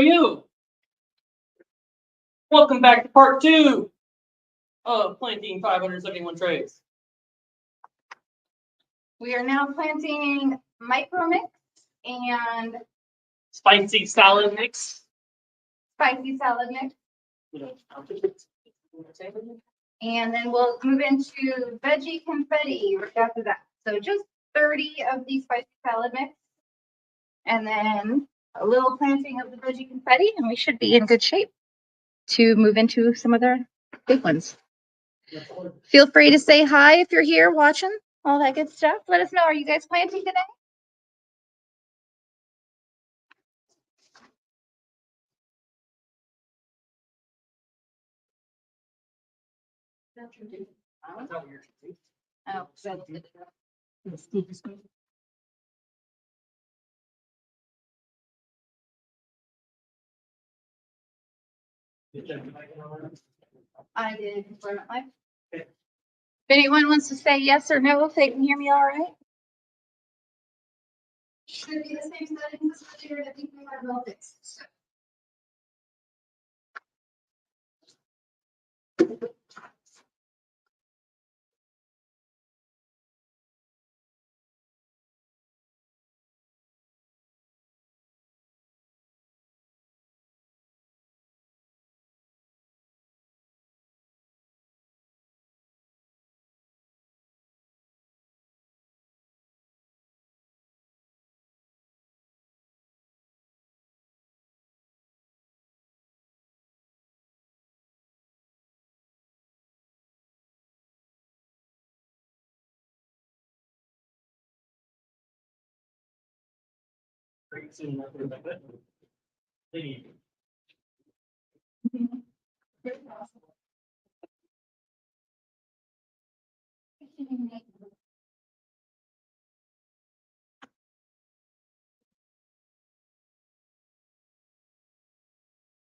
you? Welcome back to part 2 of planting 571 trays. We are now planting Micromix and Spicy salad mix. spicy salad mix. And then we'll move into veggie confetti right after that. So just 30 of the spicy salad mix. And then a little planting of the veggie confetti, and we should be in good shape to move into some other big ones. Feel free to say hi if you're here watching, all that good stuff. Let us know, are you guys planting today? Oh, I did confirm it live. If anyone wants to say yes or no, if they can hear me all right. Should be the same settings as earlier. I think we might well fix. So.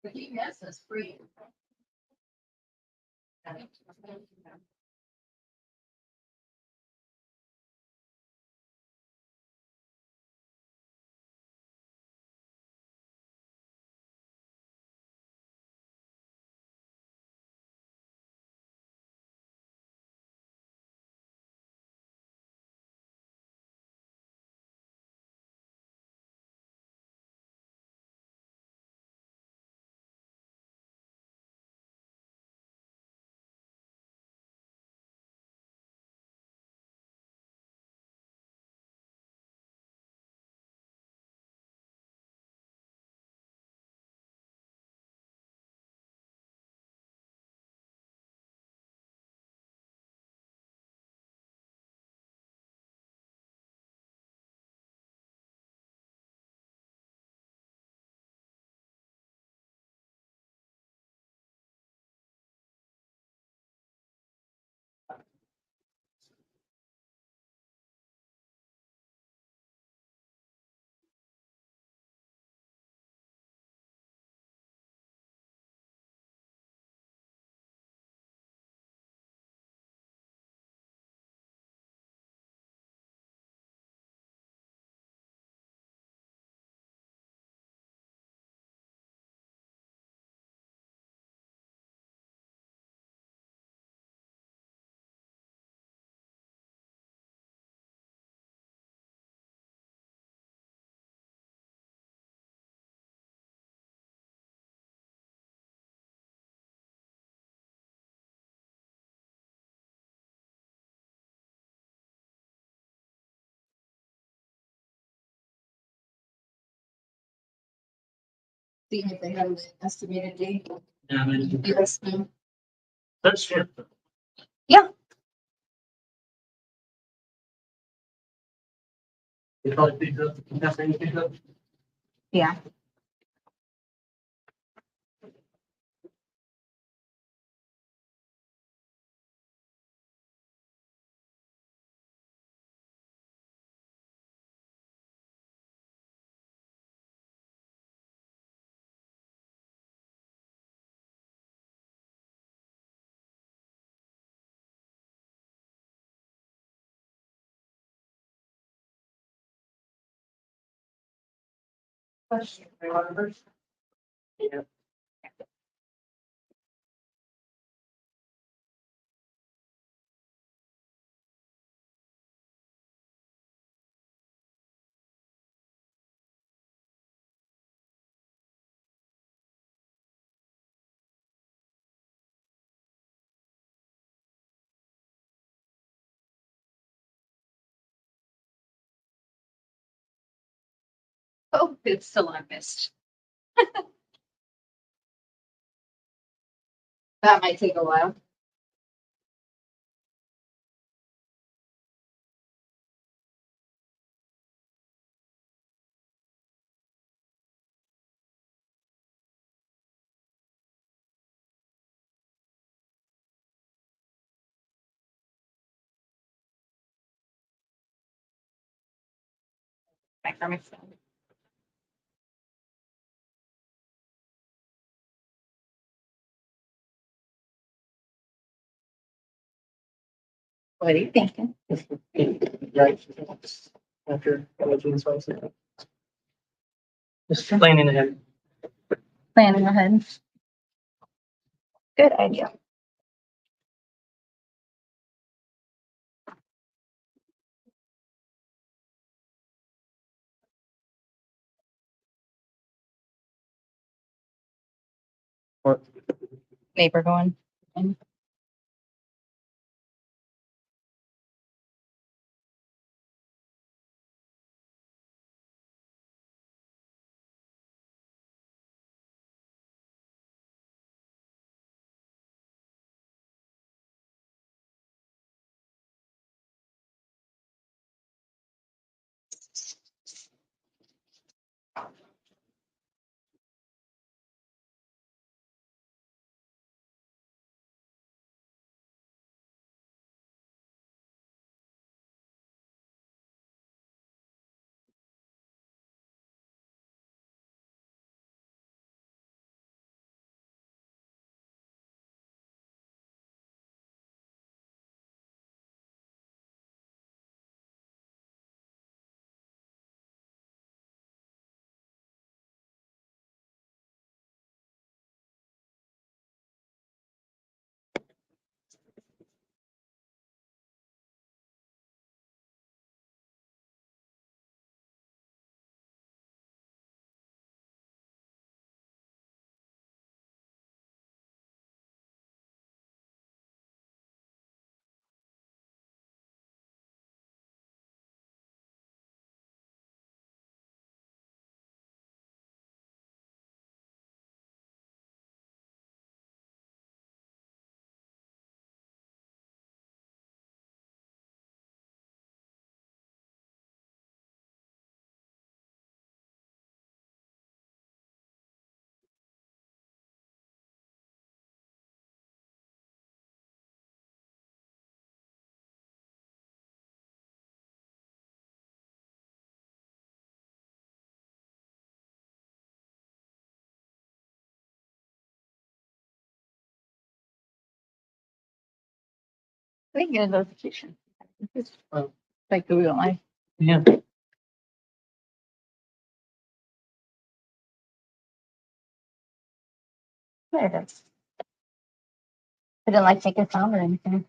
But GPS is free. Seeing if they have an estimated date. Yeah, that's true. Yeah. Yeah. Yeah. Oh, it's still on mist. That might take a while. Micromix. What are you thinking? Right. After allergy spice. Just planning ahead. Planning ahead. Good idea. What? Neighbor going. We can get a notification. Oh. Like Google Live. Yeah. There it is. I didn't like take a sound or anything.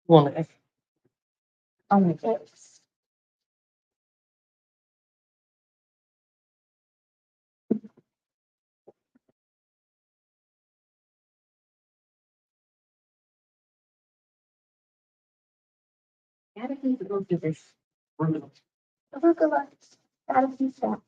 Well, Oh my goodness. Gotta keep the go through this. Arugula. Gotta keep that.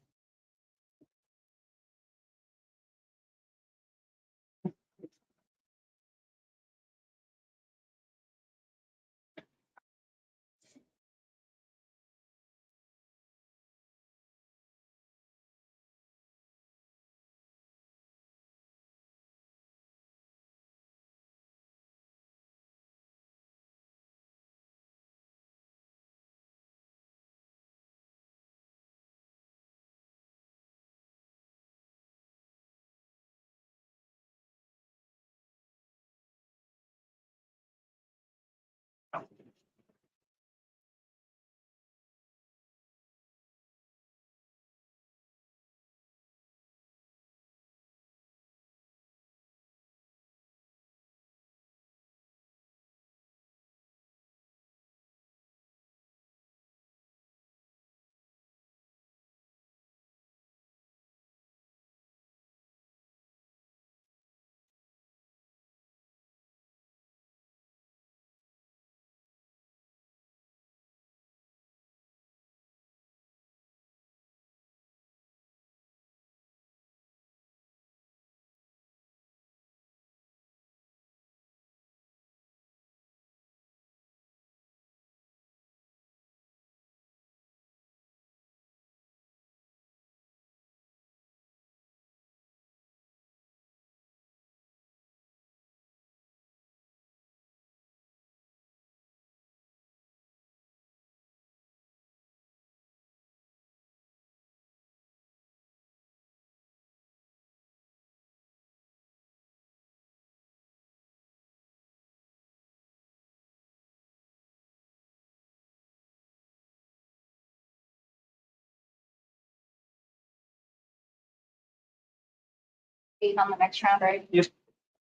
participate on the next round, right? Yep.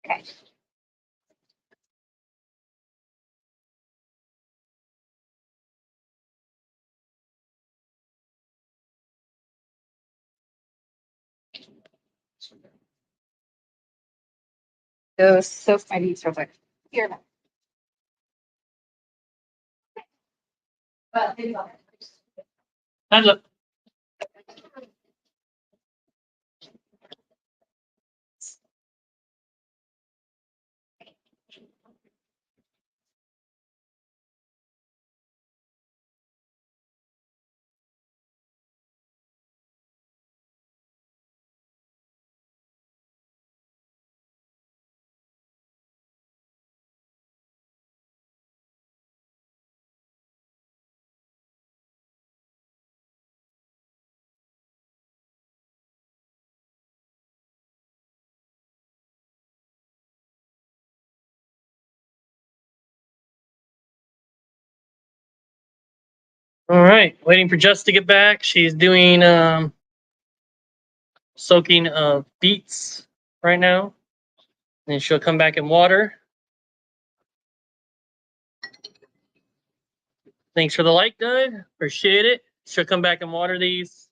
Okay. Go soak my beads real quick. Here. Well, maybe not. Hands up. All right, waiting for Jess to get back. She's doing soaking of beets right now. And she'll come back in water. Thanks for the like, Doug. Appreciate it. She'll come back and water these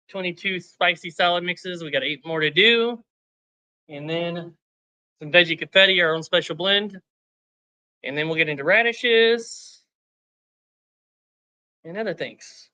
22 spicy salad mixes. We got 8 more to do. And then some veggie confetti, our own special blend. And then we'll get into radishes and other things.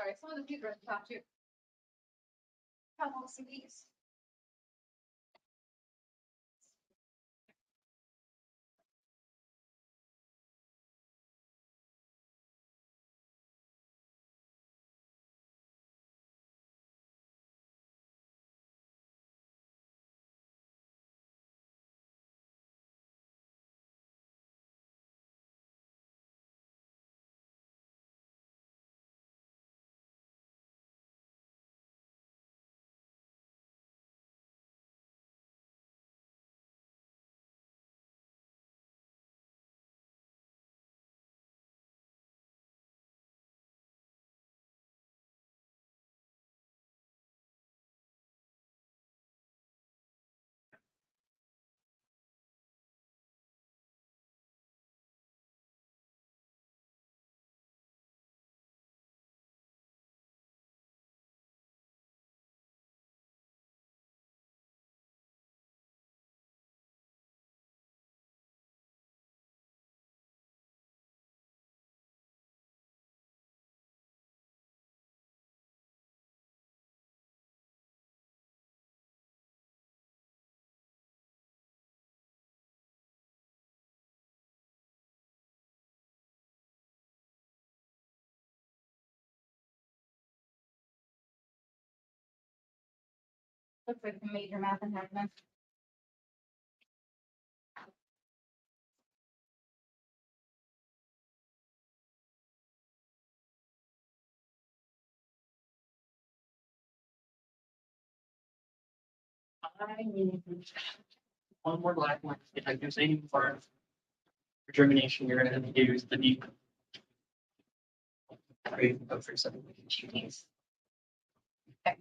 Sorry, some of the people are at the top too. How long some these? Looks like some major math and happening. I need one more black one. If I use any for germination, you're going to use the deep. Go for some. Okay.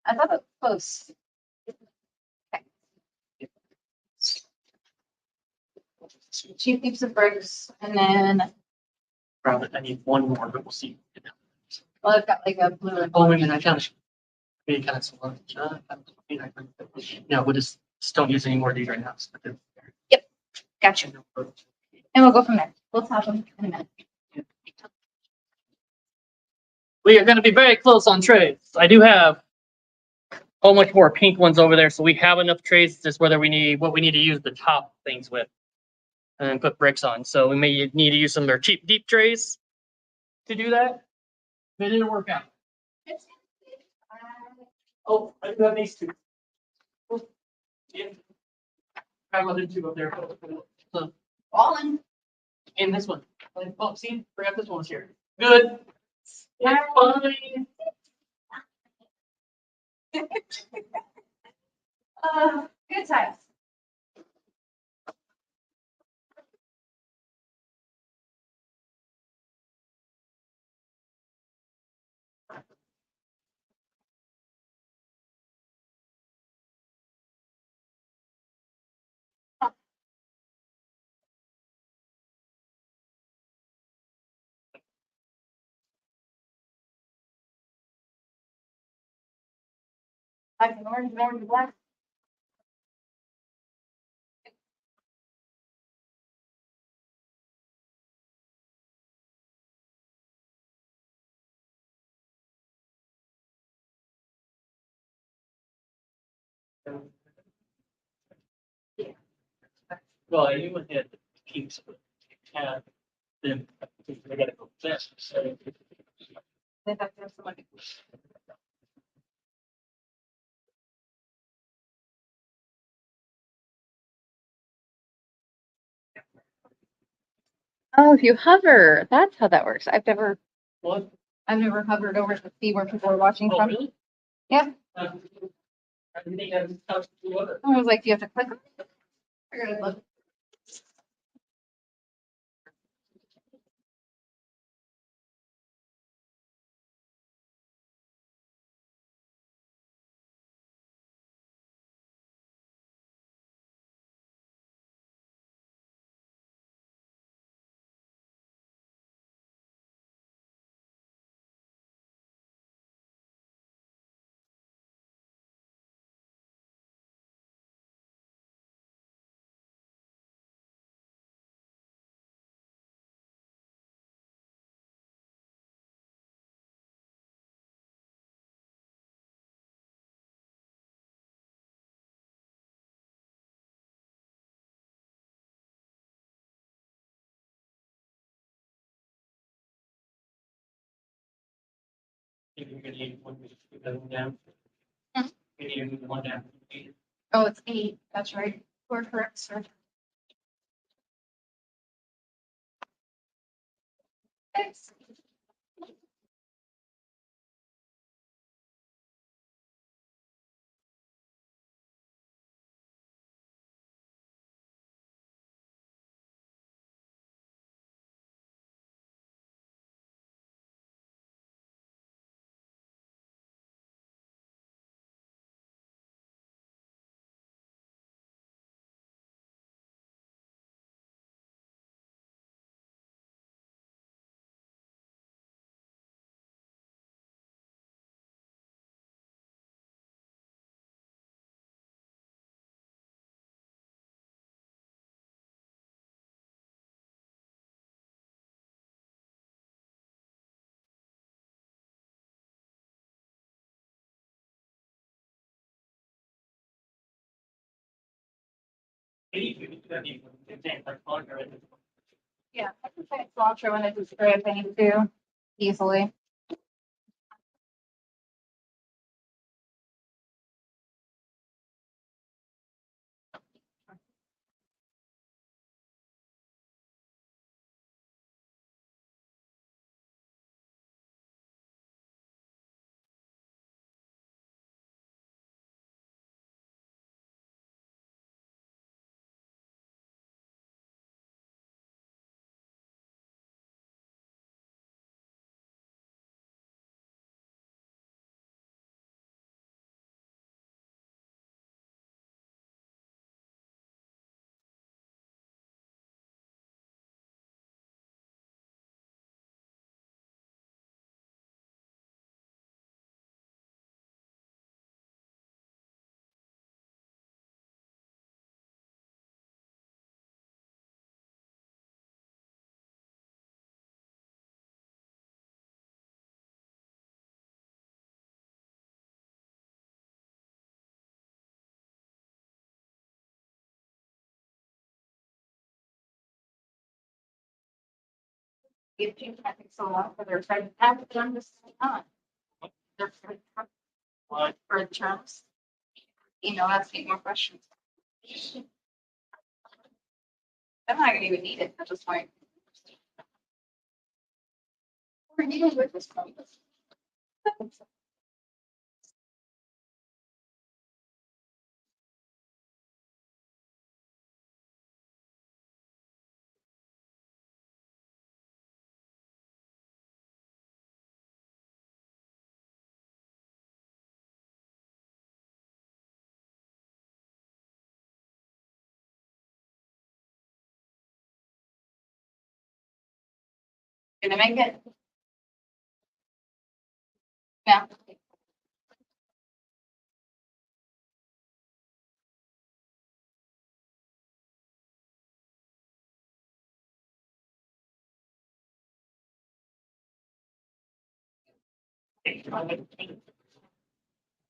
I thought it was close. Okay. 2 heaps of bricks and then, Probably I need one more, but we'll see. well, I've got like a blue and Oh, wait a minute, I found it. Maybe kind of slow. No, we'll just don't use any more of these right now. gotcha. And we'll go from there. We'll top them in a minute. We are going to be very close on trays. I do have a whole much more pink ones over there, so we have enough trays. It's just whether we need what we need to use the top things with, and then put bricks on. So we may need to use some of their cheap deep trays to do that. But it'll work out. Oh, I do have these two. Yeah. I have other two up there. So, Fallen. and this one. Oh, see, forgot this one's here. Good. Yeah, fine. Good times. Black and orange, orange and black. Yeah. Well, you would hit the keeps tab, then I gotta go this. So They have to have somebody. Oh, if you hover, that's how that works. what? I've never hovered over to see where people are watching Oh, from. really? Yeah. I think I was touched the other. I was like, do you have to click? I gotta look. You're gonna need one down. Hmm. You need one down. Oh, it's 8. That's right. We're correct, sir. Thanks. Yeah, I can find cilantro in a spray of paint too, easily. If you can't think so long for their side, have them this time. They're for the terms. Ask me more questions. I'm not gonna even need it at this point. We're dealing with this point. Gonna make it. Yeah.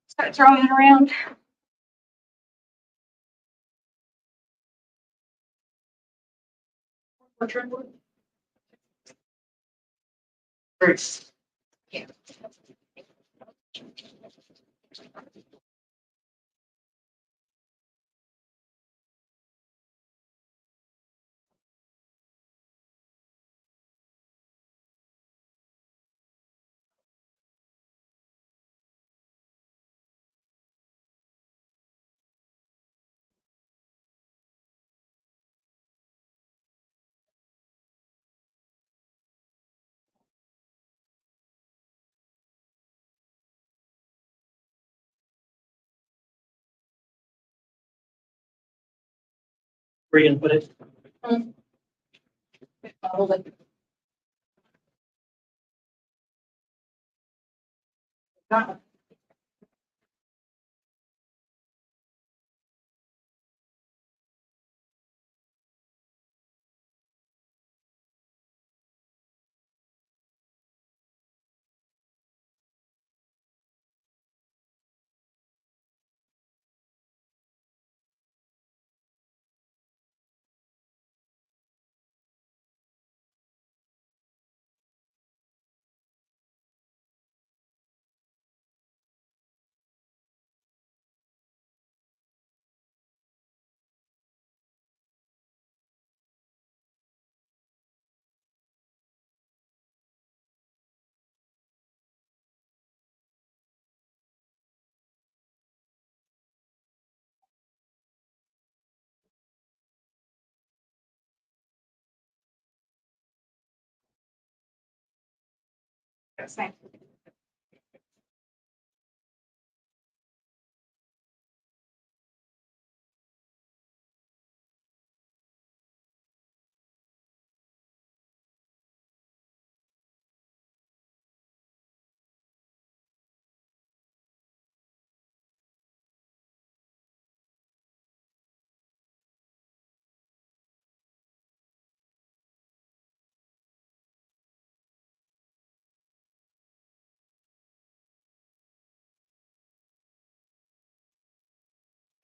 Start throwing it around. First. Yeah. Where you gonna put it? Hold it. That's nice.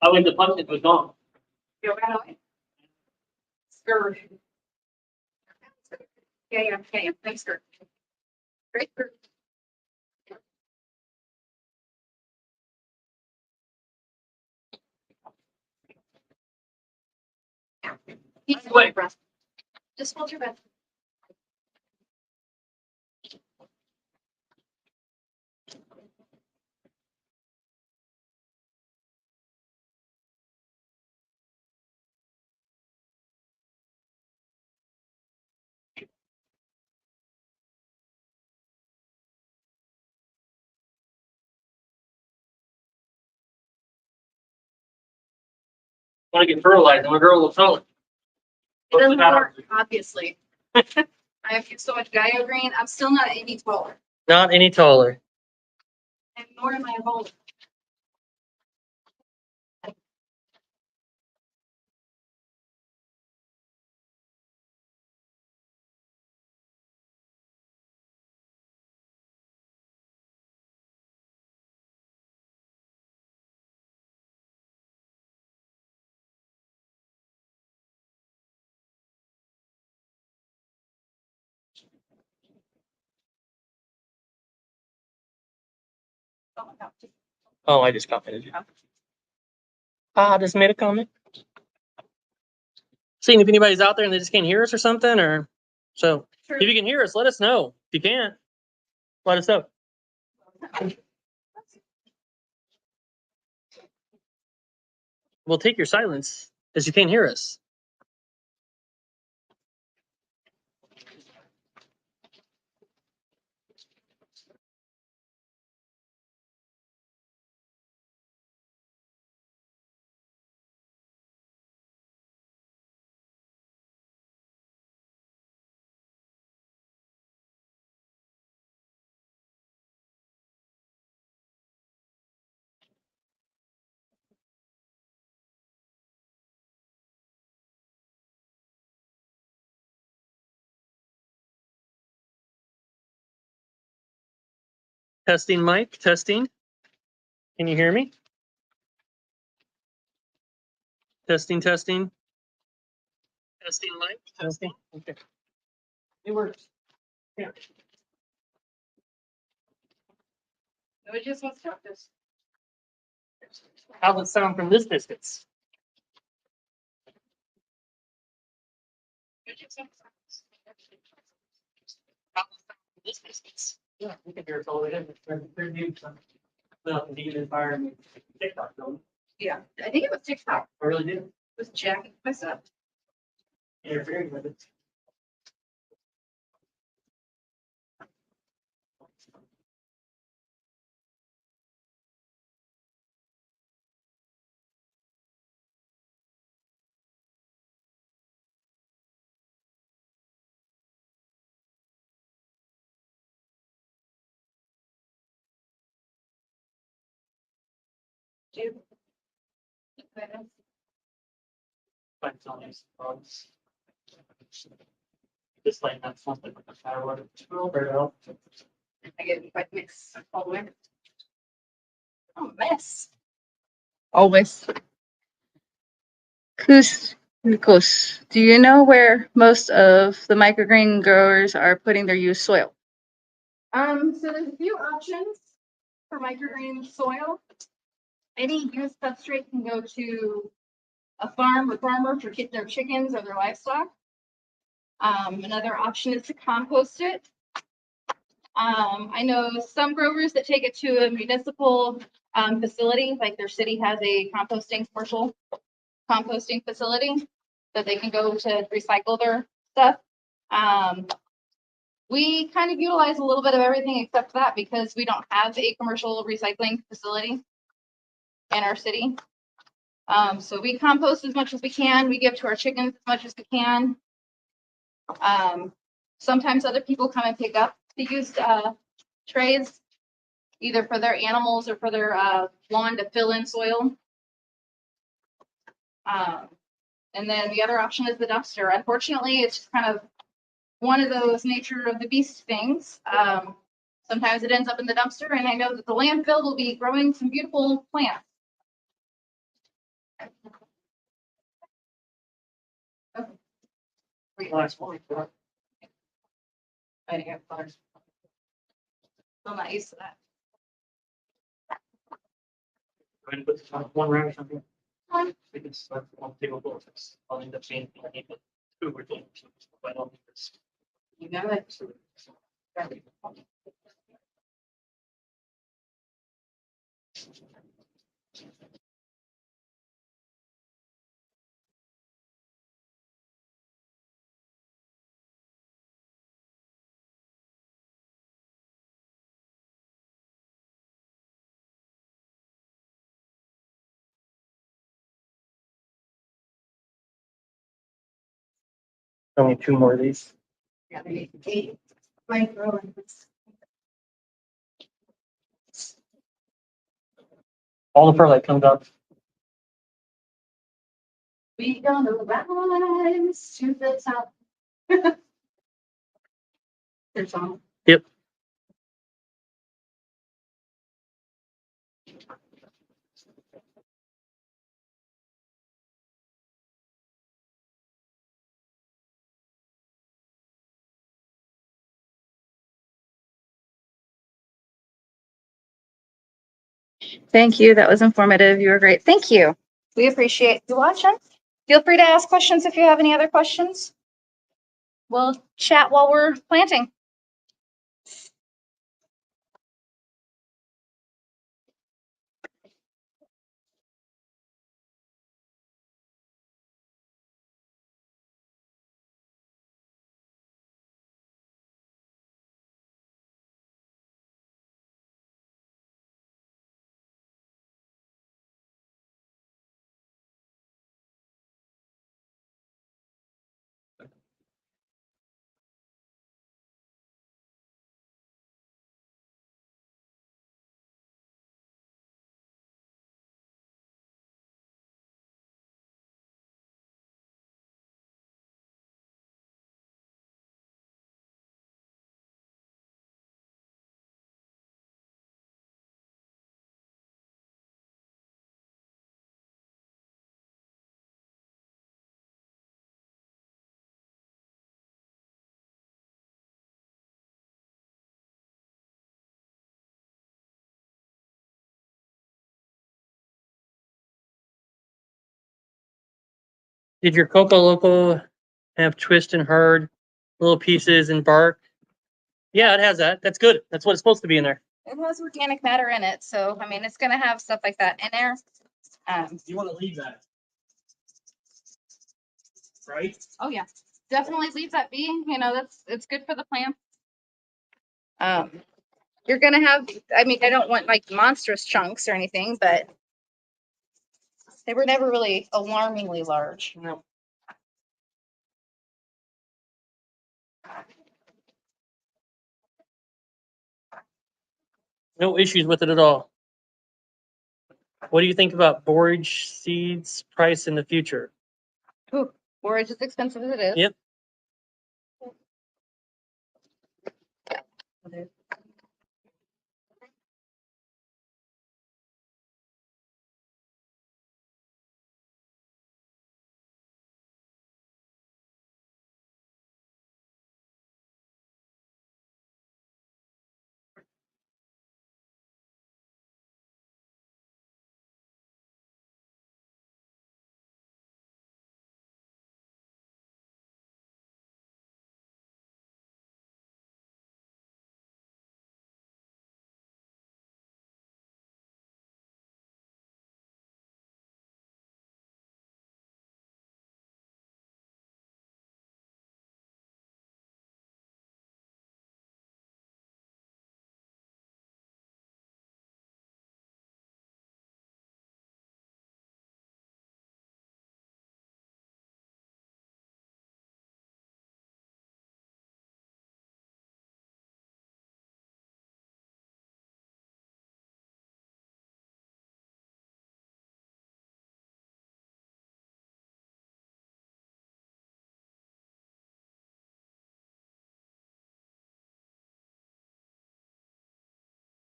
I went to punch it was gone. Go right away. Skirt. Yeah. Thanks, skirt. Great skirt. Just hold your breath. Just hold your breath. Want to get fertilized? I'm a girl with color. It doesn't work, obviously. I have so much Green. I'm still not any taller. Not any taller. And nor am I older. Oh, I just commented. I just made a comment. Seeing if anybody's out there and they just can't hear us or something, or so. True. If you can hear us, let us know. If you can't, let us know. We'll take your silence because you can't hear us. Testing mic, testing. Can you hear me? Testing, testing. Testing mic, testing. Okay. It works. Yeah. No, it just wants to this. How's it sound from this distance? This distance. Yeah, we can hear it all the way in. Well, the environment. TikTok, don't Yeah, I think it was TikTok. I really do. It was jacking myself. Interfering with it. Dude. Find some of these bugs. Just like that something like a firework. I get my mix all the way. Oh, mess. Always. Nikos, do you know where most of the microgreen growers are putting their used soil? So there's a few options for microgreen soil. Any used substrate can go to a farmer for their chickens or their livestock. Another option is to compost it. I know some growers that take it to a municipal facility, like their city has a commercial composting facility that they can go to recycle their stuff. We kind of utilize a little bit of everything except that because we don't have a commercial recycling facility in our city. So we compost as much as we can. We give to our chickens as much as we can. Sometimes other people come and pick up the used trays, either for their animals or for their lawn to fill in soil. And then the other option is the dumpster. Unfortunately, it's just kind of one of those nature of the beast things. Sometimes it ends up in the dumpster, and I know that the landfill will be growing some beautiful plants. Last one. I didn't have flowers. I'm not used to that. Go ahead and put this on one round or something. We can start on table politics. I'll end up saying I need two or three. But I don't think it's. You know it. Only two more of these. Yeah, they need 8 micro. All the perlite comes out. We gonna rise to the top. Their song. Yep. Thank you. That was informative. You were great. Thank you. We appreciate you watching. Feel free to ask questions if you have any other questions. We'll chat while we're planting. Did your Coco Loco have twist and hard little pieces and bark? Yeah, it has that. That's good. That's what it's supposed to be in there. It has organic matter in it, so I mean, it's gonna have stuff like that in there. You want to leave that, right? Oh yeah, definitely leave that be. You know, it's good for the plant. You're gonna have. I mean, I don't want like monstrous chunks or anything, but they were never really alarmingly large. No. No issues with it at all. What do you think about borage seeds price in the future? Ooh, borage is expensive as it is. Yep.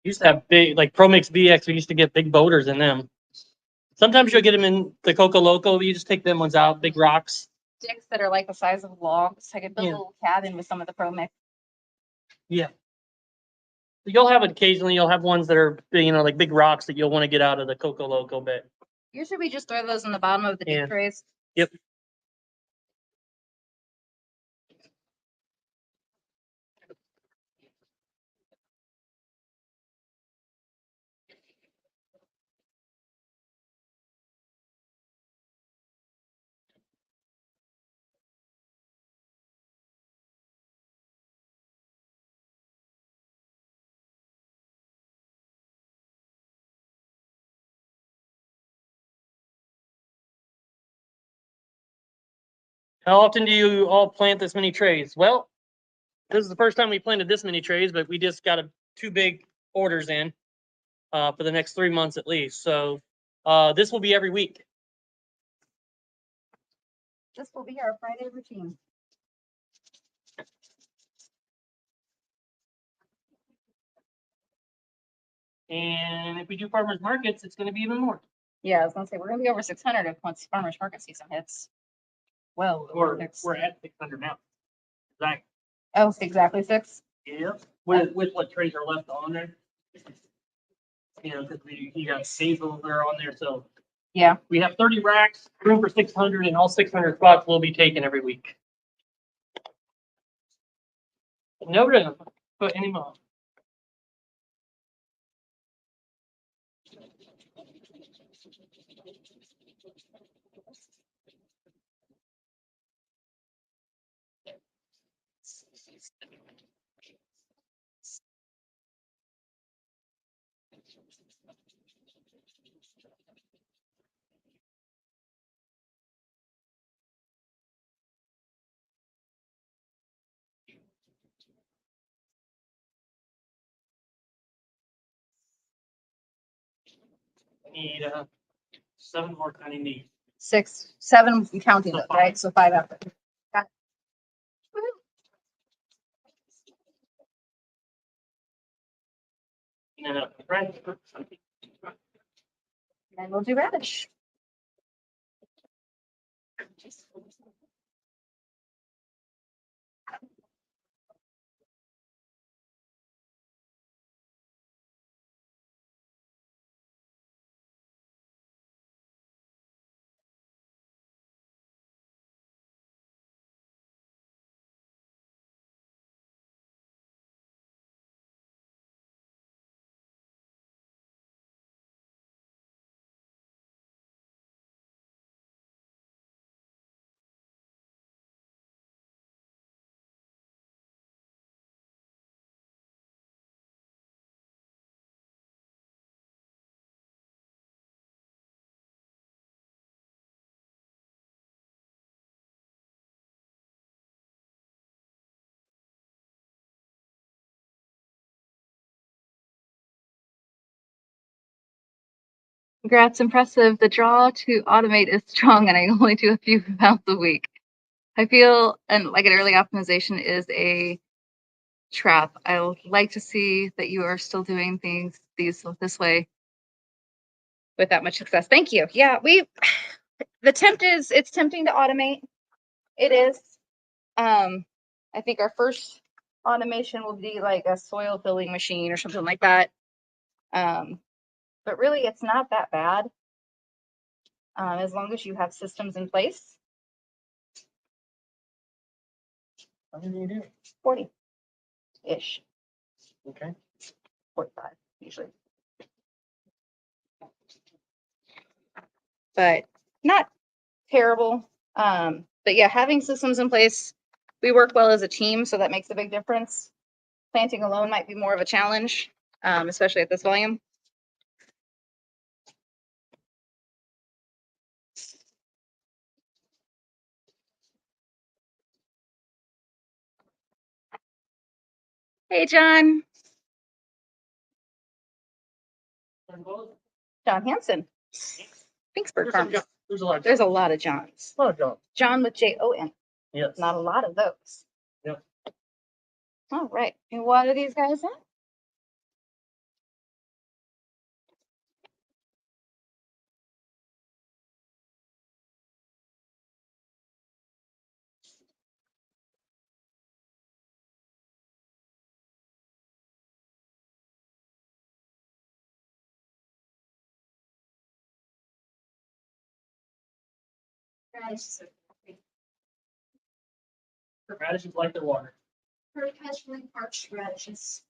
Used to have big, like ProMix VX, we used to get big boulders in them. Sometimes you'll get them in the Coco Loco, but you just take them ones out, big rocks. Sticks that are like the size of logs. I could build Yeah. a little cabin with some of the Pro Mix. Yeah. You'll have it occasionally, you'll have ones that are, you know, like big rocks that you'll want to get out of the Coco Loco bit. Usually we just throw those in the bottom of the deep Yeah. trays. Yep. How often do you all plant this many trays? Well, this is the first time we planted this many trays, but we just got two big orders in for the next 3 months at least. So this will be every week. This will be our Friday routine. And if we do farmers markets, it's going to be even more. Yeah, I was gonna say we're gonna be over 600 if once farmers market season hits. Well, We're at 600 now. Exactly. oh, exactly 6. Yep. With what trays are left on there. You know, because you got seasonals that are on there, so. Yeah. We have 30 racks, room for 600, and all 600 spots will be taken every week. No room, put any more. Need 7 more kind of need. 6, 7 counting So those, 5. right? So 5 after. Got it. And then right. And we'll do radish. Congrats, impressive. The draw to automate is strong and I only do a few pounds a week. I feel and like an early optimization is a trap. I would like to see that you are still doing things this way with that much success. Thank you. Yeah, it's tempting to automate. It is. I think our first automation will be like a soil filling machine or something like that. But really it's not that bad. As long as you have systems in place. How many do you do? 40-ish. Okay. 45 usually. But not terrible. But yeah, having systems in place, we work well as a team, so that makes a big difference. Planting alone might be more of a challenge, especially at this volume. Hey, John. John Hansen. Finksburg Farms. There's a lot. There's a lot of Johns. A lot of John. John with Jon. Yes. Not a lot of those. Yep. All right. And what are these guys at? Radishes like their water. Perpetually parched radishes.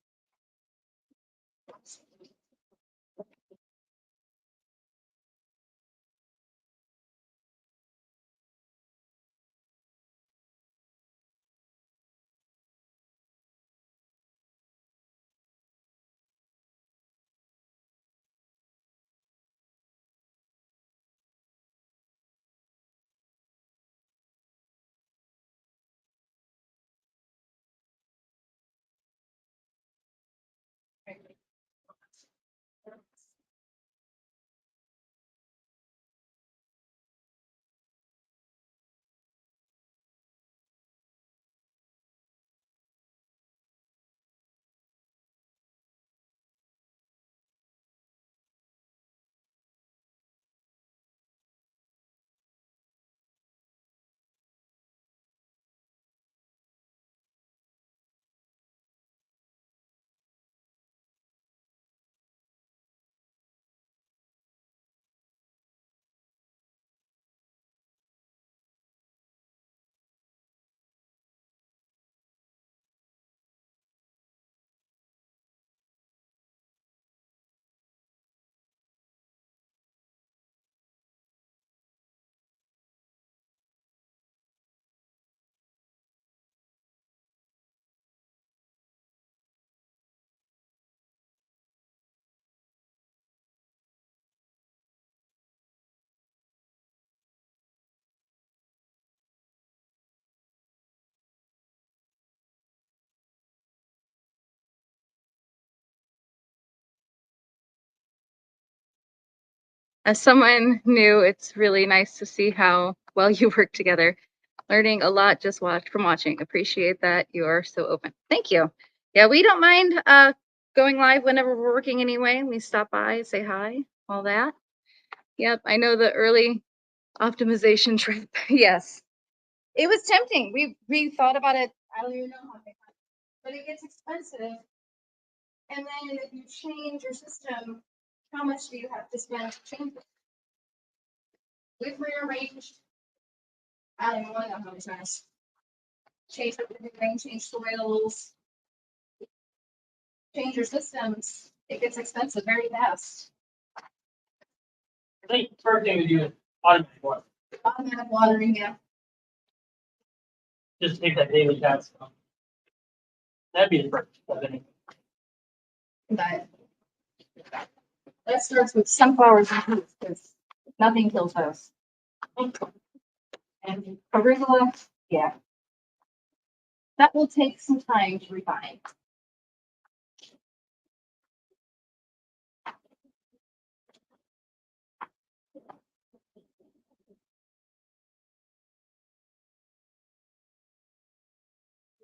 As someone new, it's really nice to see how well you work together. Learning a lot just from watching. Appreciate that you are so open. Thank you. Yeah, we don't mind going live whenever we're working anyway. We stop by, say hi, all that. Yep, I know the early optimization trip. Yes. It was tempting. We thought about it. I don't even know how many times, but it gets expensive. And then if you change your system, how much do you have to spend to change it? We've rearranged, I don't even want to know how many times. Change everything, change soils, change your systems. It gets expensive very fast. I think the first thing we do is automatic water. Automatic watering, yeah. Just take that daily task. That'd be the first step anyway. But that starts with sunflowers and fruits because nothing kills those. And arugula, yeah. That will take some time to refine.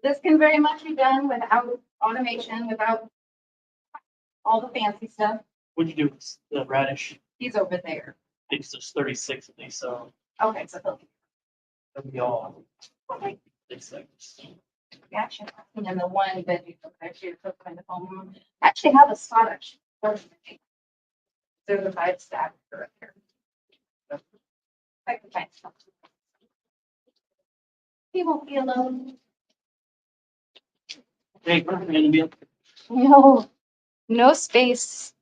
This can very much be done without automation, without all the fancy stuff. What'd you do with the radish? He's over there. I think there's 36 of these, so Okay, so he'll that'd be all okay. 36. Gotcha. And then the one that you took actually took in the home actually have a Scottish version. There's a 5 stack right here. I can find some. He won't be alone. Hey, perfect, man, to be No, no space.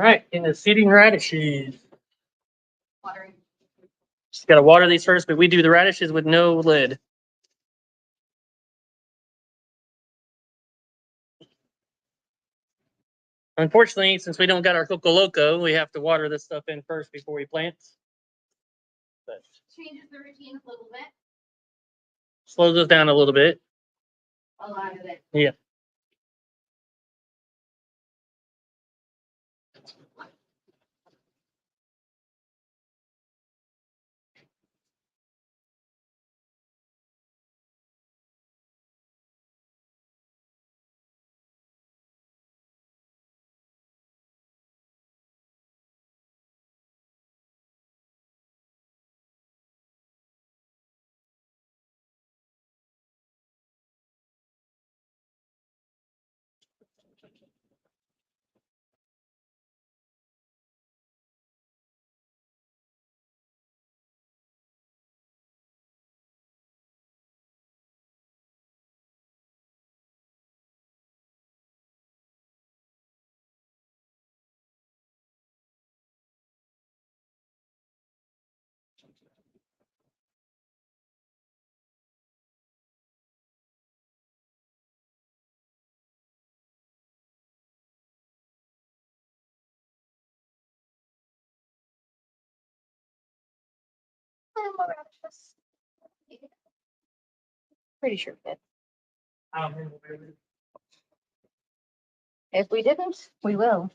All right, in the seeding radishes. Watering. Just gotta water these first, but we do the radishes with no lid. Unfortunately, since we don't got our Coco Loco, we have to water this stuff in first before we plant. But Changes the routine a little bit, slows us down a little bit. a lot of it. Yeah. Pretty sure it did. I don't remember. If we didn't, we will.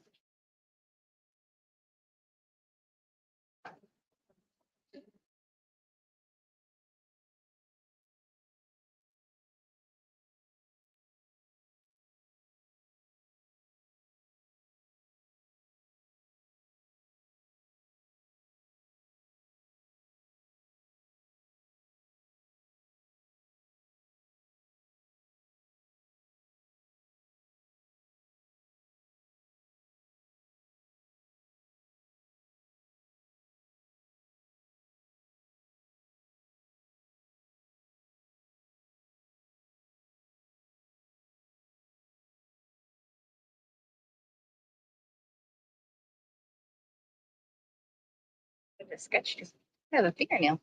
The sketch just have a fingernail.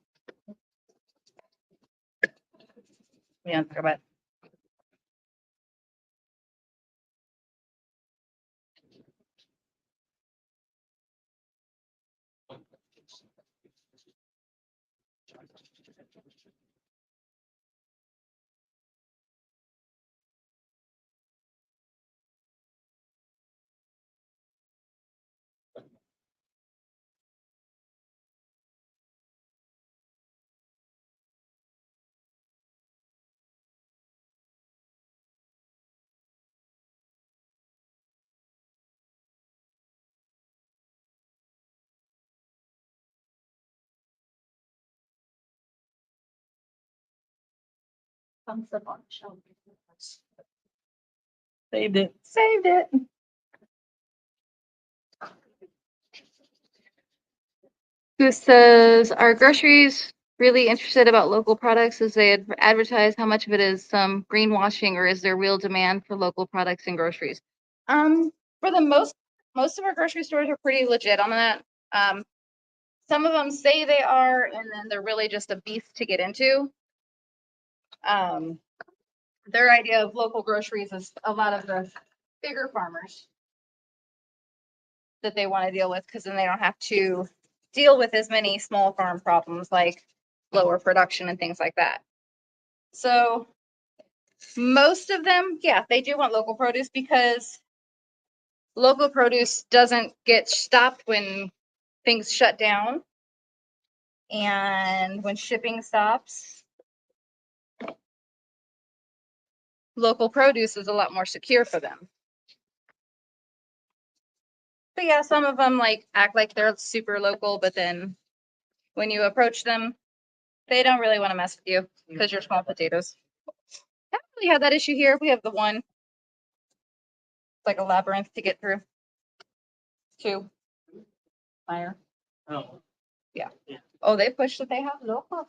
We don't talk about it. Thumbs up on the shelf. Saved it. Saved it. Who says, are groceries really interested about local products as they advertise? How much of it is some greenwashing, or is there real demand for local products and groceries? For the most of our grocery stores are pretty legit on that. Some of them say they are, and then they're really just a beast to get into. Their idea of local groceries is a lot of the bigger farmers that they want to deal with, because then they don't have to deal with as many small farm problems like lower production and things like that. So most of them, yeah, they do want local produce, because local produce doesn't get stopped when things shut down and when shipping stops. Local produce is a lot more secure for them. But yeah, some of them like act like they're super local, but then when you approach them, they don't really want to mess with you because you're small potatoes. I don't really have that issue here. We have the one. It's like a labyrinth to get through. Two. Fire. Oh. Yeah. Yeah. Oh, they push that they have local.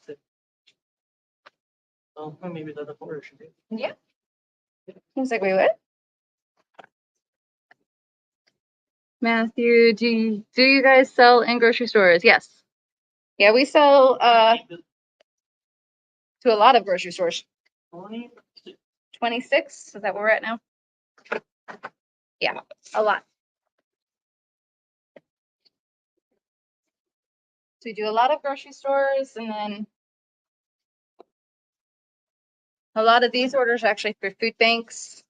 Oh, maybe the other quarter should be. Yeah. Seems like we would. Matthew, do you guys sell in grocery stores? Yes. Yeah, we sell to a lot of grocery stores. 26, is that where we're at now? Yeah, a lot. So we do a lot of grocery stores, and then a lot of these orders are actually for food banks.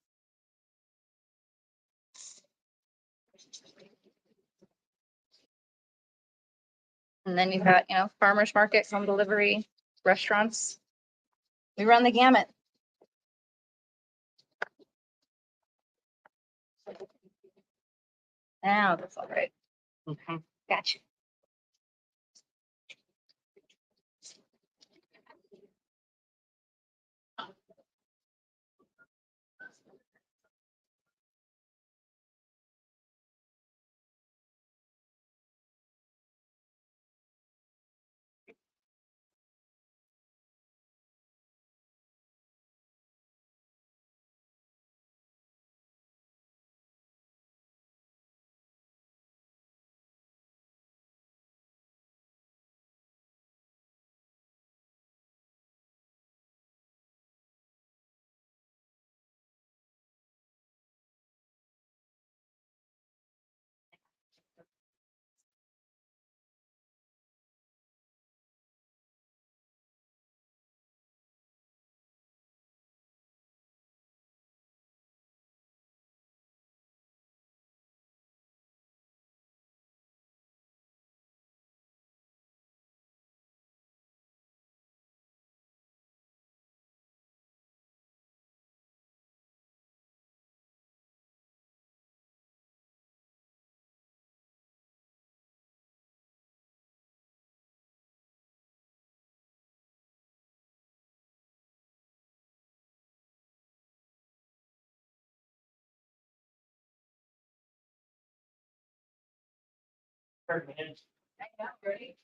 And then you've got, farmers market, home delivery, restaurants. We run the gamut. Now that's all right. Mhm. Gotcha. Ready?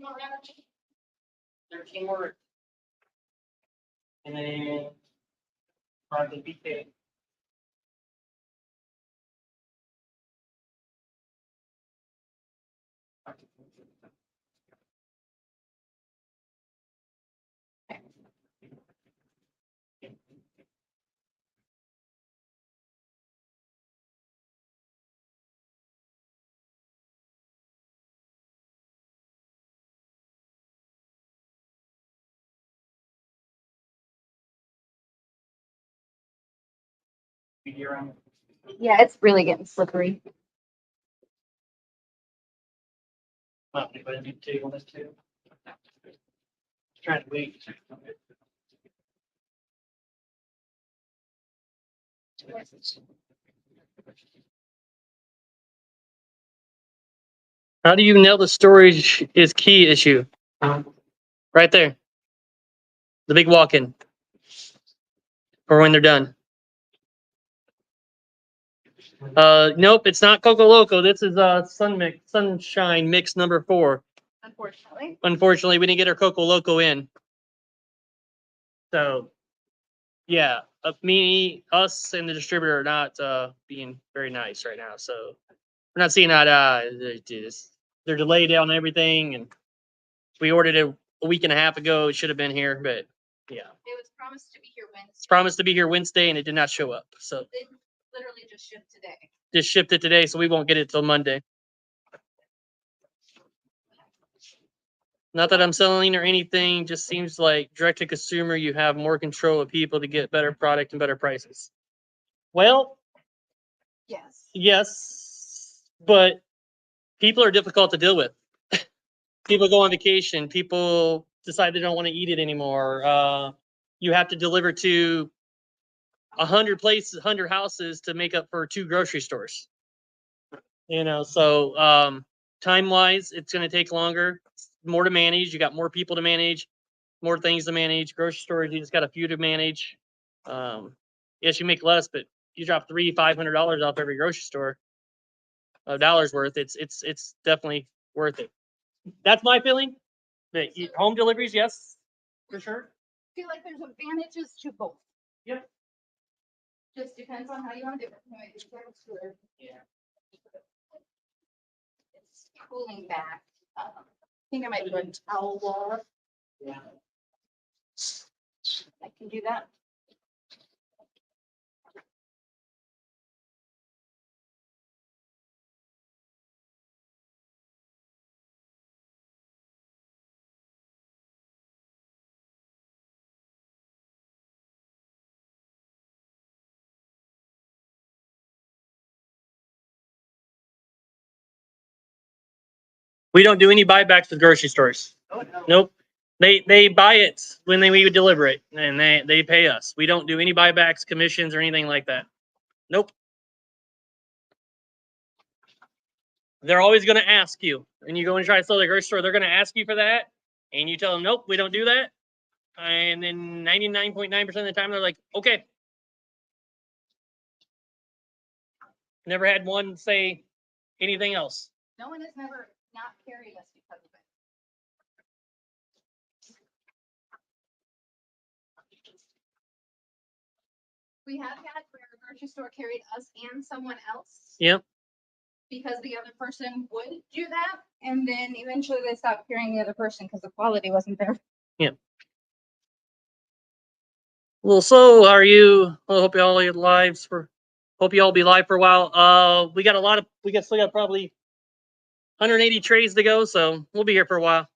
More energy. 13 more. And then probably BK. Yeah, it's really getting slippery. Might be better to take on this too. Trying to wait. How do you nail the storage is key issue? Right there. The big walk-in. Or when they're done. Nope, it's not Coco Loco. This is Sunshine Mix number 4. Unfortunately. Unfortunately, we didn't get our Coco Loco in. So, yeah, us, and the distributor are not being very nice right now. So, we're not seeing that. They're delayed on everything, and we ordered it a week and a half ago. It should have been here, but yeah, It was promised to be here Wednesday. it's promised to be here Wednesday, and it did not show up. So, They literally just shipped today. just shipped it today, so we won't get it till Monday. Not that I'm selling or anything, just seems like direct to consumer, you have more control of people to get better product and better prices. Well, Yes. yes, but people are difficult to deal with. People go on vacation, people decide they don't want to eat it anymore. You have to deliver to 100 places, 100 houses to make up for 2 grocery stores. So time wise, it's going to take longer, more to manage. You got more people to manage, more things to manage. Grocery stores, you just got a few to manage. Yes, you make less, but you drop $500 off every grocery store of dollars worth. It's definitely worth it. That's my feeling. But home deliveries, yes, for sure. I feel like there's advantages to both. Yep. Just depends on how you want to do it. Yeah. It's cooling back. I think I might do a towel wall. Yeah. I can do that. We don't do any buybacks with grocery stores. Oh, no. Nope. They buy it when we would deliver it, and they pay us. We don't do any buybacks, commissions, or anything like that. Nope. They're always going to ask you, and you go and try to sell the grocery store. They're going to ask you for that, and you tell them, nope, we don't do that. And then 99.9% of the time, they're like, okay. Never had one say anything else. No one has never not carried us because of it. We have had where a grocery store carried us and someone else. Yep. Because the other person would do that, and then eventually they stopped carrying the other person because the quality wasn't there. Yep. Well, so are you? I hope you all your lives for. Hope you all be live for a while. We got still got probably 180 trays to go, so we'll be here for a while.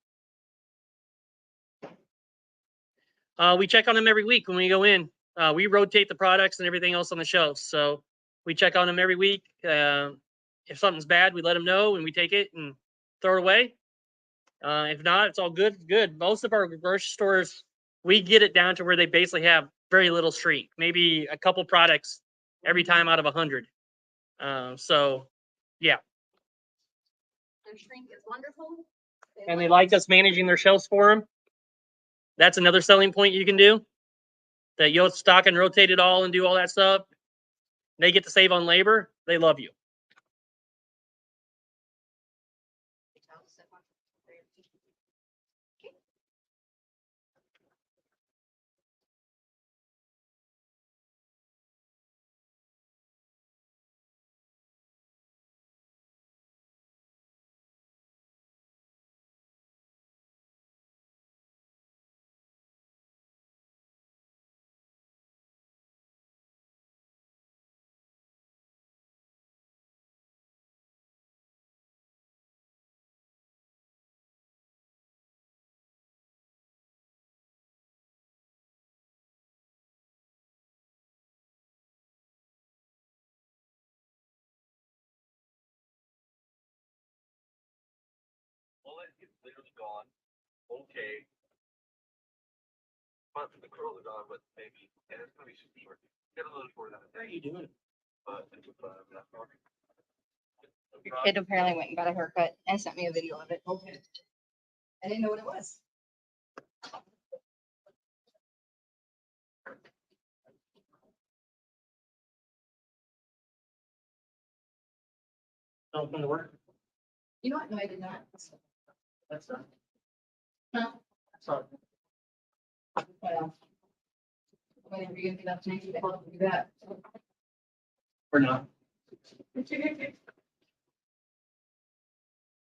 We check on them every week when we go in. We rotate the products and everything else on the shelves, so we check on them every week. If something's bad, we let them know and we take it and throw it away. If not, it's all good. Good. Most of our grocery stores, we get it down to where they basically have very little shrink, maybe a couple products every time out of 100. So, yeah. Their shrink is wonderful. And they like us managing their shelves for them. That's another selling point you can do. That you'll stock and rotate it all and do all that stuff. They get to save on labor. They love you. Well, it's literally gone. Okay. But the curls are gone, but maybe, and it's gonna be super short. Get a little shorter than How are you doing? but Your kid apparently went and got a haircut and sent me a video of it. Okay. I didn't know what it was. Don't come to work. You know what? No, I did not. That's not. Huh? Sorry. Well, whenever you get up tonight, you can do that. Or not.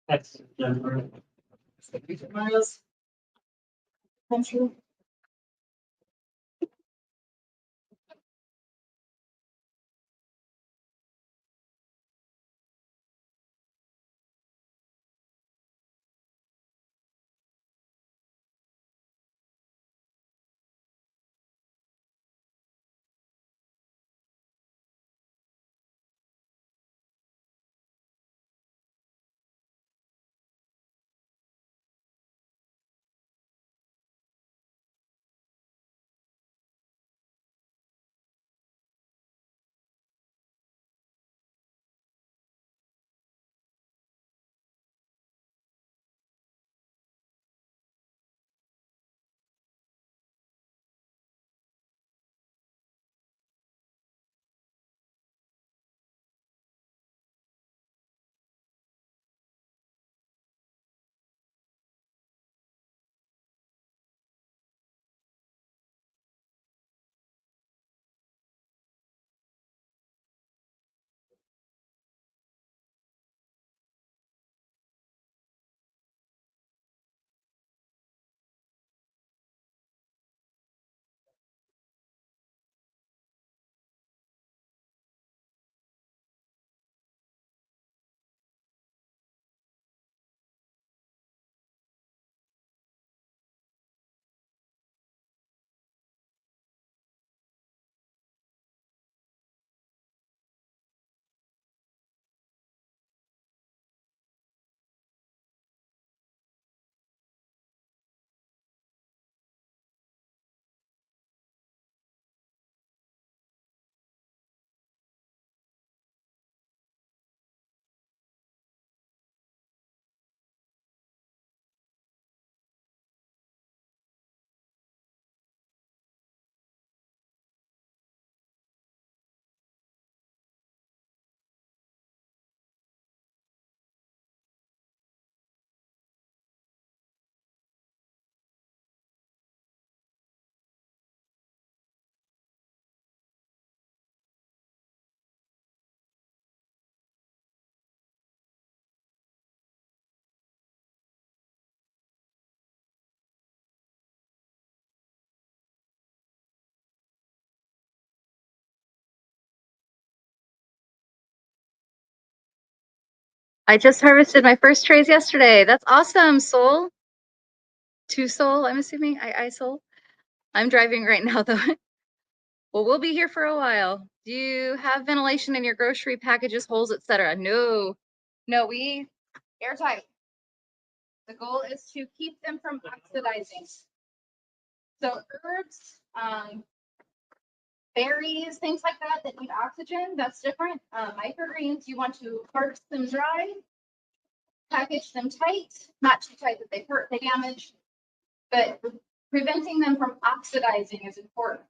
That's. Miles. I'm sure. I just harvested my first trays yesterday. That's awesome, Soul. To Soul, I'm assuming. I Soul. I'm driving right now though. Well, we'll be here for a while. Do you have ventilation in your grocery packages, holes, etc.? No. No, we airtight. The goal is to keep them from oxidizing. So herbs, berries, things like that that need oxygen, that's different. Microgreens, you want to harvest them dry, package them tight, not too tight that they hurt, they damage, but preventing them from oxidizing is important.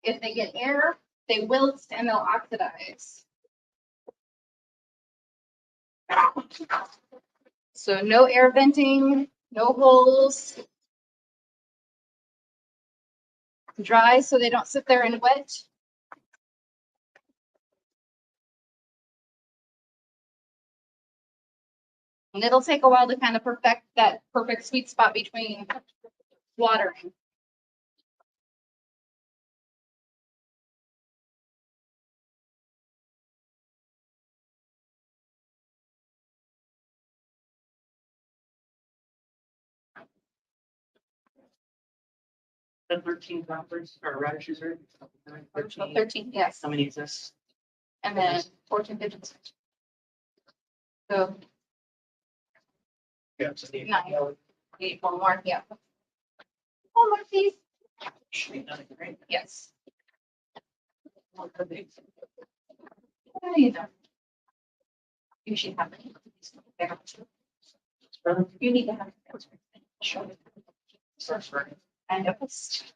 If they get air, they wilt and they'll oxidize. So no air venting, no holes. Dry so they don't sit there and wet. And it'll take a while to kind of perfect that perfect sweet spot between watering. The 13 peppers or radishes, right? 13, yes. How many is this? And then 14, 15. So Yeah, just need. 9. Need one more, yeah. One more, please. Yes. You should have any. You need to have. I noticed.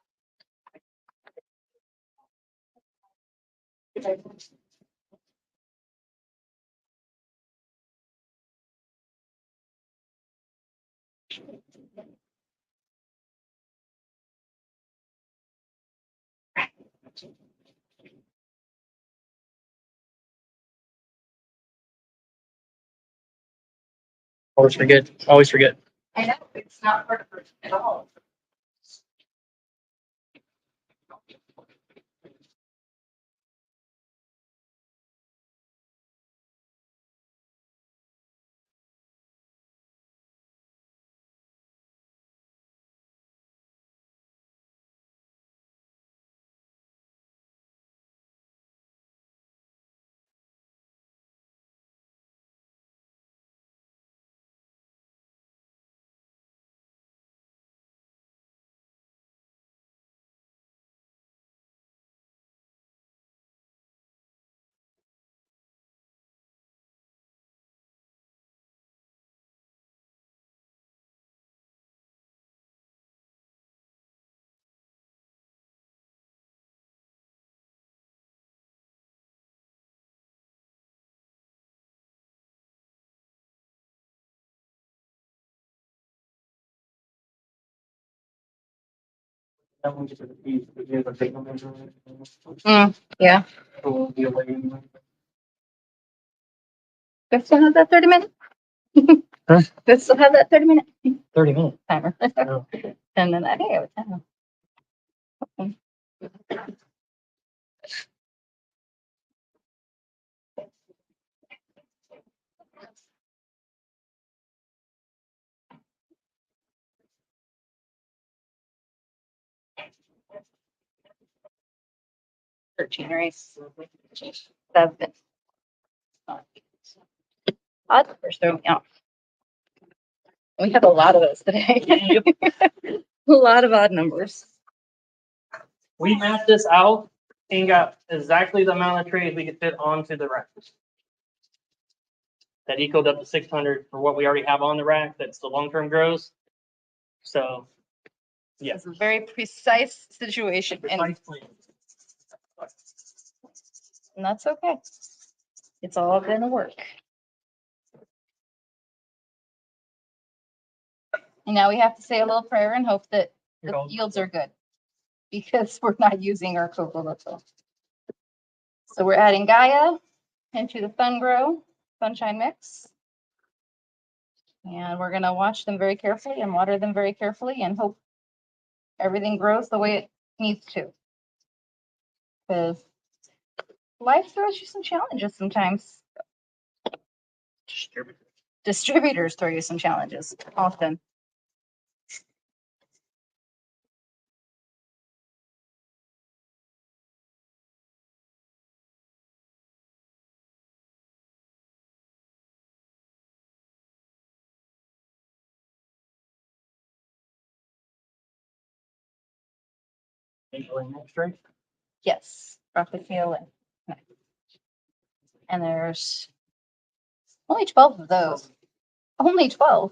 Always forget. Always forget. I know, it's not perfect at all. Yeah. They still have that 30 minute? Huh? They still have that 30-minute 30 minutes. timer. No. And then I think I have a timer. 13 race. 7. Odd numbers throw me off. We have a lot of those today. A lot of odd numbers. We mapped this out and got exactly the amount of trays we could fit onto the rack. That equaled up to 600 for what we already have on the rack. That's the long-term grows. So, yeah. It's a very precise situation, and Precisely. that's okay. It's all gonna work. And now we have to say a little prayer and hope that the yields are good, because we're not using our cocoa little. So we're adding Gaia into the Fun Grow Sunshine Mix. And we're gonna watch them very carefully and water them very carefully and hope everything grows the way it needs to. Because life throws you some challenges sometimes. Distributors throw you some challenges often. Yes, broccoli kale and there's only 12 of those. Only 12.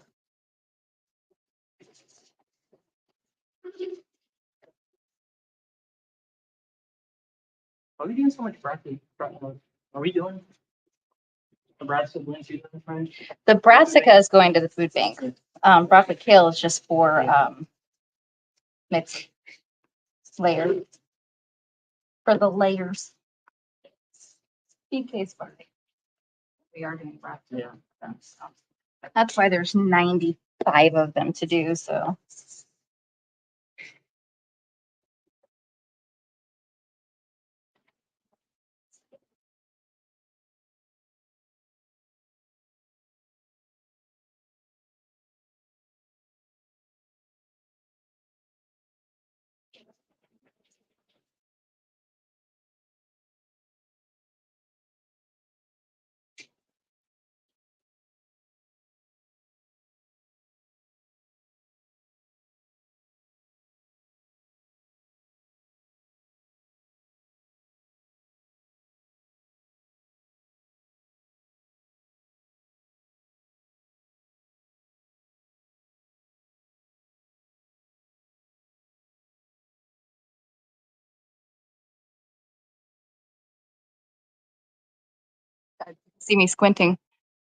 Are we doing so much broccoli? Are we doing Nebraska blend season, friend? The brassica is going to the food bank. Broccoli kale is just for mixed layer. For the layers. BK's party. We are doing broccoli. Yeah. That's why there's 95 of them to do, so. See me squinting.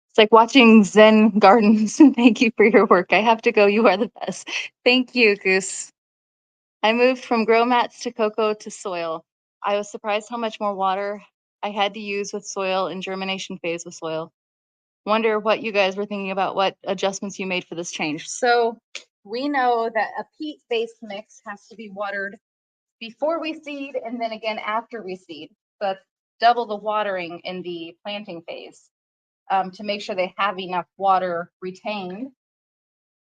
It's like watching Zen gardens. Thank you for your work. I have to go. You are the best. Thank you, Goose. I moved from grow mats to cocoa to soil. I was surprised how much more water I had to use with soil in germination phase with soil. Wonder what you guys were thinking about, what adjustments you made for this change. So we know that a peat-based mix has to be watered before we seed and then again after we seed. But double the watering in the planting phase to make sure they have enough water retained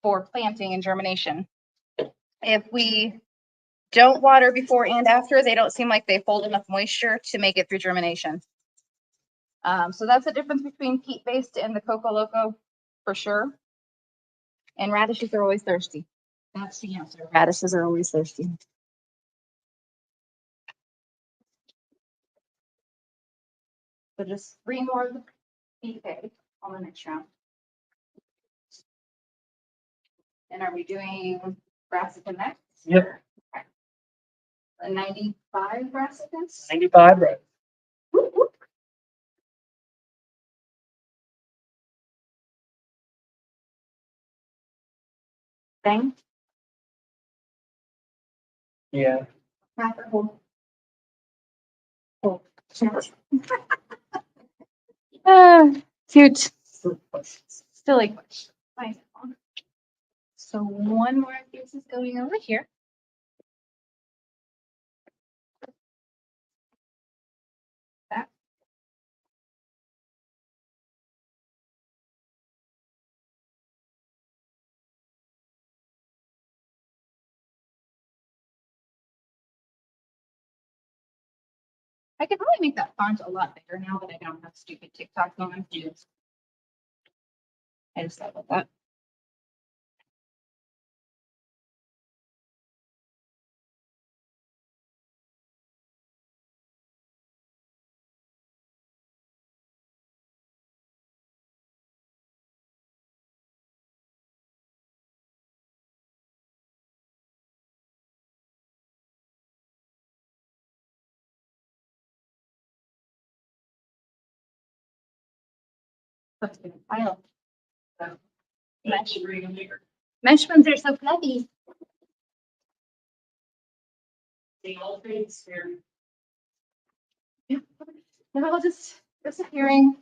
for planting and germination. If we don't water before and after, they don't seem like they hold enough moisture to make it through germination. So that's the difference between peat-based and the Coco Loco for sure. And radishes are always thirsty. That's the answer. Radishes are always thirsty. So just 3 more of the PK on the next round. And are we doing brassica next? Yep. Okay. The 95 brassicas? 95, right? Whoop, whoop. Bang. Yeah. Oh, cute. Silly question. Fine. So one more of this is going over here. That. I could probably make that font a lot bigger now that I don't have stupid TikTok going. I just thought about that. That's good. I know. So, mesh ones are so fluffy. Yeah. They're all just disappearing.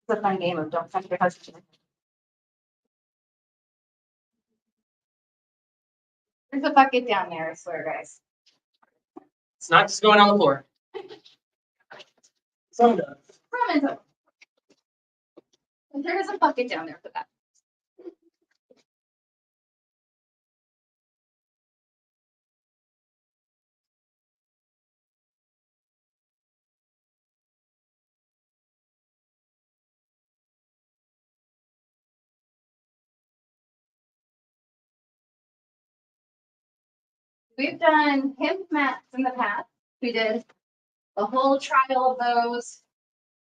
It's a fun game of don't touch your husband. There's a bucket down there, I swear, guys. It's not just going on the floor. Some does. Promise. There is a bucket down there for that. We've done hemp mats in the past. We did a whole trial of those.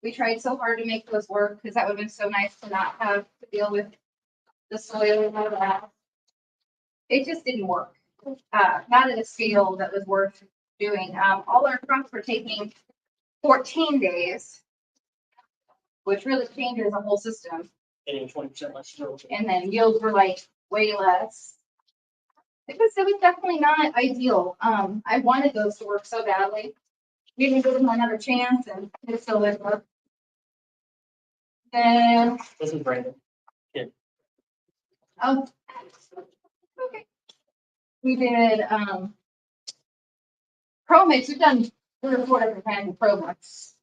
We tried so hard to make those work because that would have been so nice to not have to deal with the soil and all that. It just didn't work. Not at a scale that was worth doing. All our crops were taking 14 days, which really changes the whole system. Getting 20% less snow. And then yields were like way less. It was definitely not ideal. I wanted those to work so badly. We didn't give them another chance and it still didn't work. Then, This is Brandon. oh, okay. We did, pro mix. We've done 3 or 4 different kinds of pro mix.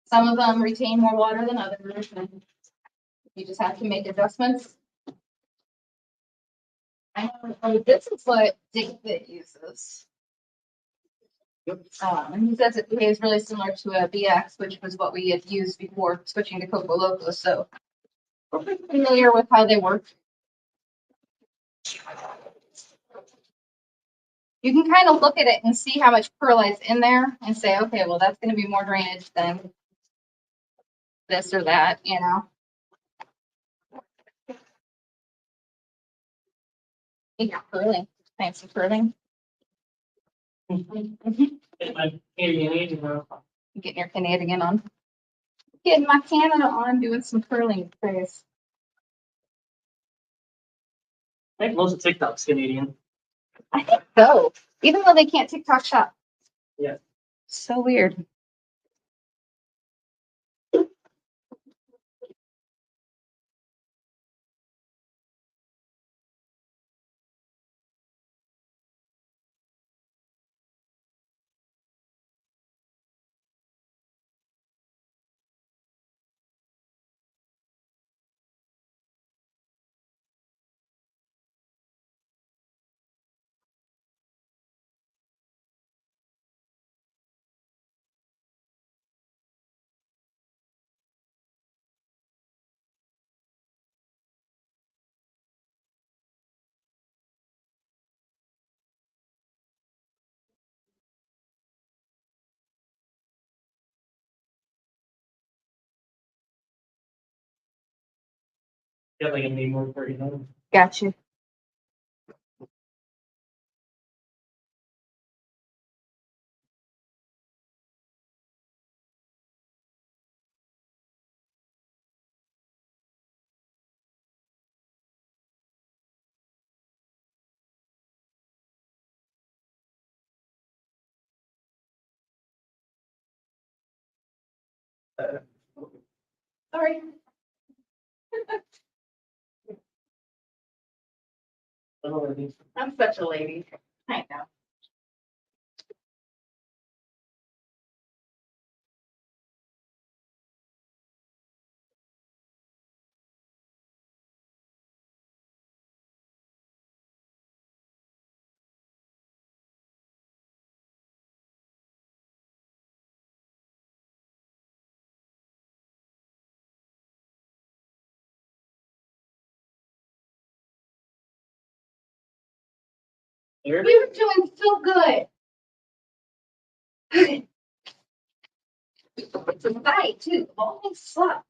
Some of them retain more water than others, and you just have to make adjustments. I know this is what Digbit uses. And he says it behaves really similar to a BX, which was what we had used before switching to Coco Loco. So we're pretty familiar with how they work. You can kind of look at it and see how much perlite's in there and say, okay, well, that's going to be more drainage than this or that, you know. Yeah, curling, fancy curling. Getting my Canadian agent now. Getting your Canadian on. Getting my Canada on, doing some curling phase. I think most of TikTok's Canadian. I think so. Even though they can't TikTok shop. Yeah. So weird. Definitely gonna need more for you know. Gotcha. Sorry. I'm such a lady. I know. We were doing so good. It's a fight too. The whole thing sucked.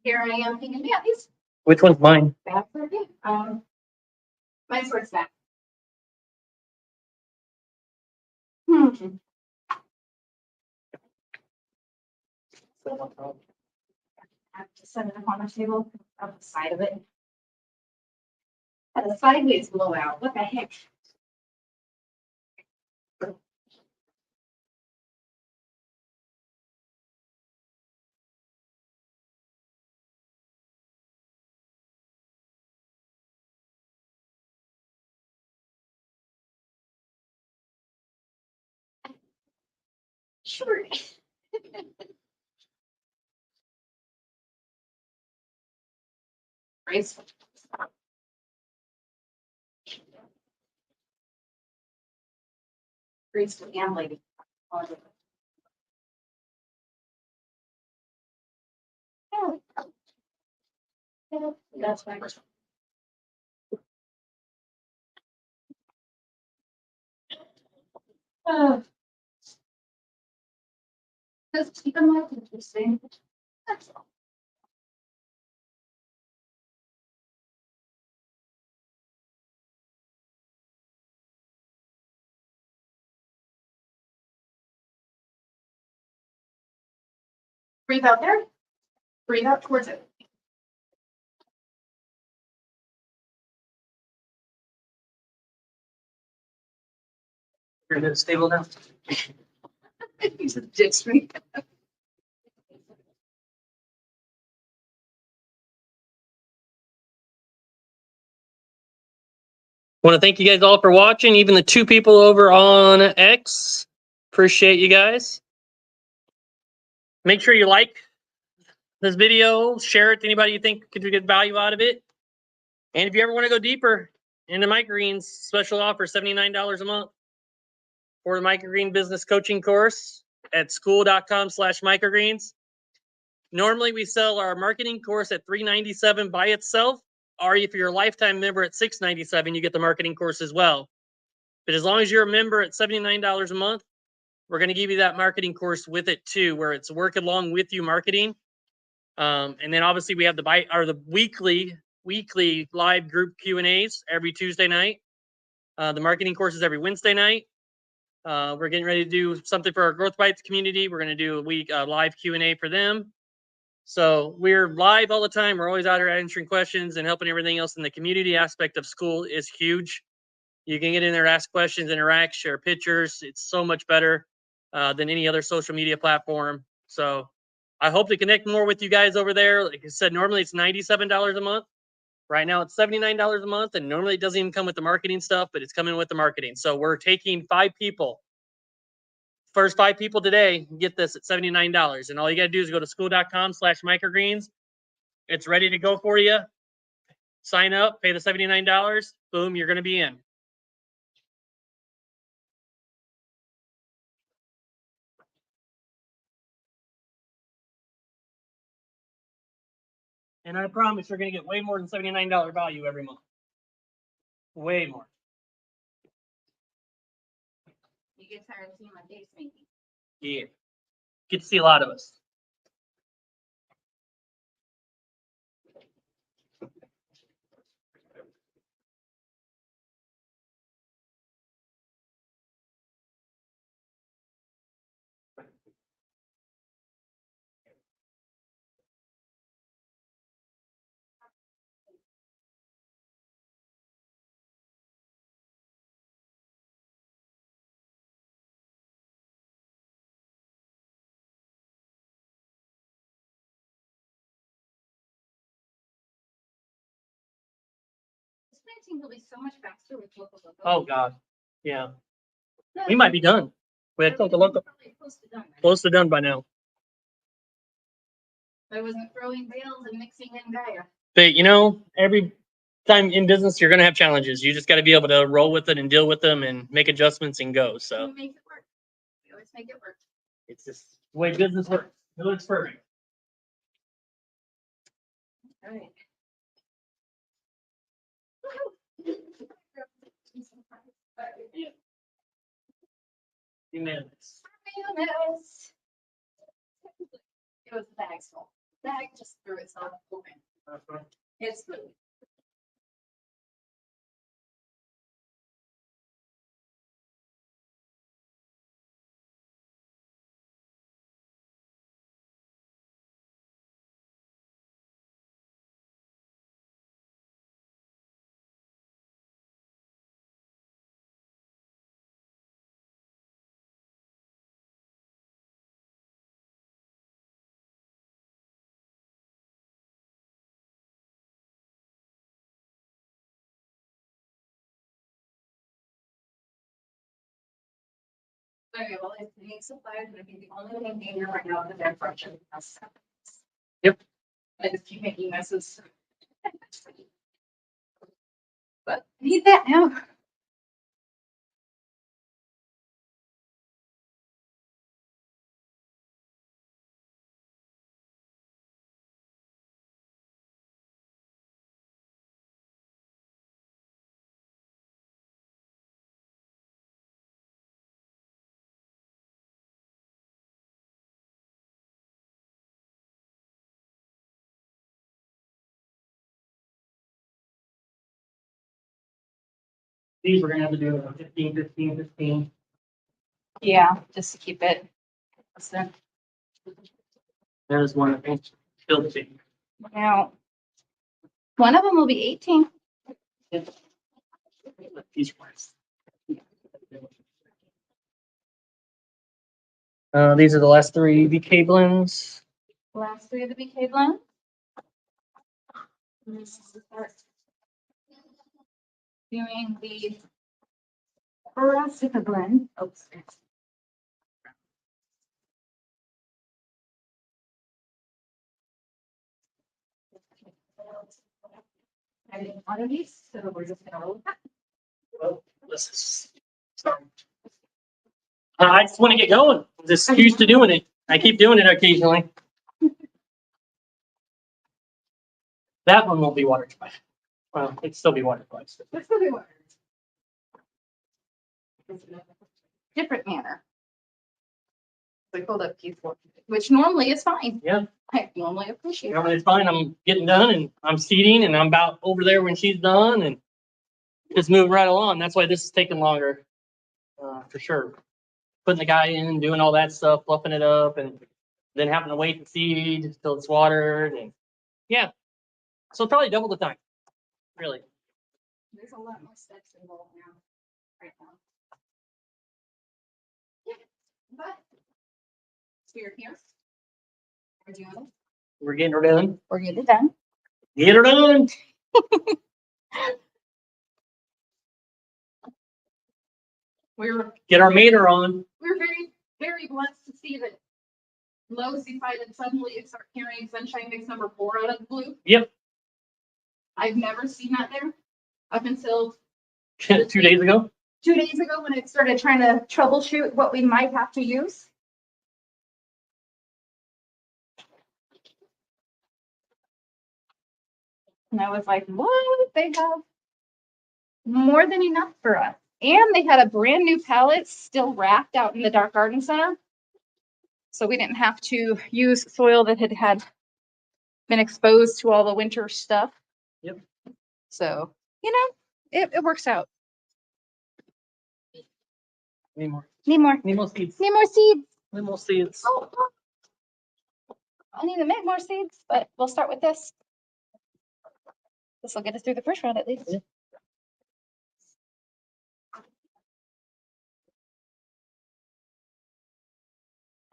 Here I am thinking, yeah, these Which one's mine? bags are good. Mine's where it's at. Hmm. I have to set it up on the table, up the side of it. Had a sideways blowout. What the heck? Sure. Graceful. Graceful young lady. That's my first one. Just keep in mind, interesting. That's all. Breathe out there. Breathe out towards it. You're gonna stable now. You just ditched me. Want to thank you guys all for watching, even the 2 people over on X. Appreciate you guys. Make sure you like this video, share it to anybody you think could get value out of it. And if you ever want to go deeper into Microgreens, special offer $79 a month for the Microgreen business coaching course at school.com/microgreens. Normally we sell our marketing course at $397 by itself, or if you're a lifetime member at $697, you get the marketing course as well. But as long as you're a member at $79 a month, we're going to give you that marketing course with it too, where it's work along with you marketing. And then obviously we have the weekly live group Q&As every Tuesday night. The marketing course is every Wednesday night. We're getting ready to do something for our Growth Bites community. We're going to do a week live Q&A for them. So we're live all the time. We're always out here answering questions and helping everything else. And the community aspect of school is huge. You can get in there, ask questions, interact, share pictures. It's so much better than any other social media platform. So I hope to connect more with you guys over there. Like I said, normally it's $97 a month. Right now it's $79 a month. And normally it doesn't even come with the marketing stuff, but it's coming with the marketing. So we're taking 5 people. First 5 people today get this at $79. And all you got to do is go to school.com/microgreens. It's ready to go for you. Sign up, pay the $79. Boom, you're going to be in. And I promise you're going to get way more than $79 value every month. Way more. You get tired of seeing my face maybe. Yeah. Get to see a lot of us. planting will be so much faster with local. Oh, God. Yeah. No, We might be done. We had we're to look probably close to done by now. I wasn't throwing bales and mixing in Gaia. But every time in business, you're gonna have challenges. You just got to be able to roll with it and deal with them and make adjustments and go. So We make it work. We always make it work. it's just the way business works. No, it's perfect. All right. Unanimous. Mayonnaise. It was the bag's fault. The bag just threw itself open. It's food. Okay, well, if you need supplies, I think the only thing being here right now is the dead fraction. Yep. I just keep making messes. But I need that now. These we're gonna have to do 15, 15, 15. Yeah, just to keep it. consistent. There's one, I think, still 2. Now, one of them will be 18. These ones. These are the last 3 BK blends. Last 3 of the BK blend. Doing the brassica blend. Oops. I didn't want these, so we're just gonna roll that. Well, this is. Sorry. I just want to get going. I'm just used to doing it. I keep doing it occasionally. That one won't be water dry. Well, it'd still be water dry. Let's go do it. Different manner. We pulled up piece one, which normally is fine. Yeah. I normally appreciate it. It's fine. I'm getting done and I'm seating and I'm about over there when she's done and just moving right along. That's why this is taking longer. For sure. Putting the guy in, doing all that stuff, fluffing it up, and then having to wait and seed till it's watered. And yeah. So probably double the time. Really. There's a lot more steps involved now. Right now. Yeah, but we're here. We're doing it. We're getting her done. We're getting it done. Get her done. Get our meter on. We're very, very blessed to see that Lowe's decided suddenly to start carrying Sunshine Mix number 4 out of the blue. Yep. I've never seen that there up until 2 days ago. 2 days ago when I started trying to troubleshoot what we might have to use. And I was like, what? They have more than enough for us. And they had a brand new pallet still wrapped out in the Dark Garden Center. So we didn't have to use soil that had been exposed to all the winter stuff. Yep. So, it works out. Need more. Need more. Need more seeds. Need more seeds. Need more seeds. Oh, I need to make more seeds, but we'll start with this. This will get us through the first round at least. Yeah.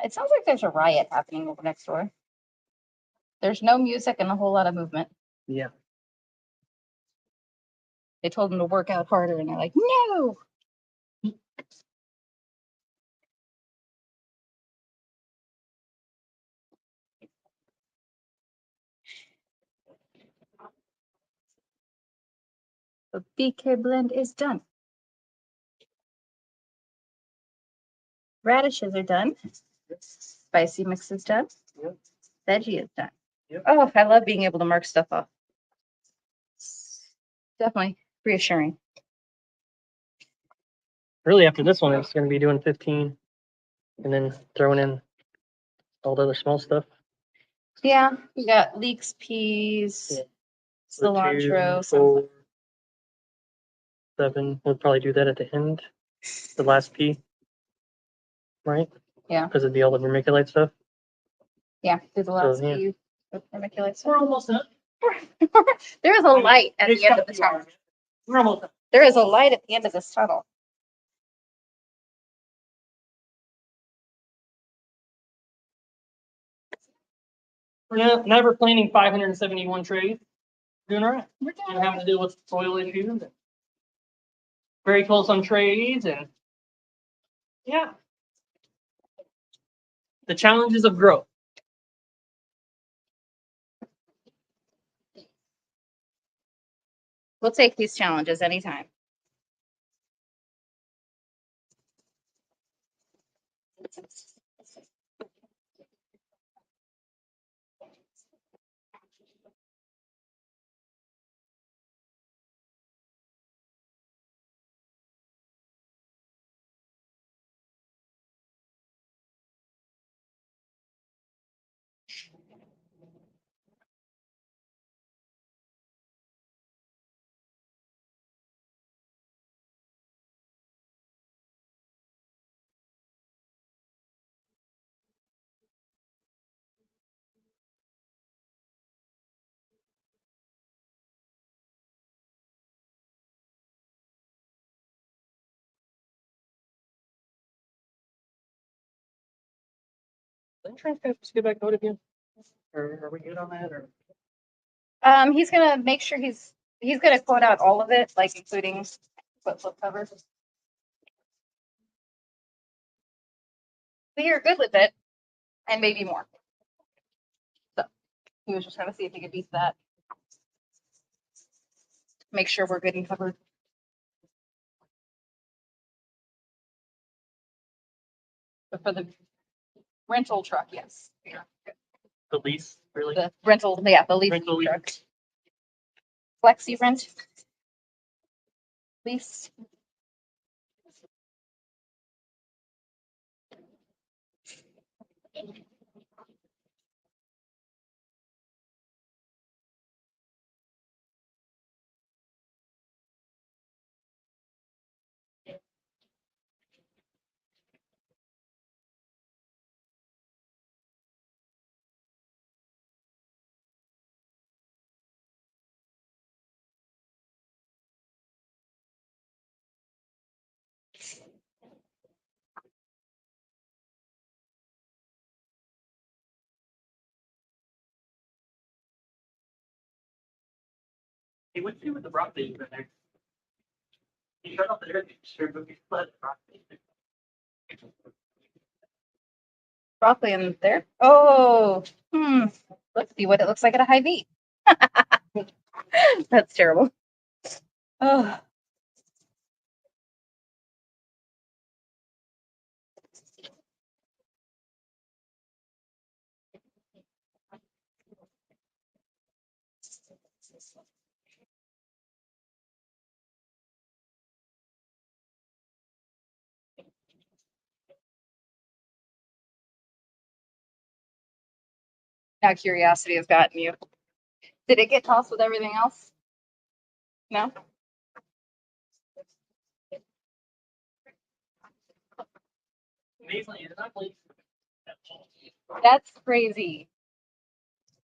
It sounds like there's a riot happening over next door. There's no music and a whole lot of movement. Yeah. They told them to work out harder, and they're like, no. The BK blend is done. Radishes are done. Spicy mix is done. Yep. Veggie is done. Yep. Oh, I love being able to mark stuff off. Definitely reassuring. Really, after this one, it's going to be doing 15 and then throwing in all the other small stuff. Yeah, we got leeks, peas, Yeah. cilantro. 2, 4, 7. We'll probably do that at the end. The last P. Right? Yeah. Because it'd be all the vermiculite stuff. Yeah, there's a lot of yeah. speed with vermiculite. We're almost done. There is a light at the end of the tunnel. We're almost done. There is a light at the end of this tunnel. We're never planning 571 trays. Doing all right. We're doing And having to deal with soil issues. Very close on trades and yeah. The challenges of growth. We'll take these challenges anytime. Then transcripts get back out again. Or are we good on that? Or He's gonna make sure he's gonna quote out all of it, like including flip covers. We are good with it, and maybe more. So he was just trying to see if he could beat that. Make sure we're good and covered. But for the rental truck, yes. we are good. the lease, really? The rental, yeah, the lease Rental truck. lease. Flexi rent. Lease. Hey, what's new with the broccoli in there? You shut off the air conditioner, but we flood the broccoli. Broccoli in there. Oh, let's see what it looks like at a high V. That's terrible. Oh. Now curiosity has gotten you. Did it get tossed with everything else? No? Amazingly, it's not like That's crazy.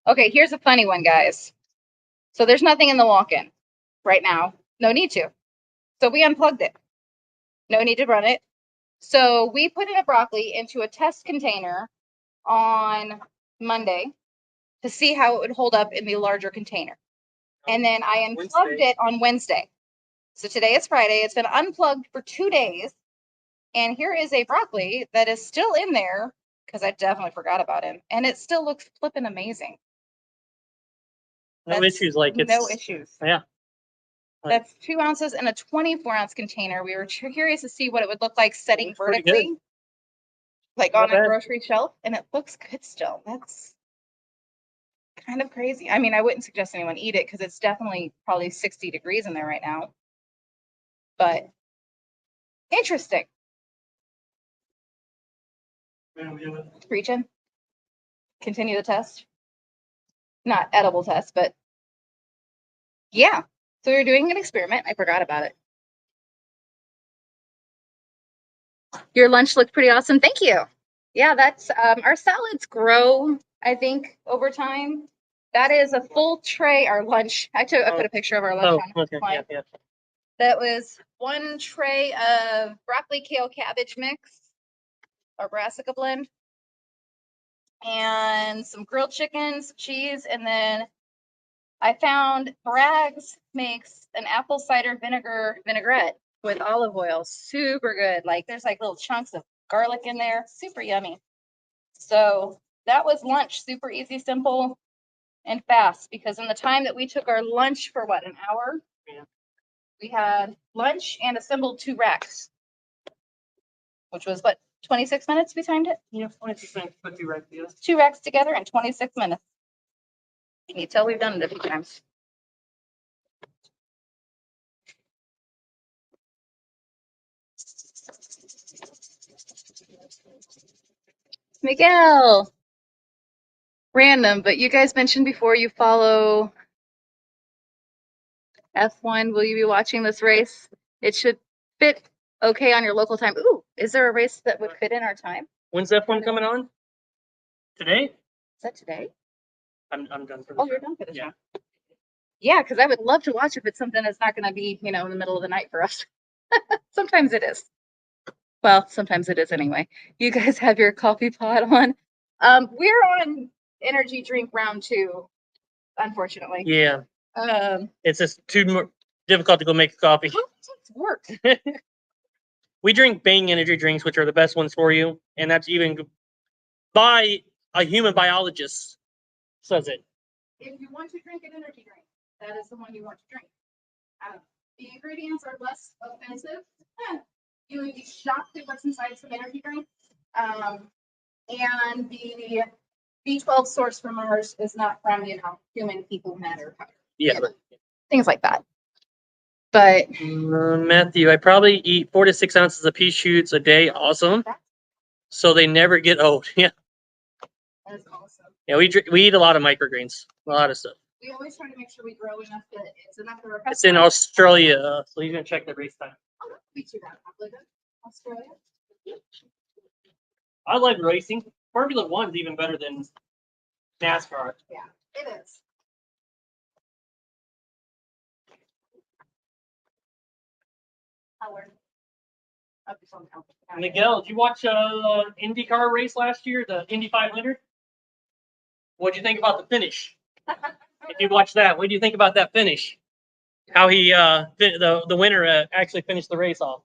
Okay, here's a funny one, guys. So there's nothing in the walk-in right now. No need to. So we unplugged it. No need to run it. So we put in a broccoli into a test container on Monday to see how it would hold up in the larger container. And then I unplugged Wednesday. it on Wednesday. So today is Friday. It's been unplugged for 2 days. And here is a broccoli that is still in there because I definitely forgot about him. And it still looks flippin' amazing. No That's issues. Like it's no issues. Yeah. Like- That's 2 ounces in a 24-ounce container. We were curious to see what it would look like setting Looks pretty vertically, like Not on a bad. grocery shelf, and it looks good still. That's kind of crazy. I mean, I wouldn't suggest anyone eat it because it's definitely probably 60 degrees in there right now. But interesting. Preaching. Continue the test. Not edible test, but yeah. So we were doing an experiment. I forgot about it. Your lunch looked pretty awesome. Thank you. Yeah, that's our salads grow, I think, over time. That is a full tray, our lunch. I put a picture of our lunch Oh, on. okay. Fine. Yeah, yeah. That was 1 tray of broccoli, kale, cabbage mix, or brassica blend, and some grilled chicken, some cheese, and then I found Bragg's makes an apple cider vinegar vinaigrette with olive oil. Super good. Like there's like little chunks of garlic in there. Super yummy. So that was lunch. Super easy, simple, and fast. Because in the time that we took our lunch for what, an hour? Yeah. We had lunch and assembled 2 racks, which was what, 26 minutes we timed it? Yeah, 20% could be right. Yes. 2 racks together in 26 minutes. Can you tell we've done it a few times? Miguel. Random, but you guys mentioned before you follow F1. Will you be watching this race? It should fit okay on your local time. Ooh, is there a race that would fit in our time? When's F1 coming on? Today? Is that today? I'm done for this. Oh, you're done for this Yeah. one. Yeah, because I would love to watch if it's something that's not going to be, in the middle of the night for us. Sometimes it is. Well, sometimes it is anyway. You guys have your coffee pot on. We're on energy drink round 2, unfortunately. Yeah. Um, It's just too more difficult to go make a coffee. how does it work? We drink Bang energy drinks, which are the best ones for you, and that's even by a human biologist says it. If you want to drink an energy drink, that is the one you want to drink. The ingredients are less offensive. You would be shocked at what's inside some energy drinks. And the B12 source from ours is not from, human people matter. Yeah. Things like that. But Matthew, I probably eat 4 to 6 ounces of pea shoots a day. Awesome. So they never get old. Yeah. that's awesome. Yeah, we eat a lot of microgreens, a lot of stuff. We always try to make sure we grow enough that it's enough for our It's in customers. Australia, so you're gonna check the race time. Oh, that would be too bad. Probably good. Australia. I like racing. Formula One's even better than NASCAR. Yeah, it is. Miguel, did you watch IndyCar race last year, the Indy 500? What'd you think about the finish? If you watched that, what do you think about that finish? How he the winner actually finished the race off.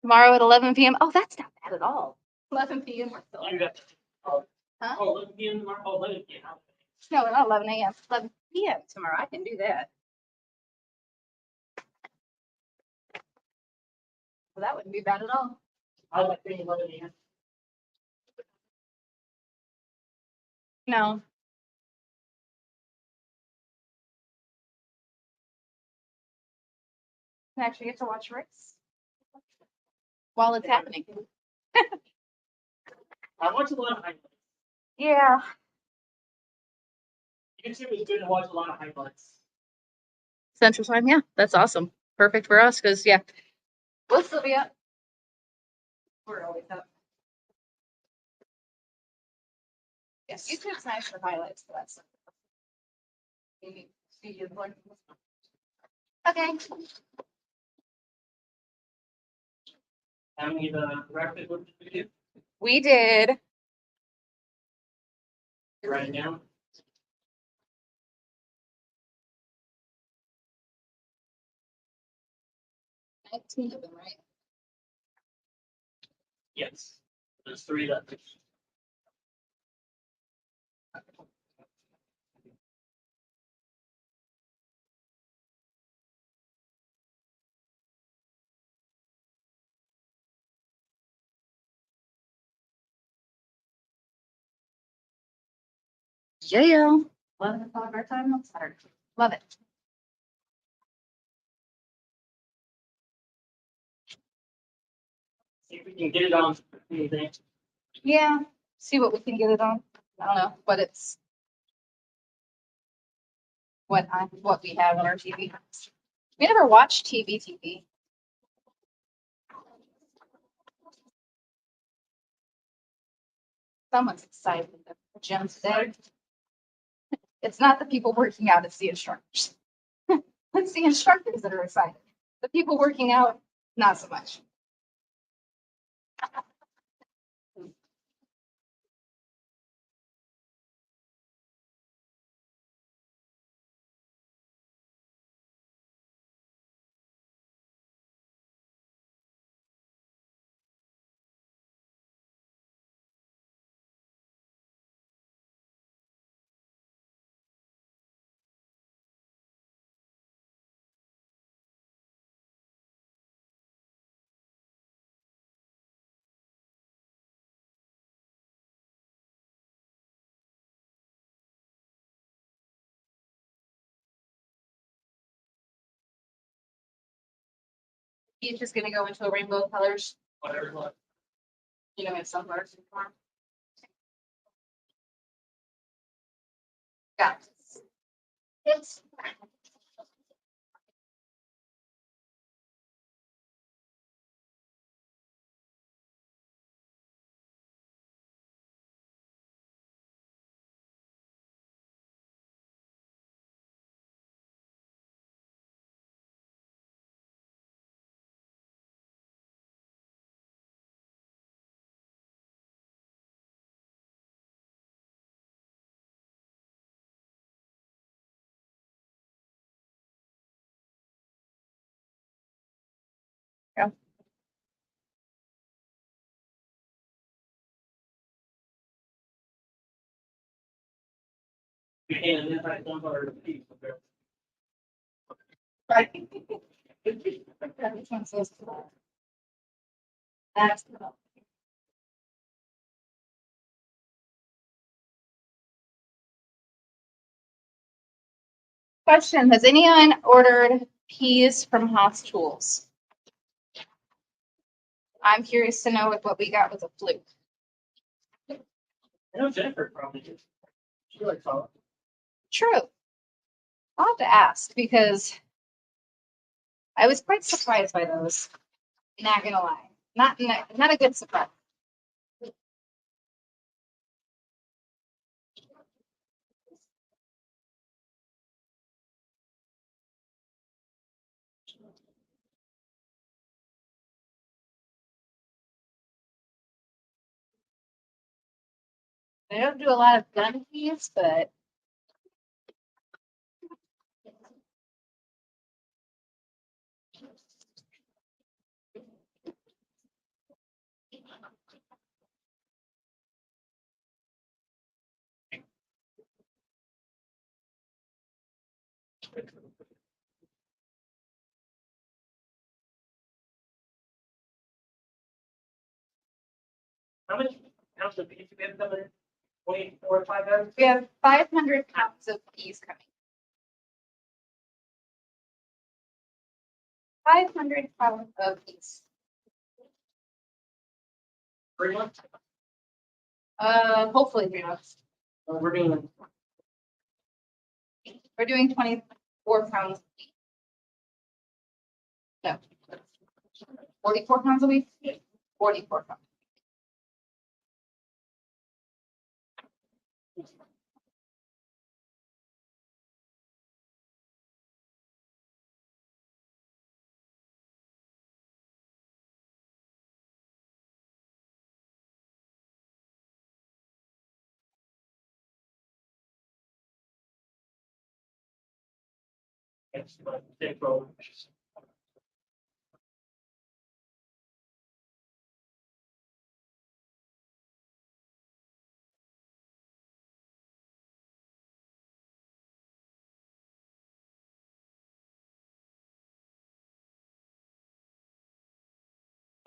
Tomorrow at 11 p.m. Oh, that's not bad at all. 11 p.m. we're still You there. got oh, Huh? oh, 11 p.m. tomorrow. Oh, 11 p.m. No, not 11 a.m. 11 p.m. tomorrow. I can do that. Well, that wouldn't be bad at all. I like saying 11 a.m. No. I actually get to watch race while it's happening. I watch a lot of highlights. Yeah. YouTube is good to watch a lot of highlights. Central Time. Yeah, that's awesome. Perfect for us because, yeah, we'll still be up. We're always up. Yes, YouTube's nice for highlights for that stuff. Maybe see your one. Okay. How many of the rapid ones did we do? We did Write it down. 19 of them, right? Yes. There's 3 left. yeah. 11 o'clock our time on Saturday. Love it. See if we can get it on anything. Yeah, see what we can get it on. I don't know, but it's what we have on our TV. We never watched TV. Someone's excited at the gym today. It's not the people working out, it's the instructors. It's the instructors that are excited. The people working out, not so much. He's just gonna go into a rainbow colors. Whatever. Look. You know, we have sunflowers in the farm. Got this. It's. Yeah. You can't identify sunflower seeds. Right. Which one says that? That's the. Question, has anyone ordered peas from Haas Tools? I'm curious to know if what we got was a fluke. I know Jennifer probably did. She likes all. True. I'll have to ask because I was quite surprised by those. Not gonna lie. Not a good surprise. They don't do a lot of gun peas, but How many pounds of beef do we have coming in? 24 or 5 pounds? we have 500 pounds of peas coming. 500 pounds of peas. 3 months? Hopefully 3 months. We're doing. We're doing 24 pounds. No. 44 pounds a week? 44 pounds. A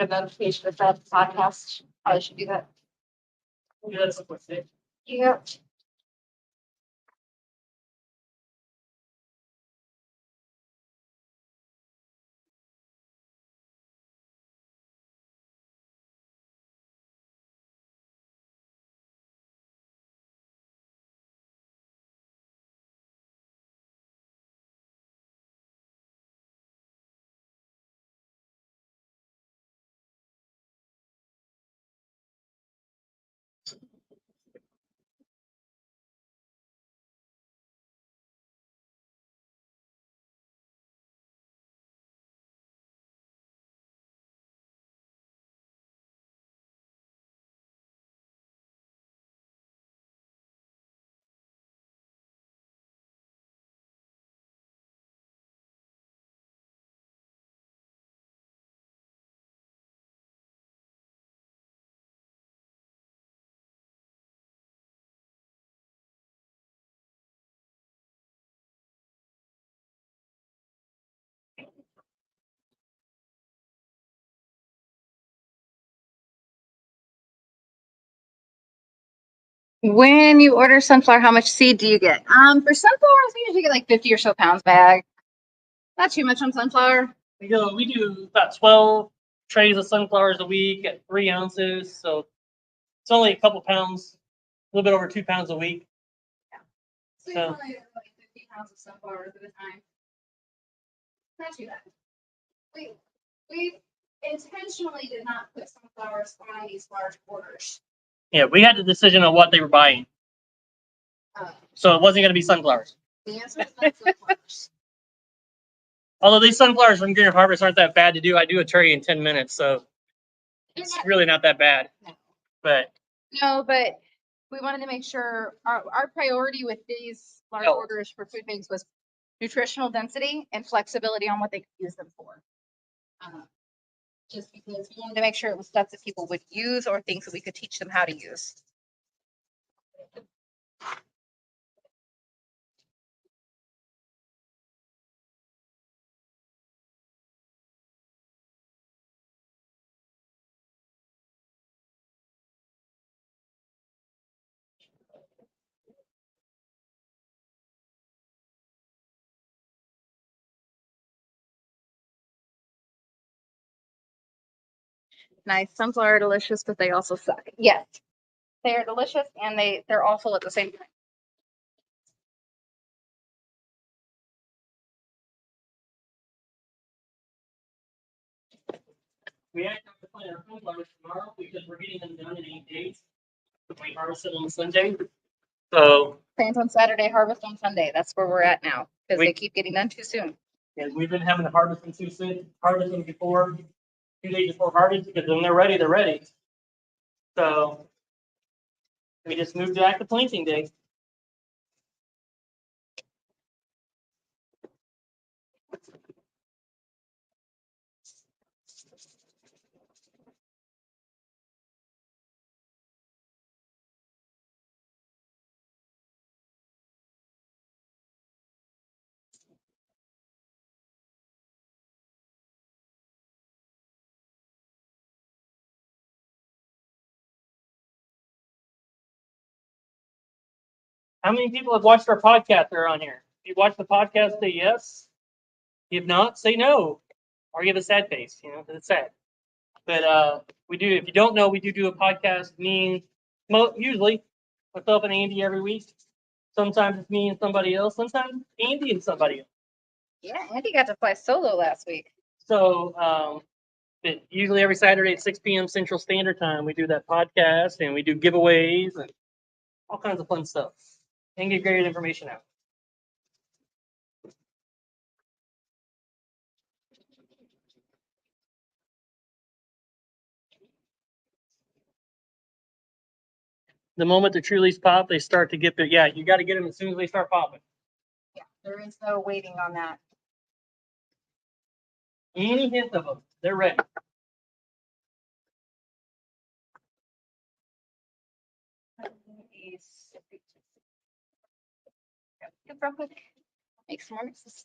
notification if that's podcast. I should do that. Yeah, that's what's it. Yeah. When you order sunflower, how much seed do you get? For sunflowers, we usually get like 50 or so pounds bag. Not too much on sunflower. We do about 12 trays of sunflowers a week at 3 ounces. So it's only a couple pounds, a little bit over 2 pounds a week. So So- you probably have like 50 pounds of sunflowers at a time. Not too bad. We intentionally did not put sunflowers on these large orders. Yeah, we had the decision on what they were buying. Uh, So it wasn't going to be sunflowers. the answer is not sunflowers. Although these sunflowers from Green Harvest aren't that bad to do. I do a tray in 10 minutes. So They're it's not- really not that bad. No. But No, but we wanted to make sure our priority with these large Oh. orders for food banks was nutritional density and flexibility on what they could use them for. Just because we wanted to make sure it was stuff that people would use or things that we could teach them how to use. Nice. Sunflower are delicious, but they also suck. Yes. They are delicious and they're awful at the same time. we actually have to plant our sunflowers tomorrow because we're getting them done in 8 days. We harvest it on Sunday. So Plant on Saturday, harvest on Sunday. That's where we're at now because We- they keep getting done too soon. and we've been having to harvest them too soon, harvest them before 2 days before harvest because when they're ready, they're ready. So we just moved back to planting day. How many people have watched our podcast that are on here? If you watched the podcast, say yes. If not, say no. Or give a sad face, 'cause it's sad. But we do, if you don't know, we do a podcast, usually myself and Andy every week. Sometimes it's me and somebody else, sometimes Andy and somebody else. Yeah, Andy got to fly solo last week. So but usually every Saturday at 6 p.m. Central Standard Time, we do that podcast and we do giveaways and all kinds of fun stuff, and get great information out. The moment the true leaves pop, they start to get there. Yeah, you got to get them as soon as they start popping. Yeah, there is no waiting on that. Any hint of them, they're ready. Get real quick. Make some more mixes.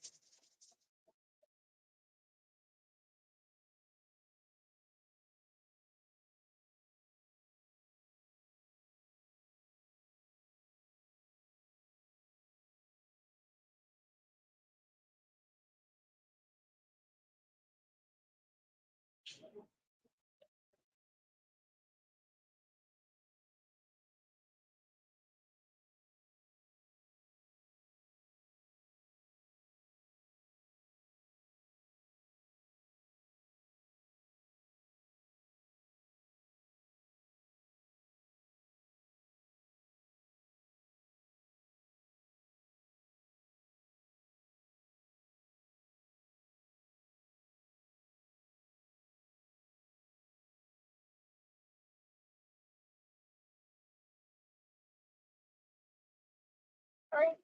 All right.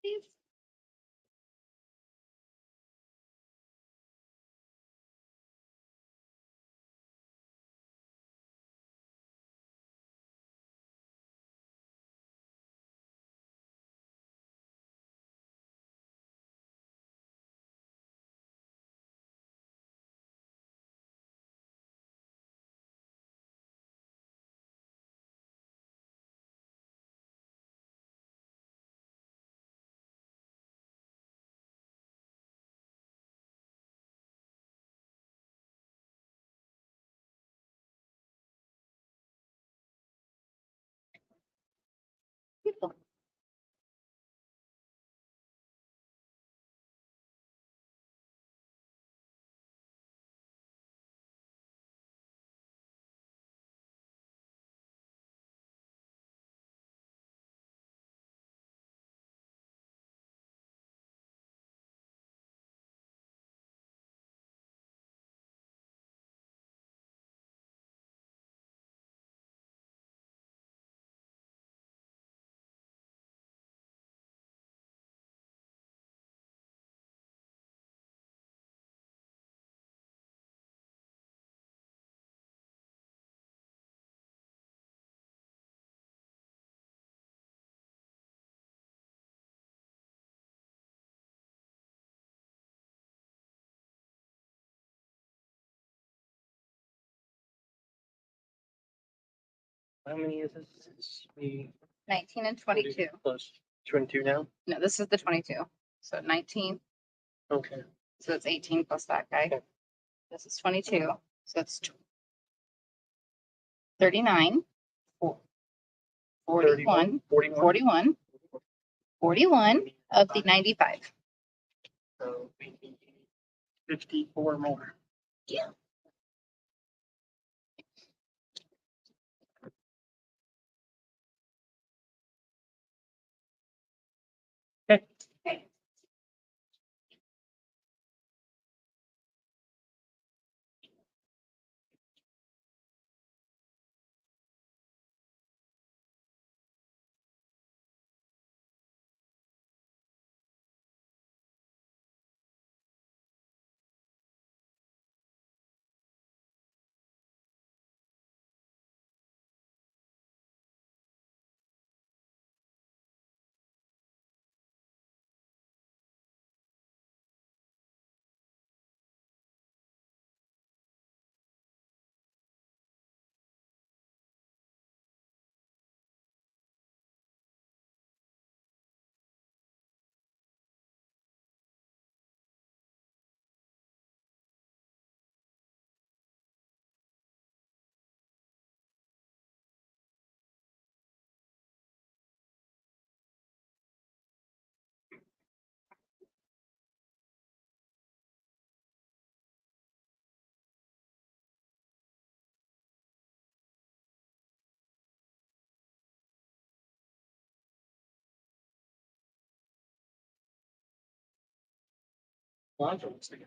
Please. Beautiful. How many is this? It's me 19 and 22. plus 22 now. No, this is the 22. So 19. Okay. So it's 18 plus that guy. Okay. This is 22. So it's 39, Four. 41, 41. 41, 41 of the 95. So we need 54 more. Yeah. Okay. Okay. Cilantro wants to go.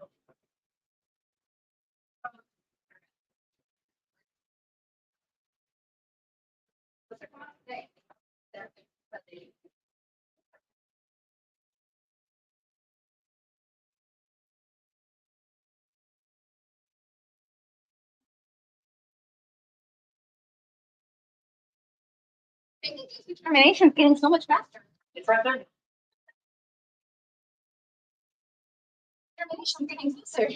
Determination is getting so much faster. It's right there. Determination is getting closer.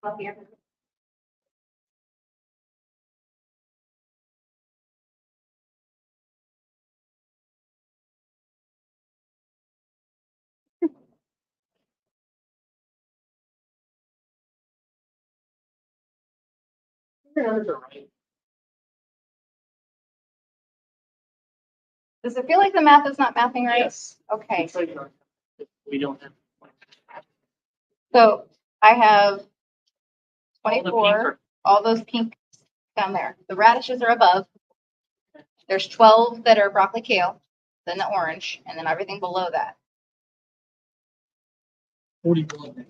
Up here. Does it feel like the math is not mathing right? Yes. Okay, It's like, we don't have. so I have All the pink 24, are- all those pink down there. The radishes are above. There's 12 that are broccoli kale, then the orange, and then everything below that, 41.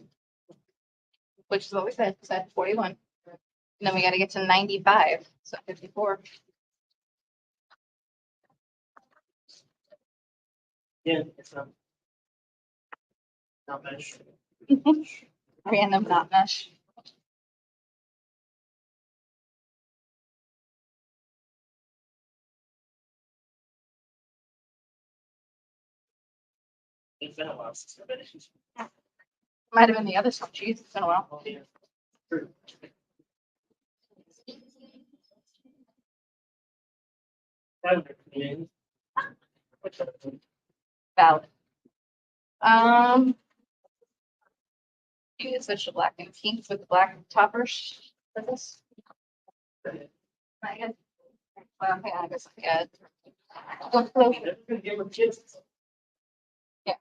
which is what we said 41. And then we got to get to 95, so 54. Yeah, it's not much. Random not mesh. It's been a while since I've been in. Might have been the other one. Jeez, it's been a while. Oh, yeah. True. That would be- What's up? Valid. You can switch to black and pink with the black toppers for this. I guess. Well, hang on, I guess, yeah. Yeah.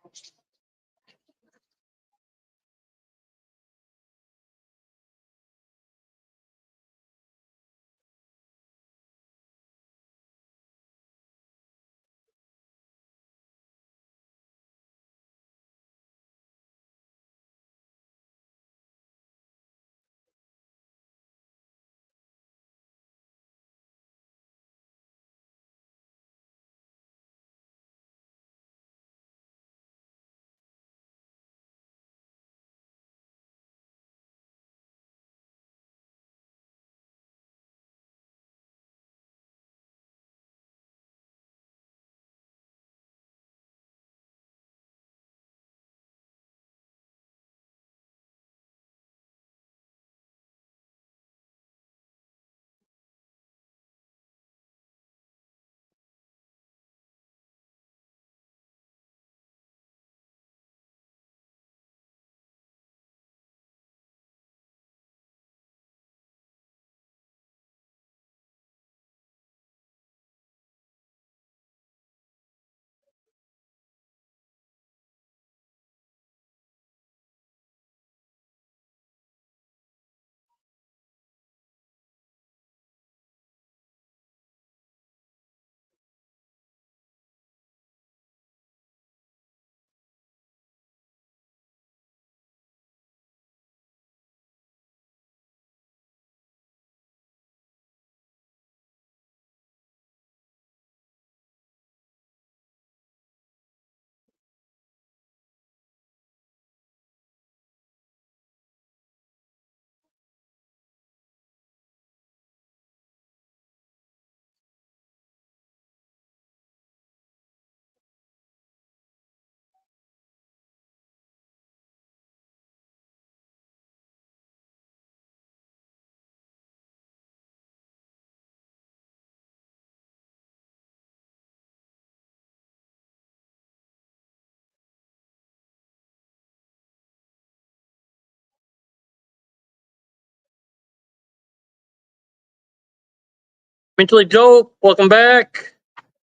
Mentally dope. Welcome back.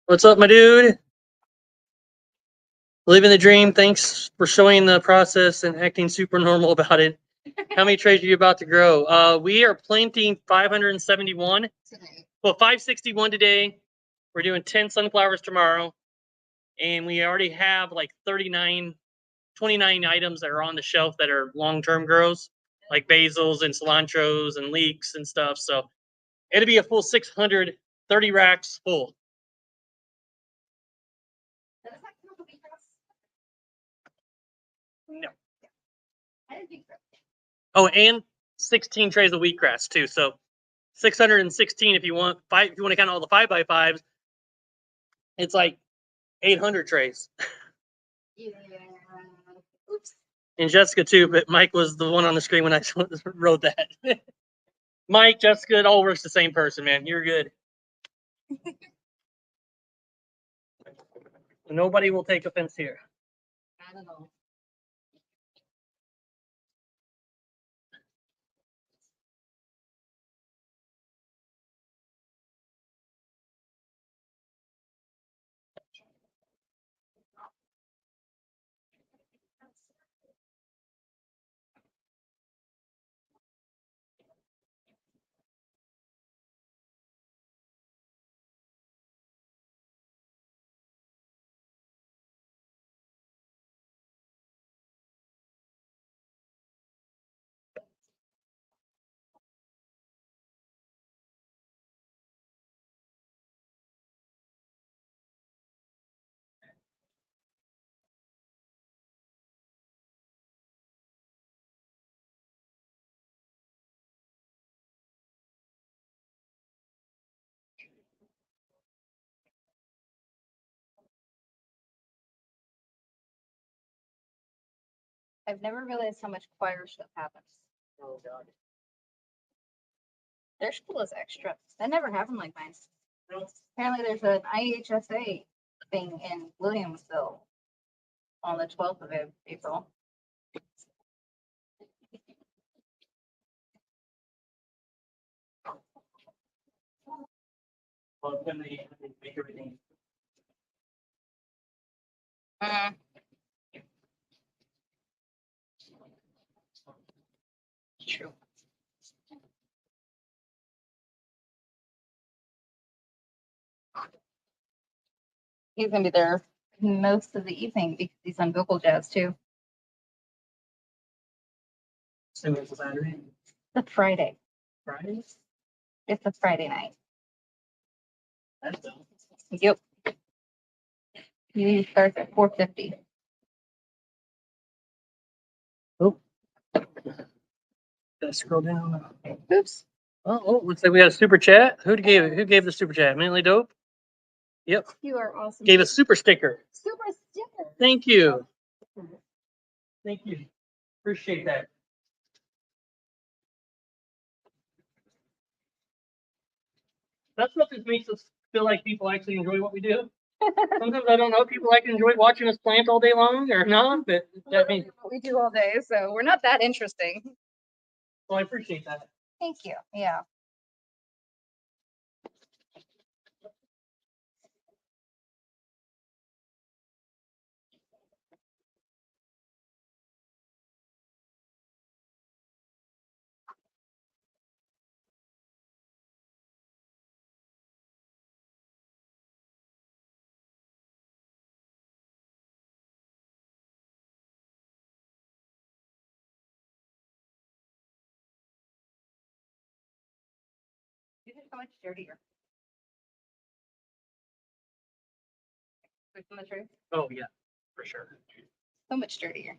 What's up, my dude? Living the dream. Thanks for showing the process and acting super normal about it. How many trays are you about to grow? We are planting 571. Well, 561 today. We're doing 10 sunflowers tomorrow. And we already have like 29 items that are on the shelf that are long-term grows, like basils and cilantros and leeks and stuff. So it'll be a full 630 racks full. Does that count the wheatgrass? No. I didn't think so. Oh, and 16 trays of wheatgrass too. So 616 if you want five. If you want to count all the 5x5s, it's like 800 trays. Yeah. Oops. And Jessica too, but Mike was the one on the screen when I wrote that. Mike, Jessica, it all works the same person, man. You're good. Nobody will take offense here. Not at all. I've never realized how much choir stuff happens. Oh God. Their school is extra. That never happened like mine. Apparently there's an IHSA thing in Williamsville on the 12th of April. Well, when they make everything. Mm, true. He's gonna be there most of the evening because he's on vocal jazz too. So it's Saturday, The Friday. Friday. It's a Friday night. That's done. Yep. He starts at 4:50. Oh. Gotta scroll down. Oops. Oh, looks like we got a super chat. Who gave it? Who gave the super chat? Mentally dope. Yep. You are awesome. Gave a super sticker. Super sticker. Thank you. Thank you. Appreciate that. That's what just makes us feel like people actually enjoy what we do. Sometimes I don't know if people like enjoy watching us plant all day long or not, but that means, What we do all day, so we're not that interesting. well, I appreciate that. Thank you. Yeah. These are so much dirtier. What's on the tray? Oh, yeah, for sure. So much dirtier.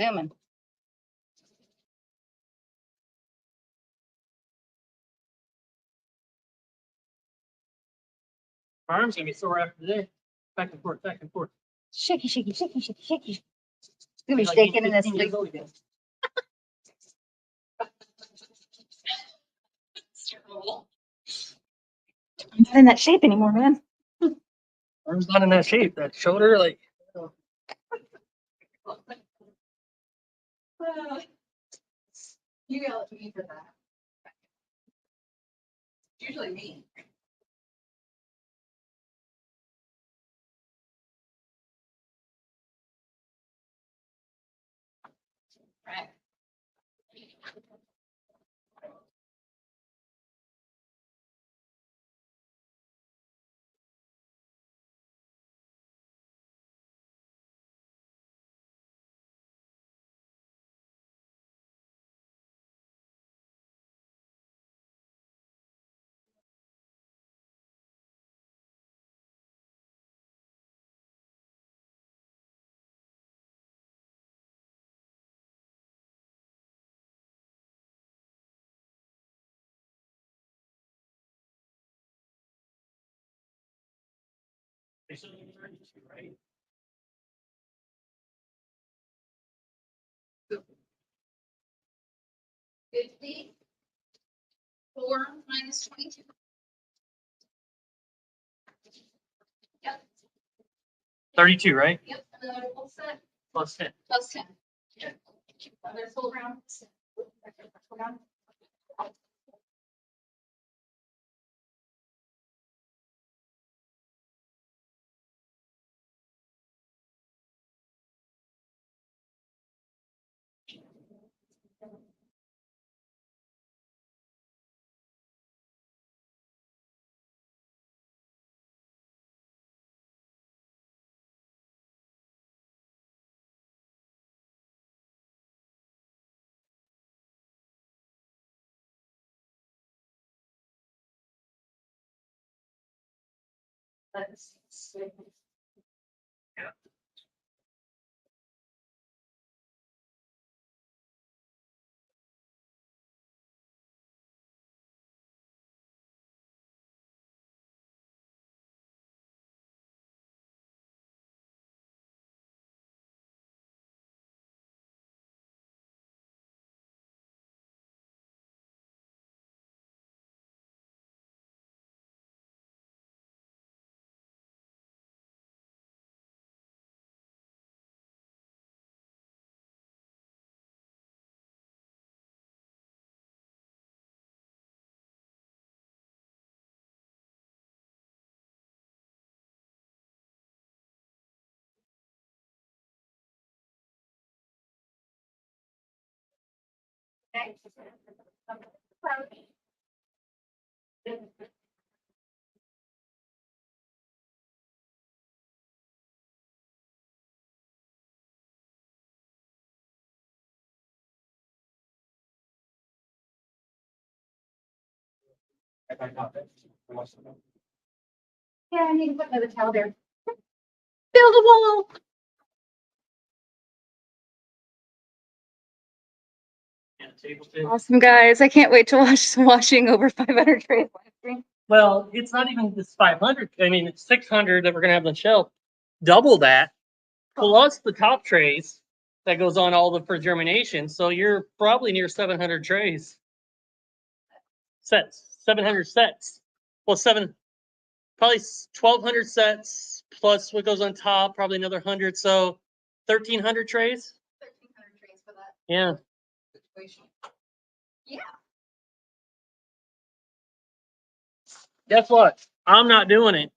Zooming. My arm's gonna be sore after today. Back and forth, back and forth. Shaky, shaky, shaky, shaky, shaky. He's gonna be Like shaking in his 15 years sleep. old again. I'm not in that shape anymore, man. Arm's not in that shape. That shoulder, like. You yell at me for that. It's usually me. Right. It's only 32, right? $54 minus 22. Yep, 32, right? yep, another full set Plus 10. plus 10. Another full round. Full round. Let's see. Okay. Yeah, I need to put another towel there. Build a wall. Yeah, table 10. Awesome, guys. I can't wait to watch some washing over 500 trays live stream. Well, it's not even this 500. I mean, it's 600 that we're gonna have on the shelf. Double that, plus the top trays that goes on all the for germination. So you're probably near 700 trays. Sets, 700 sets. Well, probably 1,200 sets plus what goes on top, probably another 100. So 1,300 trays. 1,300 trays for that Yeah. situation. Yeah. Guess what? I'm not doing it.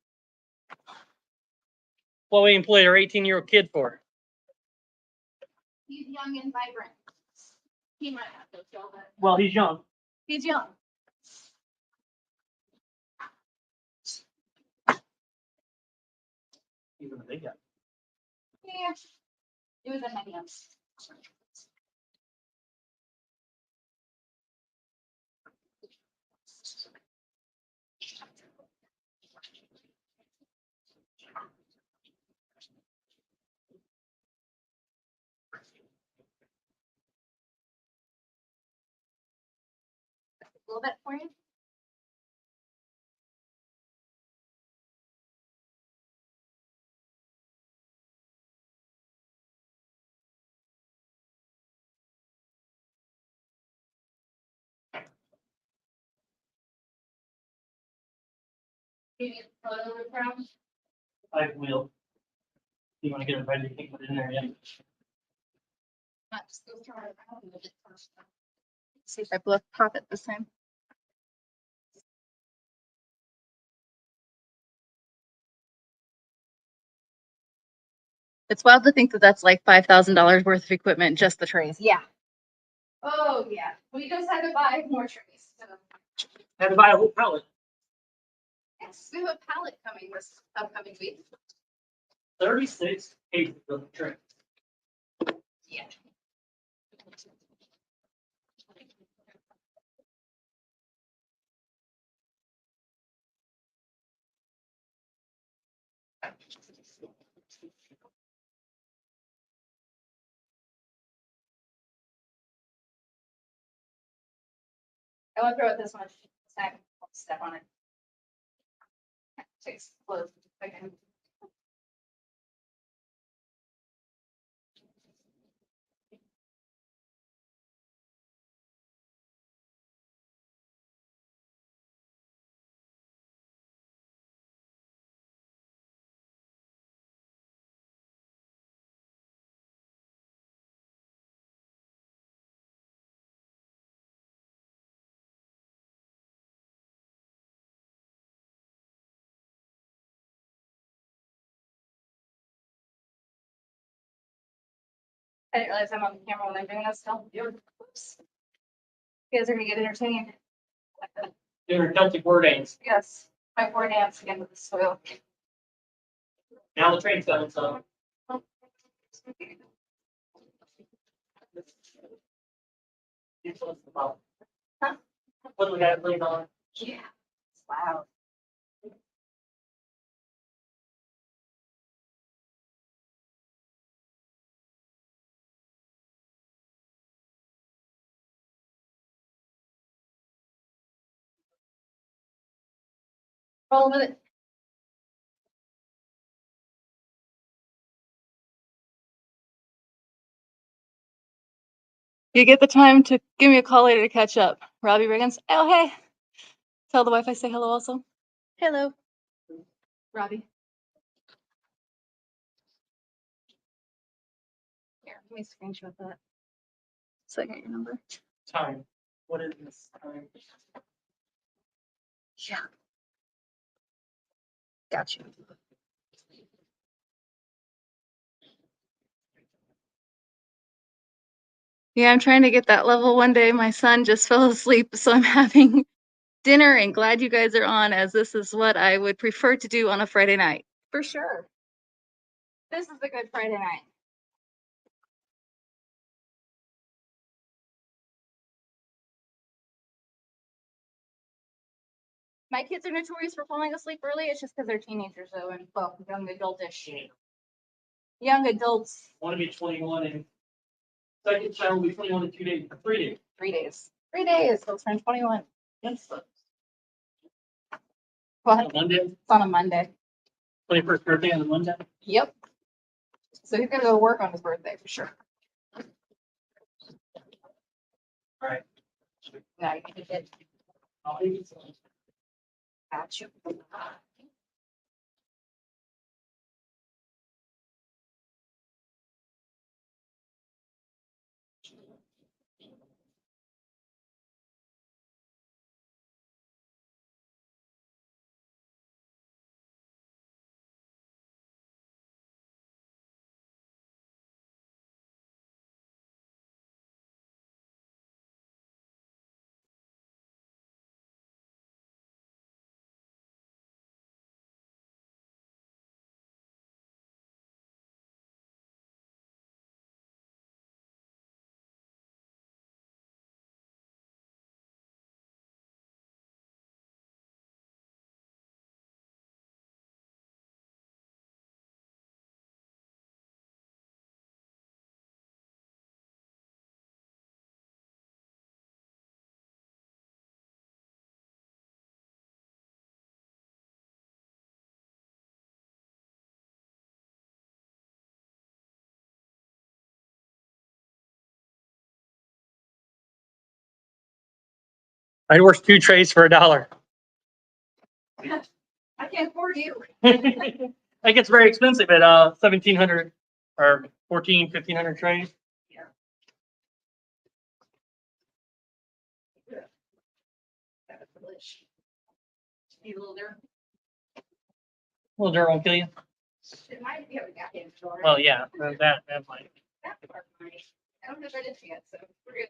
What we employ our 18-year-old kid for? He's young and vibrant. He might have to feel that. Well, he's young. He's young. Even a big guy. Yeah. It was in my hands. A little bit for you. Maybe a photo of the ground. I will. You want to get it ready? You can put it in there yet. Not just go throw it around a bit first. See if I both pop it this time. It's wild to think that that's like $5,000 worth of equipment, just the trays. Yeah. Oh, yeah. We just had to buy more trays. So. Had to buy a whole pallet. Yes, we have a pallet coming this upcoming week. 36 cases of trays. Yeah. I won't throw it this much. This time, I'll step on it. Takes close again. I didn't realize I'm on the camera when I'm doing this still. Oops. You guys are gonna get entertained. Doing Celtic word names. Yes, my poor dance again with the soil. Now the train's coming, so. Huh? What do we got playing on? Yeah, it's loud. Roll with it. You get the time to give me a call later to catch up. Robbie Riggins. Oh, hey. Tell the wife I say hello also. Hello. Robbie. Here, let me screenshot that. So I get your number. Time. What is this time? Yeah. Got you. Yeah, I'm trying to get that level one day. My son just fell asleep, so I'm having dinner and glad you guys are on, as this is what I would prefer to do on a Friday night. For sure. This is a good Friday night. My kids are notorious for falling asleep early. It's just because they're teenagers, though, and well, young adultish. Young adults. Want to be 21 and second child will be 21 in 2 days, 3 days. 3 days. 3 days. They'll turn 21. Yes. What? Monday, It's on a Monday. 21st birthday on a Monday. Yep. So he's gonna go to work on his birthday for sure. All right. Now you can get I'll leave it. at you. I worked 2 trays for $1. I can't afford you. That gets very expensive at 1,700 or 1,500 trays. Need a little there. Well, dirt won't kill you. It might be a gap in the door. Well, yeah, that might. That part might. I don't have it yet, so we're good.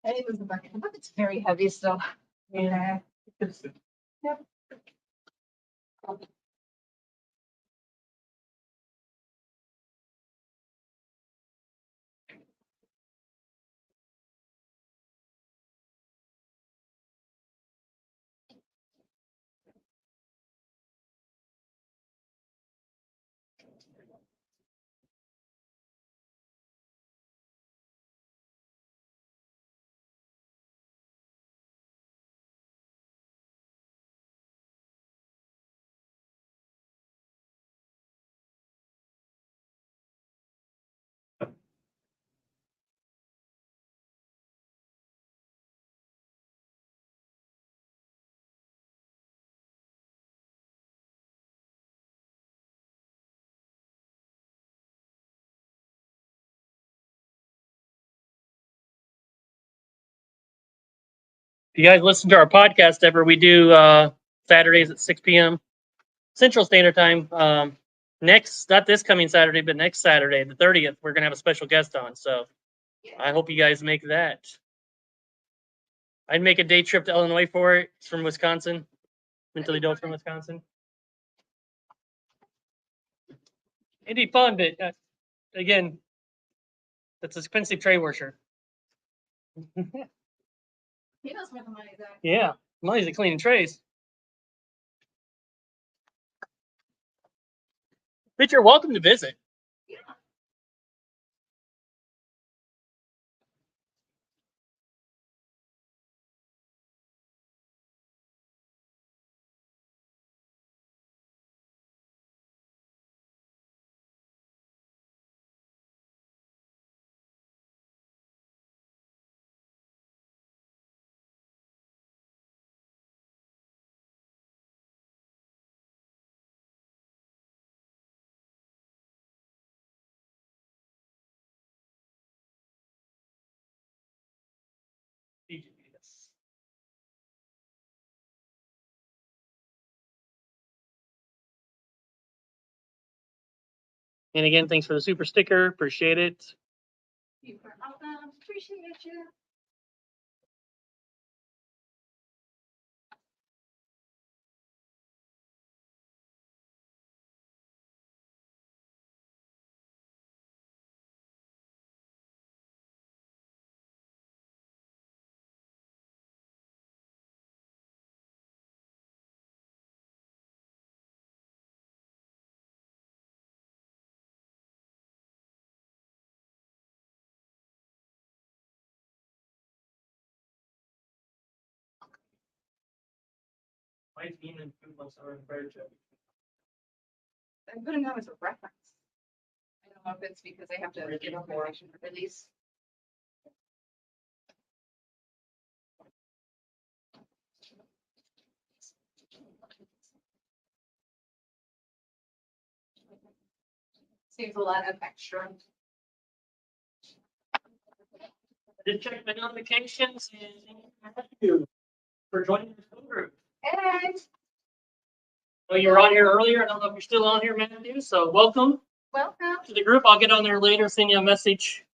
Hey, was the bucket. The bucket's very heavy still. Yeah. Yep. If you guys listen to our podcast ever, we do Saturdays at 6 p.m. Central Standard Time. Next, not this coming Saturday, but next Saturday, the 30th, we're gonna have a special guest on. So I hope you guys make that. I'd make a day trip to Illinois for it. It's from Wisconsin. Mentally adults from Wisconsin. It'd be fun, but again, that's expensive tray washer. He knows where the money's at. Yeah, money's at cleaning trays. But you're welcome to visit. Yeah. And again, thanks for the super sticker. Appreciate it. You are welcome. Appreciate you. Why is being in food most of our bread joke? I'm putting that as a reference. I don't know if it's because I have to give information for release. Seems a lot of extra. Just check my notifications and thank you for joining this group. And Well, you were on here earlier. I don't know if you're still on here, Matthew. So welcome welcome. to the group. I'll get on there later, send you a message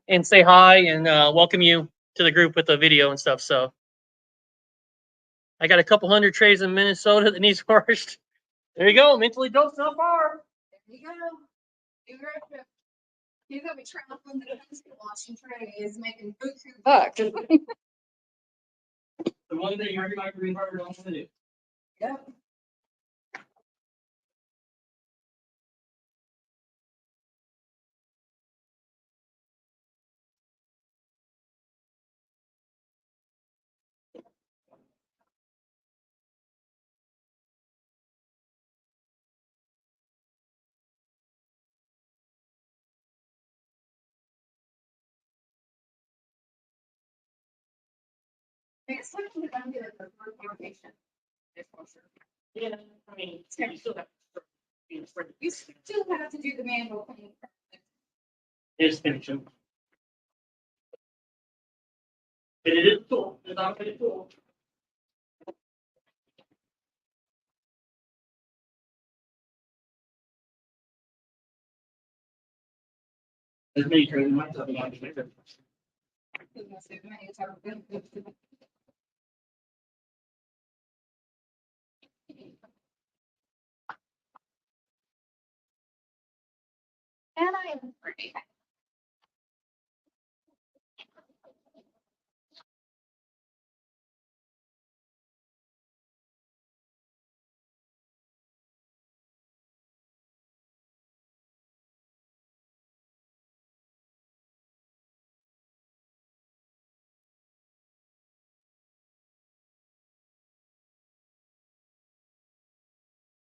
and say hi and welcome you to the group with the video and stuff. So I got a couple hundred trays in Minnesota that needs washed. There you go. Mentally adult so far. There you go. You got you got me traveling the country washing trays, making bucks. The one thing every microgreen farmer wants to do. Yep. It's time to get into the information. Yeah, I mean, you still have You still have to do the manual cleaning. Just finish them. But it is cool. It's not pretty cool. There's many trays in my stuff. And I am pretty.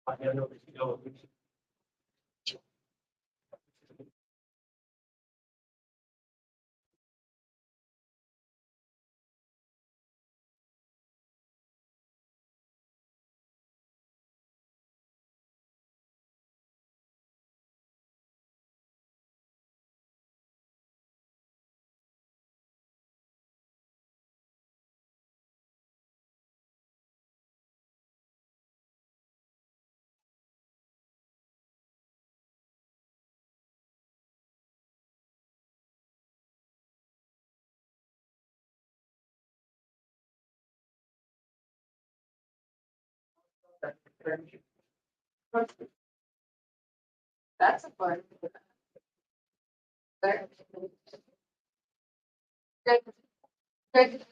I don't know if you know. That's a fun. There. Good. Good.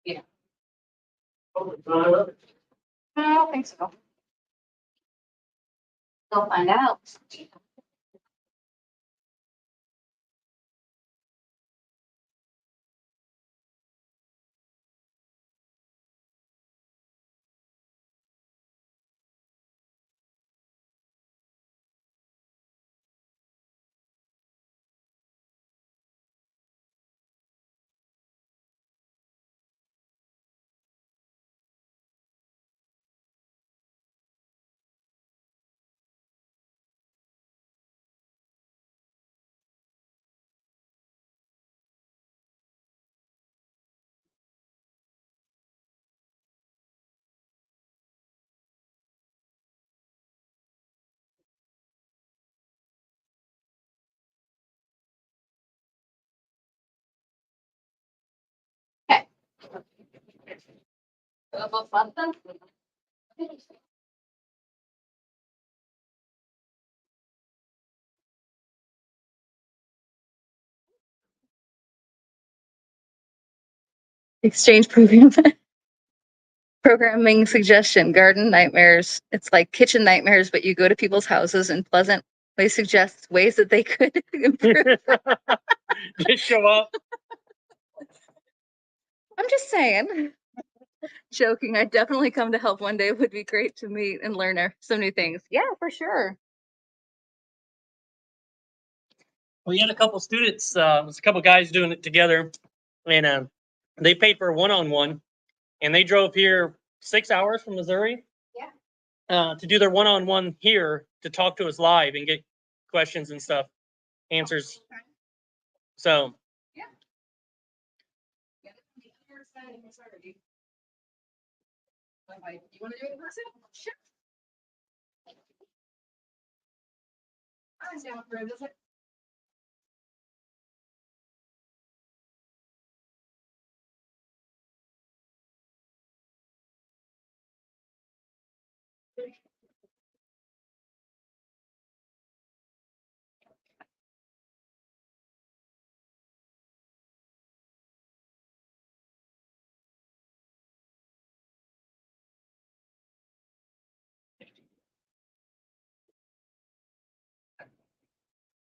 Yeah. I don't think so. They'll find out. Okay. About something? Exchange program. Programming suggestion, garden nightmares. It's like kitchen nightmares, but you go to people's houses and pleasantly suggest ways that they could improve. Just show up. I'm just saying. Joking. I'd definitely come to help one day. It would be great to meet and learn some new things. Yeah, for sure. We had a couple students, there's a couple guys doing it together, and they paid for a one-on-one, and they drove here 6 hours from Missouri. Yeah. To do their one-on-one here to talk to us live and get questions and stuff, answers. So Yeah. You want to do it in person? Sure. I was down for a visit.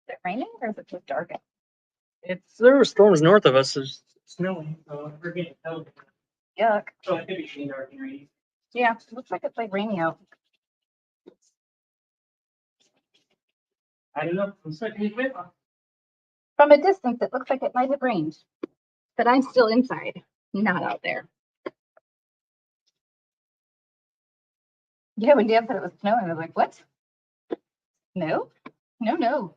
Is it raining or is it just dark? there were storms north of us. It's snowing, so we're getting cold. Yuck. So it could be shitty dark and rainy. Yeah, it looks like it's like raining out. I don't know. I'm starting to quit. From a distance, it looks like it might have rained, but I'm still inside, not out there. Yeah, when Dan said it was snowing, I was like, what? No, no, no.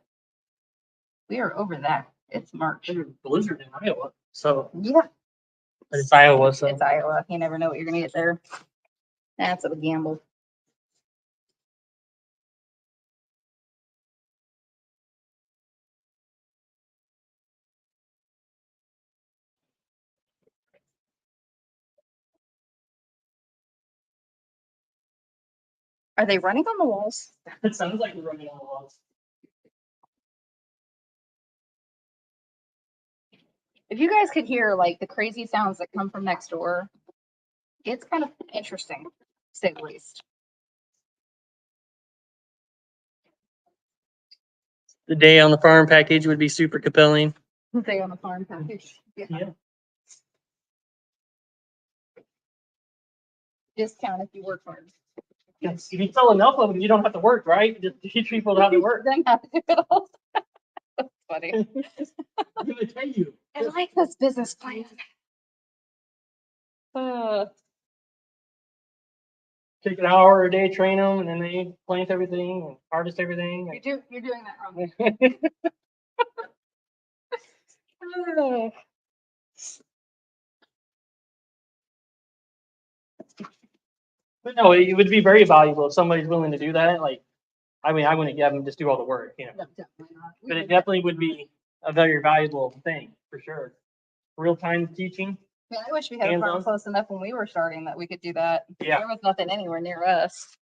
We are over that. It's March. There's a blizzard in Iowa. So Yeah, but it's Iowa, so it's Iowa. You never know what you're gonna get there. That's a gamble. Are they running on the walls? it sounds like we're running on the walls. If you guys could hear like the crazy sounds that come from next door, it's kind of interesting, to say the least. The day on the farm package would be super compelling. Day on the farm package. Yeah. Discount if you work hard. If you sell enough of them, you don't have to work, right? Just teach people how to work. Then have to do it all. That's funny. I'm gonna tell you. I like this business plan. Take an hour a day, train them, and then they plant everything and harvest everything. You're doing that wrong. But no, it would be very valuable if somebody's willing to do that. Like, I mean, I wouldn't have them just do all the work, you know. No, definitely not. But it definitely would be a very valuable thing for sure. Real time teaching. Man, I wish we had a farm Hands-on. close enough when we were starting that we could do that. Yeah. There was nothing anywhere near us.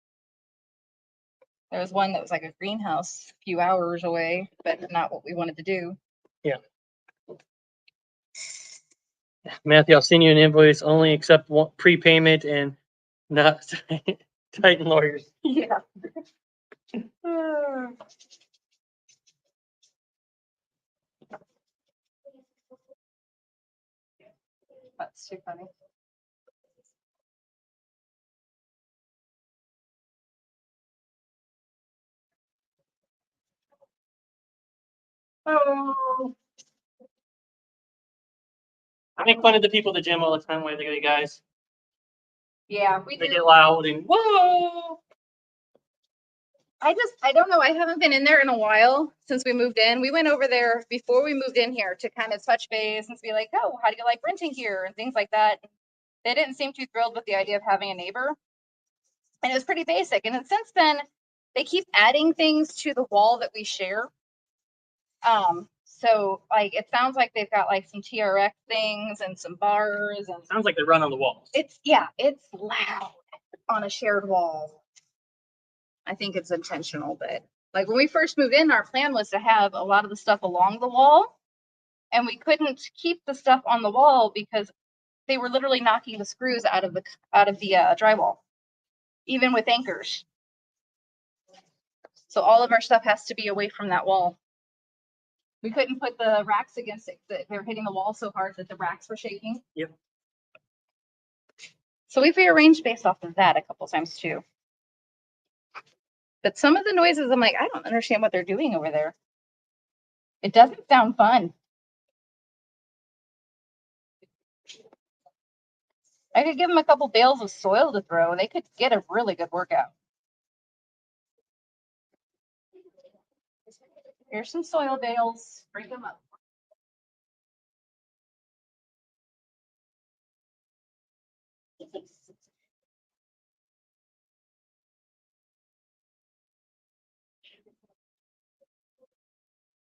There was one that was like a greenhouse a few hours away, but not what we wanted to do. Matthew, I'll send you an invoice, only accept one prepayment and not Titan lawyers. Yeah. That's too funny. Oh. I make fun of the people at the gym all the time when they go, you guys, Yeah, we they do. get loud and whoa. I don't know. I haven't been in there in a while since we moved in. We went over there before we moved in here to kind of touch base and be like, oh, how do you like renting here and things like that. They didn't seem too thrilled with the idea of having a neighbor. And it was pretty basic. And then since then, they keep adding things to the wall that we share. So like it sounds like they've got like some TRX things and some bars and Sounds like they run on the walls. it's loud on a shared wall. I think it's intentional, but like when we first moved in, our plan was to have a lot of the stuff along the wall, and we couldn't keep the stuff on the wall because they were literally knocking the screws out of the drywall, even with anchors. So all of our stuff has to be away from that wall. We couldn't put the racks against it. They're hitting the wall so hard that the racks were shaking. Yep. So we've rearranged based off of that a couple times too. But some of the noises, I'm like, I don't understand what they're doing over there. It doesn't sound fun. I could give them a couple bales of soil to throw. They could get a really good workout. Here's some soil bales. Bring them up.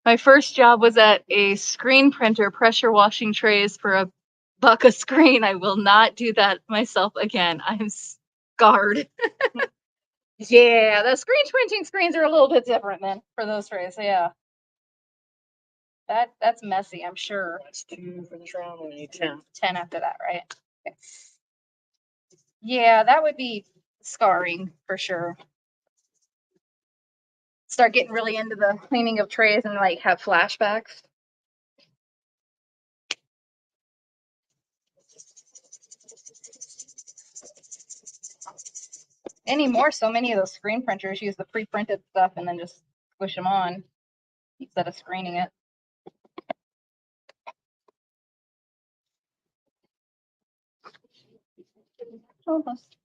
My first job was at a screen printer, pressure washing trays for $1 a screen. I will not do that myself again. I'm scarred. Yeah, the screen printing screens are a little bit different then for those trays. Yeah. That's messy, I'm sure. That's 2 for this round. We need 10. 10 after that, right? Okay. Yeah, that would be scarring for sure. Start getting really into the cleaning of trays and like have flashbacks. Anymore, so many of those screen printers use the pre-printed stuff and then just push them on instead of screening it. Almost.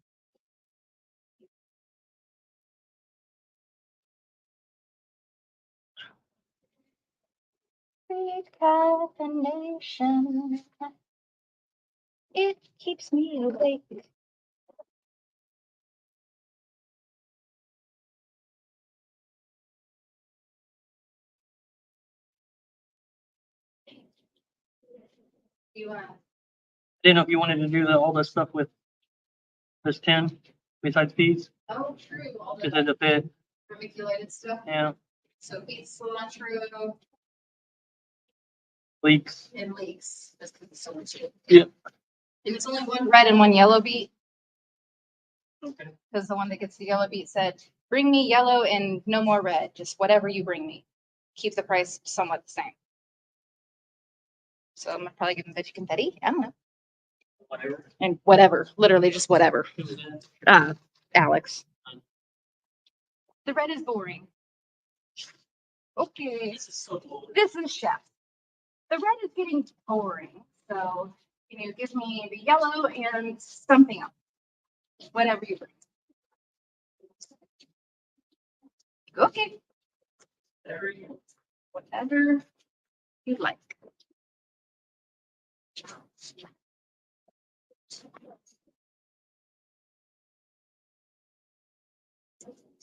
Sweet caffeination. It keeps me awake. You Didn't know if you wanted to do all this stuff with this 10 besides fees. Oh, true. All Just the end up it. vermiculated stuff. Yeah. So beet cilantro Leaks. and leeks. That's because it's so much. Yeah. And it's only one red and one yellow beet. Okay. Because the one that gets the yellow beet said, bring me yellow and no more red, just whatever you bring me. Keep the price somewhat the same. So I'm gonna probably give them veggie confetti. I don't know. Whatever. And whatever, literally just whatever. Alex. The red is boring. Okay, This is so cool. this is chef. The red is getting boring. So, give me the yellow and something else. Whatever you bring. Okay. Whatever you like.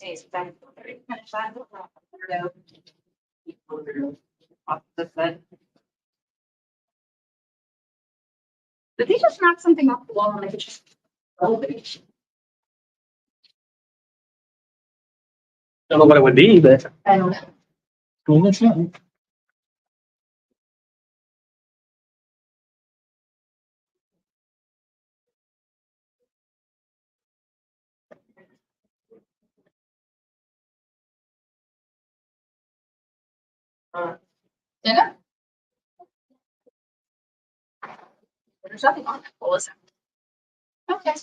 Hey, finish that. Off this side. Did they just knock something off the wall and I could just open it? Don't know what it would be, but. I don't know. Well, that's not. Dinner? There's nothing on that bowl, is there? Okay.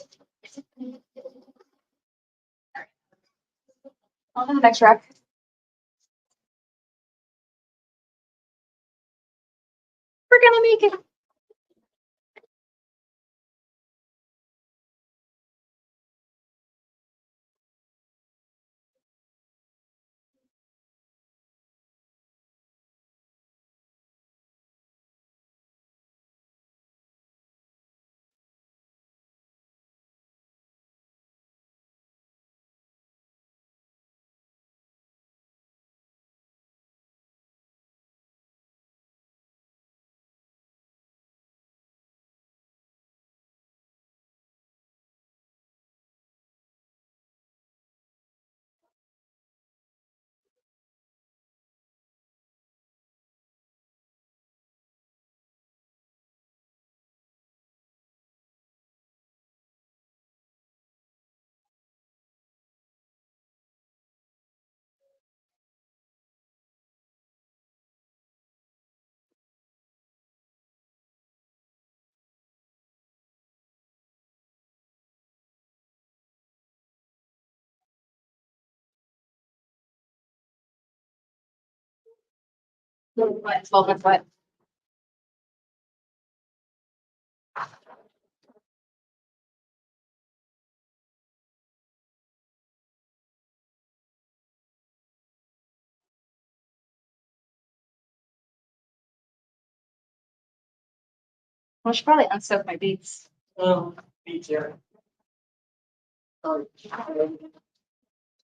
On to the next rack. We're gonna make it. What? 12 and what? I should probably unsoak my beets. Be here.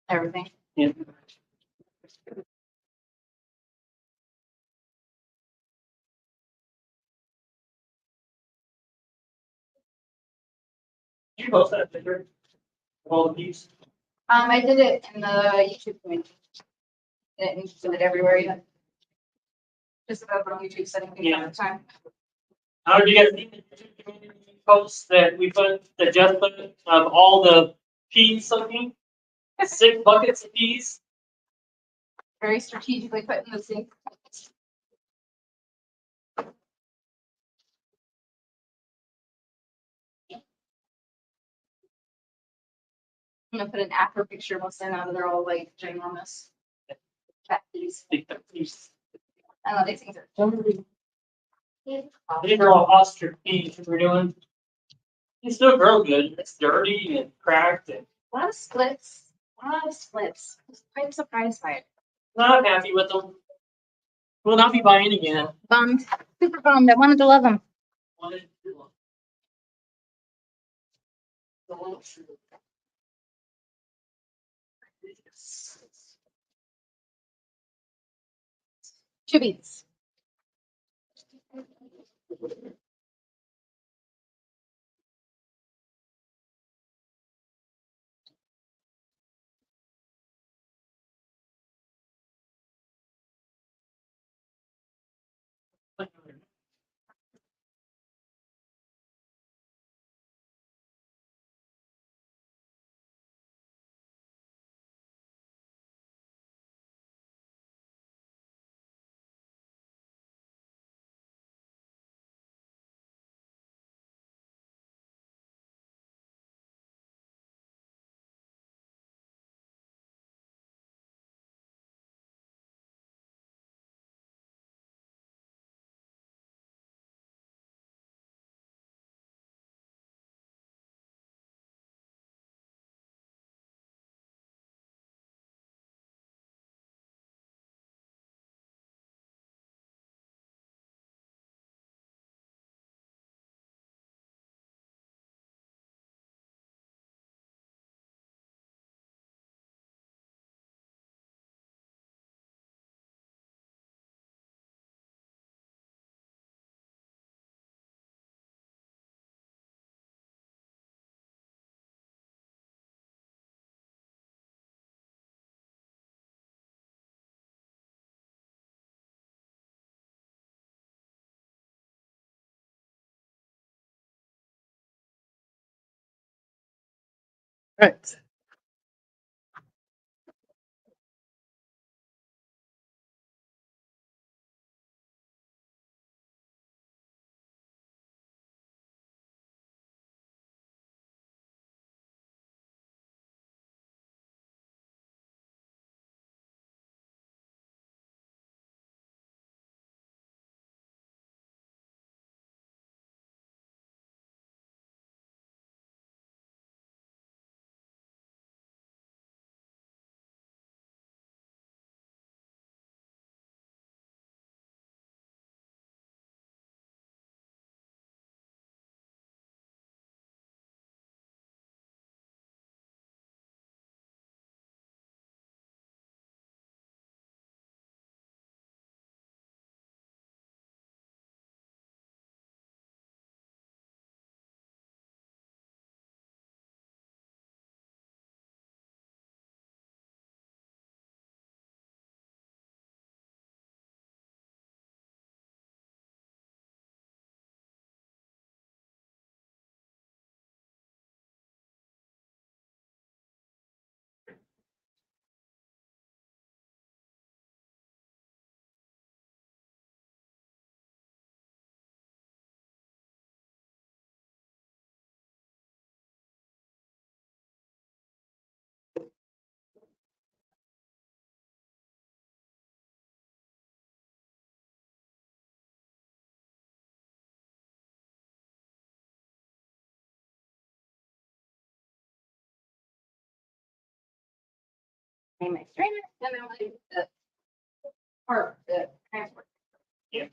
Everything. Yeah. You post that picture of all the bees. I did it in the YouTube community. Didn't do it everywhere yet. Just about on YouTube setting things Yeah. at the time. How did you guys see the YouTube community posts that we put, that Jeff put of all the peas soaking? 6 buckets of peas. Very strategically put in the sink. I'm gonna put an after picture once they're out of they're all like ginormous. Fat peas. Big fat peas. I know these things are. These are all ostrich peas that we're doing. They still grow good. It's dirty and cracked and A lot of splits. A lot of splits. I was quite surprised by it. not happy with them. Will not be buying again. Bummed. Super bummed. I wanted to love them. Wanted to do it. Two beets. Right. Name my strainer, and then we'll do the part, the transport. Yep.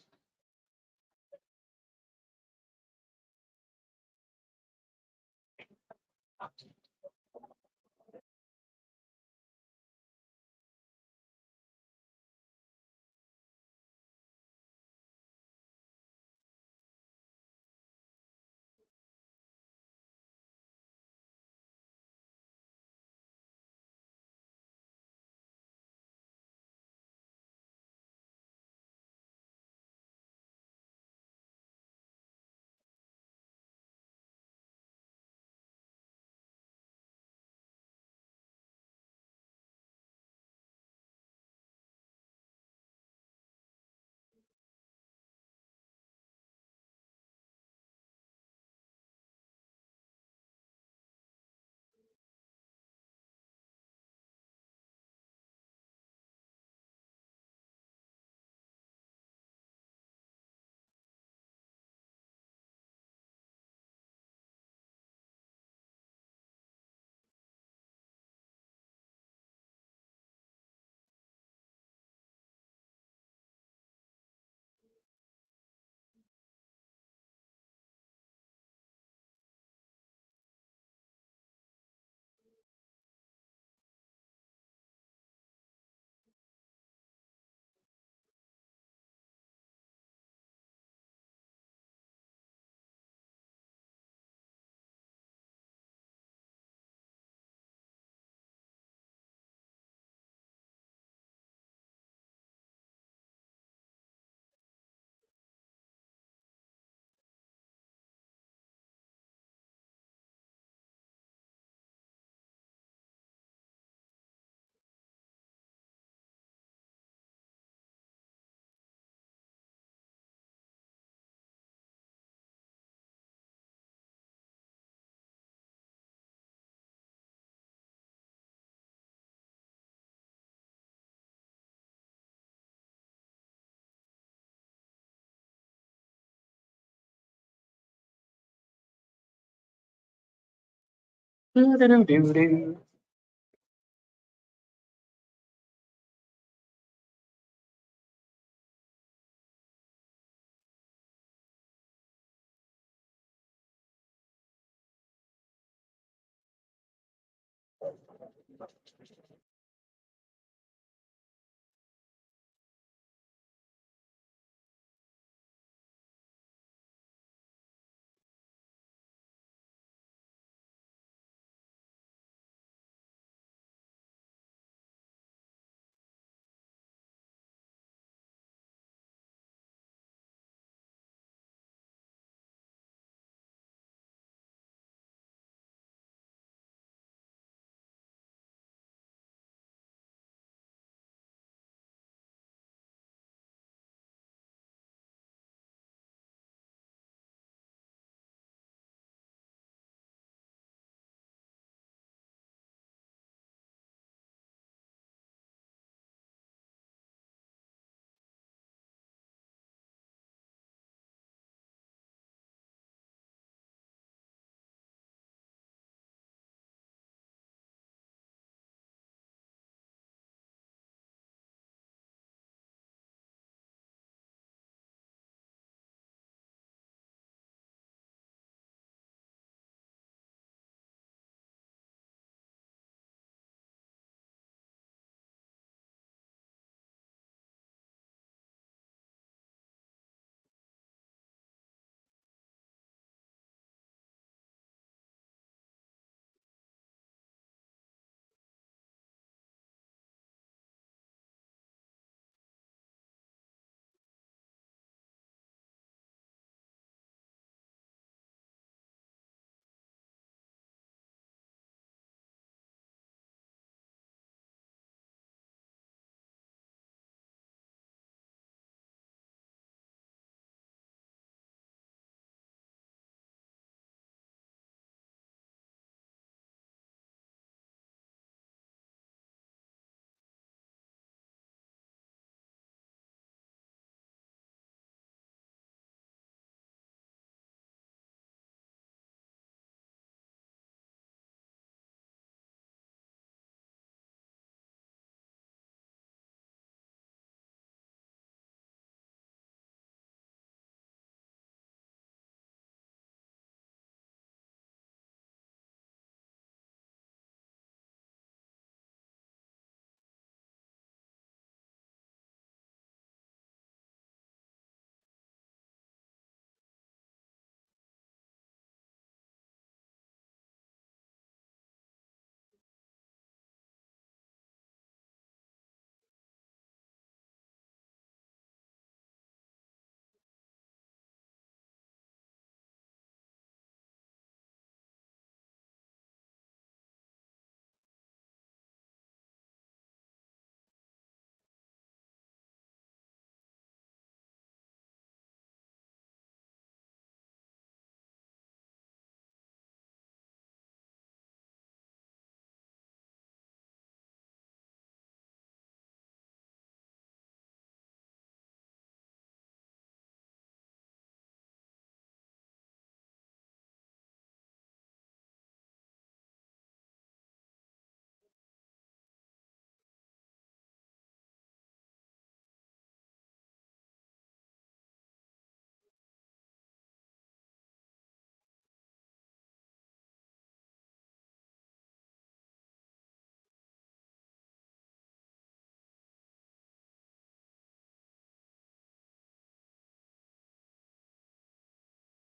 Do-do-do-do-do.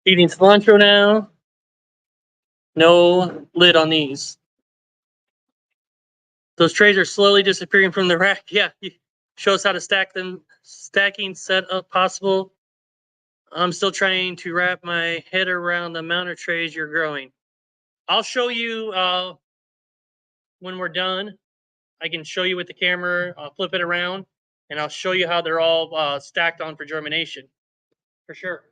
Eating cilantro now. No lid on these. Those trays are slowly disappearing from the rack. Yeah, show us how to stack them. Stacking set up possible. I'm still trying to wrap my head around the amount of trays you're growing. I'll show you when we're done. I can show you with the camera. I'll flip it around and I'll show you how they're all stacked on for germination. For sure.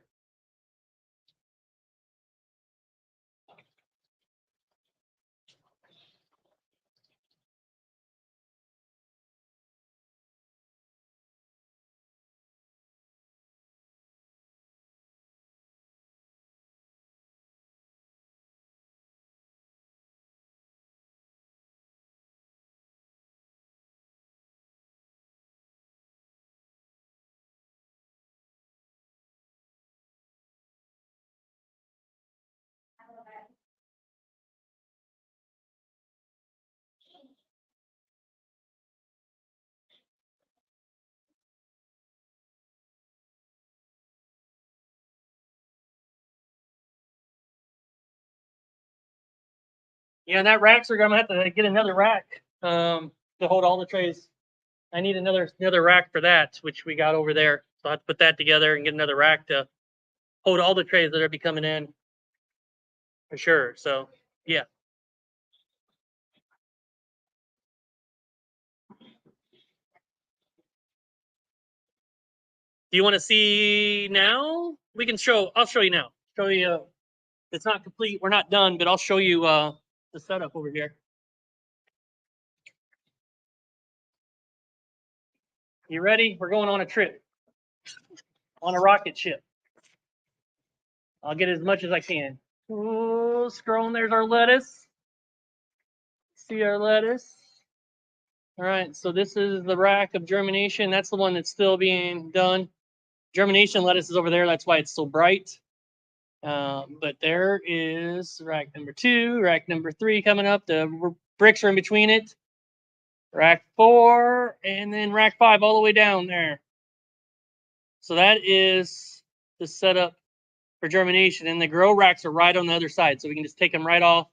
Yeah, and that racks are gonna have to get another rack to hold all the trays. I need another rack for that, which we got over there. So I have to put that together and get another rack to hold all the trays that are be coming in. For sure. So yeah. Do you want to see now? We can show. I'll show you now. Show you. It's not complete. We're not done, but I'll show you the setup over here. You ready? We're going on a trip. On a rocket ship. I'll get as much as I can. Oh, scrolling. There's our lettuce. See our lettuce. All right. So this is the rack of germination. That's the one that's still being done. Germination lettuce is over there. That's why it's so bright. But there is rack number 2, rack number 3 coming up. The bricks are in between it. Rack 4, and then rack 5 all the way down there. So that is the setup for germination. And the grow racks are right on the other side. So we can just take them right off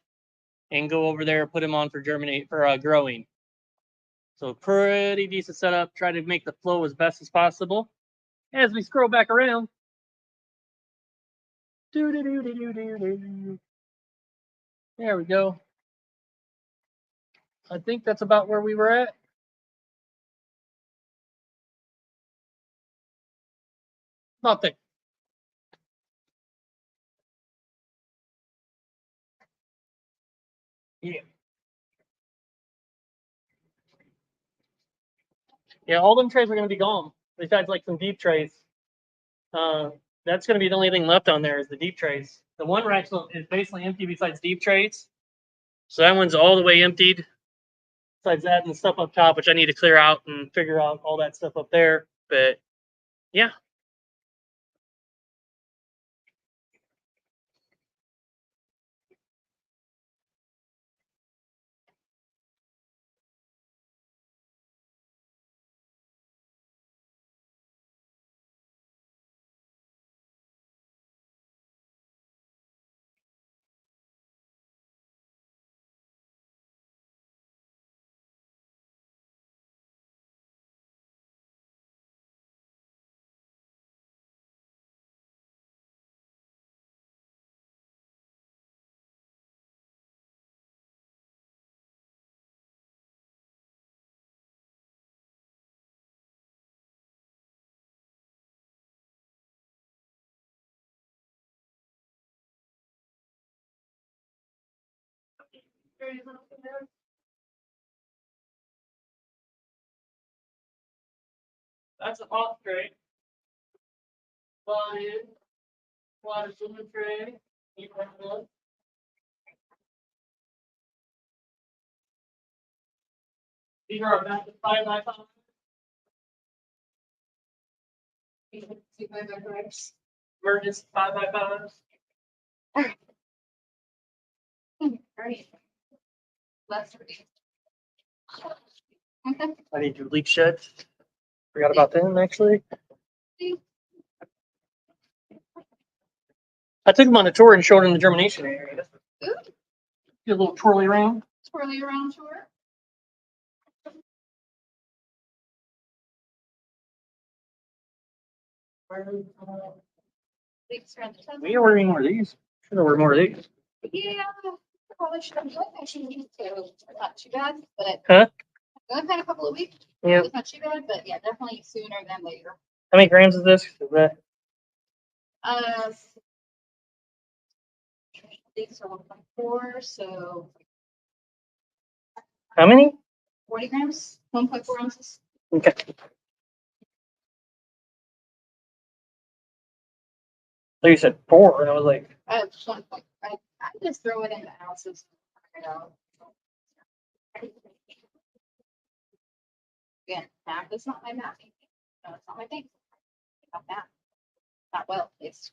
and go over there and put them on for growing. So pretty decent setup. Try to make the flow as best as possible. As we scroll back around. There we go. I think that's about where we were at. Nothing. Yeah. Yeah, all them trays are going to be gone. Besides like some deep trays. That's going to be the only thing left on there is the deep trays. The one rack is basically empty besides deep trays. So that one's all the way emptied. Besides that and the stuff up top, which I need to clear out and figure out all that stuff up there. But yeah. That's a hot tray. Water swimming tray. These are about 5 by 5. 2 by 5s. Emergency 5 by 5s. Great. Let's read. I need to leak shed. Forgot about them actually. I took them on a tour and showed them the germination area. Ooh, Get a little twirly around. twirly around tour. Thanks for the time. We are ordering more of these. Should order more of these. Yeah, probably should have done actually need to. Not too bad, but Huh? I've had a couple of weeks. Yeah. It's not too bad, but yeah, definitely sooner than later. How many grams is this? Is that These are 1.4, so how many? 40 grams, 1.4 ounces. Okay. So you said 4, and I was like, I just throw it into ounces. You know. Again, math is not my math. No, it's not my thing. Not math. Not well. It's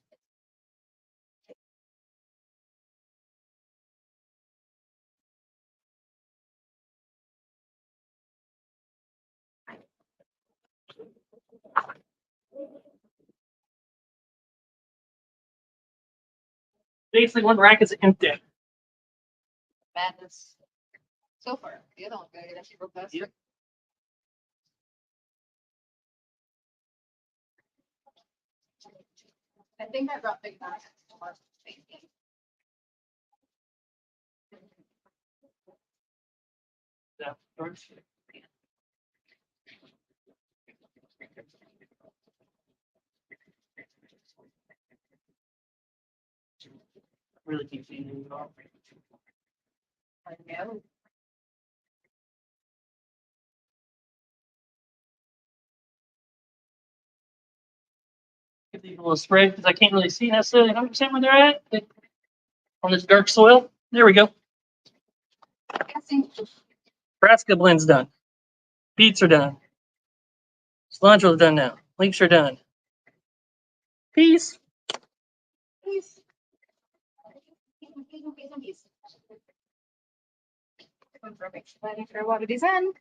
basically one rack is empty. madness. So far, the other one gotta get actually real fast. Yep. I think I brought big bags. Yeah. Really keep feeding it off. I know. Give these a little spray because I can't really see necessarily 100% where they're at on this dark soil. There we go. Guessing. Nebraska blend's done. Beets are done. Cilantro's done now. Leeks are done. Peace. Please. Perfect. Ready for what it is in.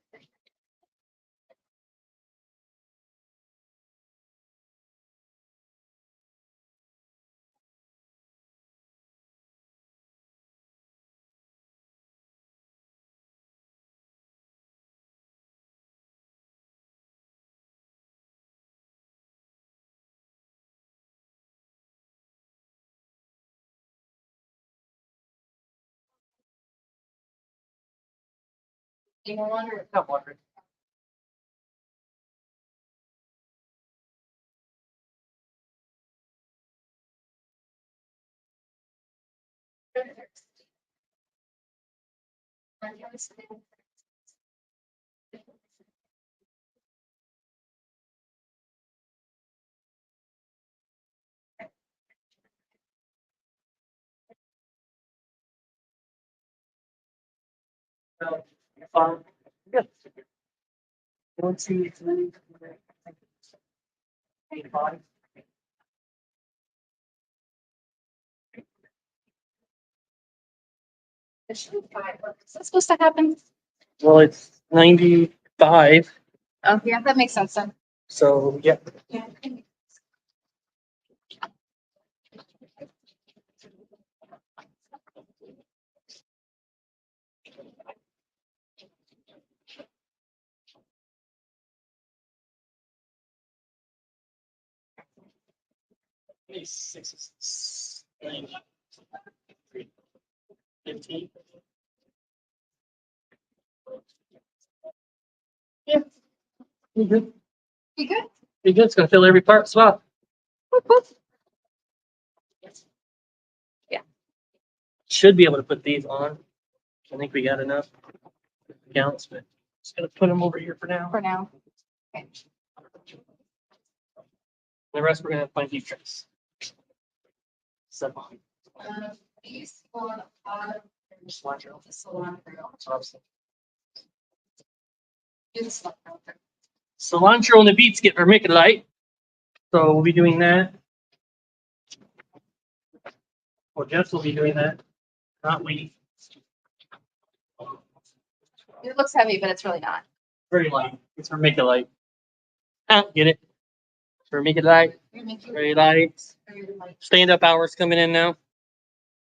Do you wonder? Not wondering. Good. 1, 2, 3, 4, 5. Is that supposed to happen? Well, it's 95. Oh, yeah, that makes sense then. So, yeah. Yeah. Six, 9, 15. Yeah. Be good. You good? Be good. It's going to fill every part spot. Whoop, whoop. Should be able to put these on. I think we got enough counts, but just going to put them over here for now. For now. Okay. The rest we're going to have to find deep trays. So, These on cilantro. the salon. That's what I was thinking. Do the salon. Cilantro and the beets get vermiculite. So we'll be doing that. Well, Jess will be doing that, not we. It looks heavy, but it's really not. Very light. It's vermiculite. I don't get it. vermiculite, Make you very light. very light. Stand up hours coming in now.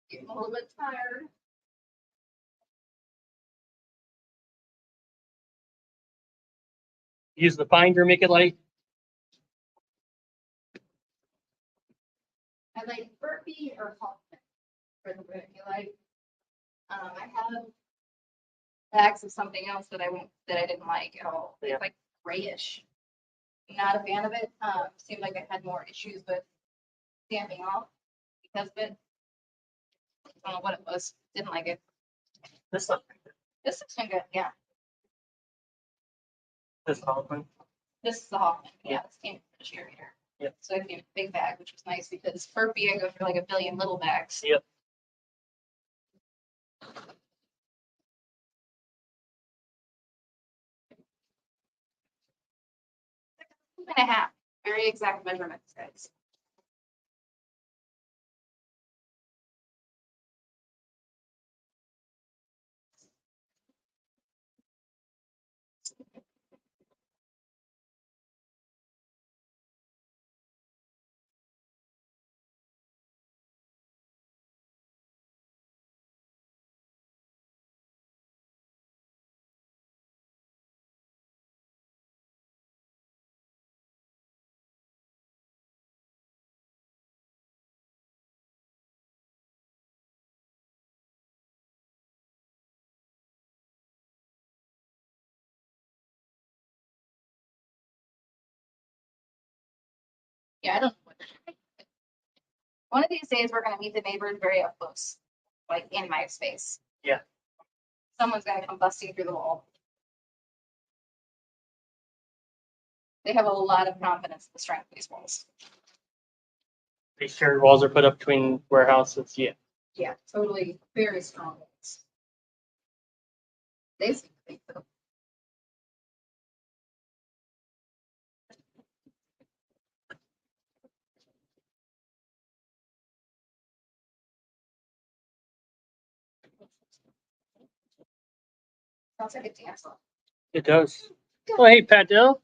Getting a little bit tired. Use the fine vermiculite. I like burpee or Hoffman for the vermiculite. I have bags of something else that I didn't like at all. Yeah. It's like grayish. Not a fan of it. Seemed like I had more issues with stamping off because of it. I don't know what it was. Didn't like it. This one. This looks been good. Yeah. This one. This is the Hoffman. Yeah. Yeah, this came from the cheerleader. Yep. So I came in a big bag, which was nice because burpee I go for like a billion little bags. Yep. And a half. Very exact measurements, guys. Yeah, I don't know. One of these days, we're gonna meet the neighbors very up close, like in my space. Yeah. Someone's gonna come busting through the wall. They have a lot of confidence in the strength of these walls. These shared walls are put up between warehouses. Yeah. Yeah, totally, very strong walls. They seem to think so. Sounds like a dance off. It does. Oh, hey, Pat Dill.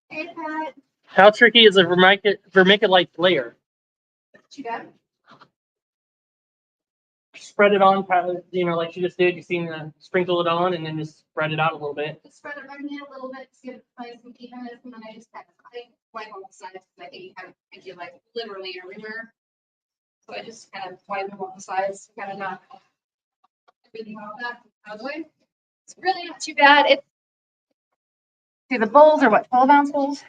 Hey, Pat, How tricky is a vermiculite layer? what you got? Spread it on, like you just did. You seen sprinkle it on, and then just spread it out a little bit. Just spread it around here a little bit, to get it nice and even, and then I just kind of, I wipe on the sides, because I think you kind of, I feel like literally everywhere. So I just kind of wipe them on the sides, kind of knock everything off that out of the way. It's really not too bad. It's, see, the bowls are what, 12-ounce bowls?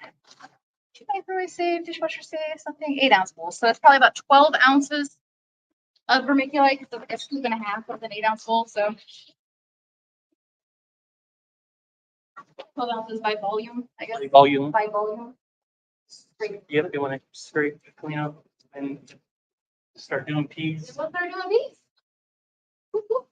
Microwave safe, dishwasher safe, something, 8-ounce bowls. So it's probably about 12 ounces of vermiculite, because it's a scoop and a half of an 8-ounce bowl, so 12 ounces by volume, I guess, Volume. by volume. Great. Yep. You want to scrape, clean up, and start doing peas. What they're doing these? Whoop, whoop.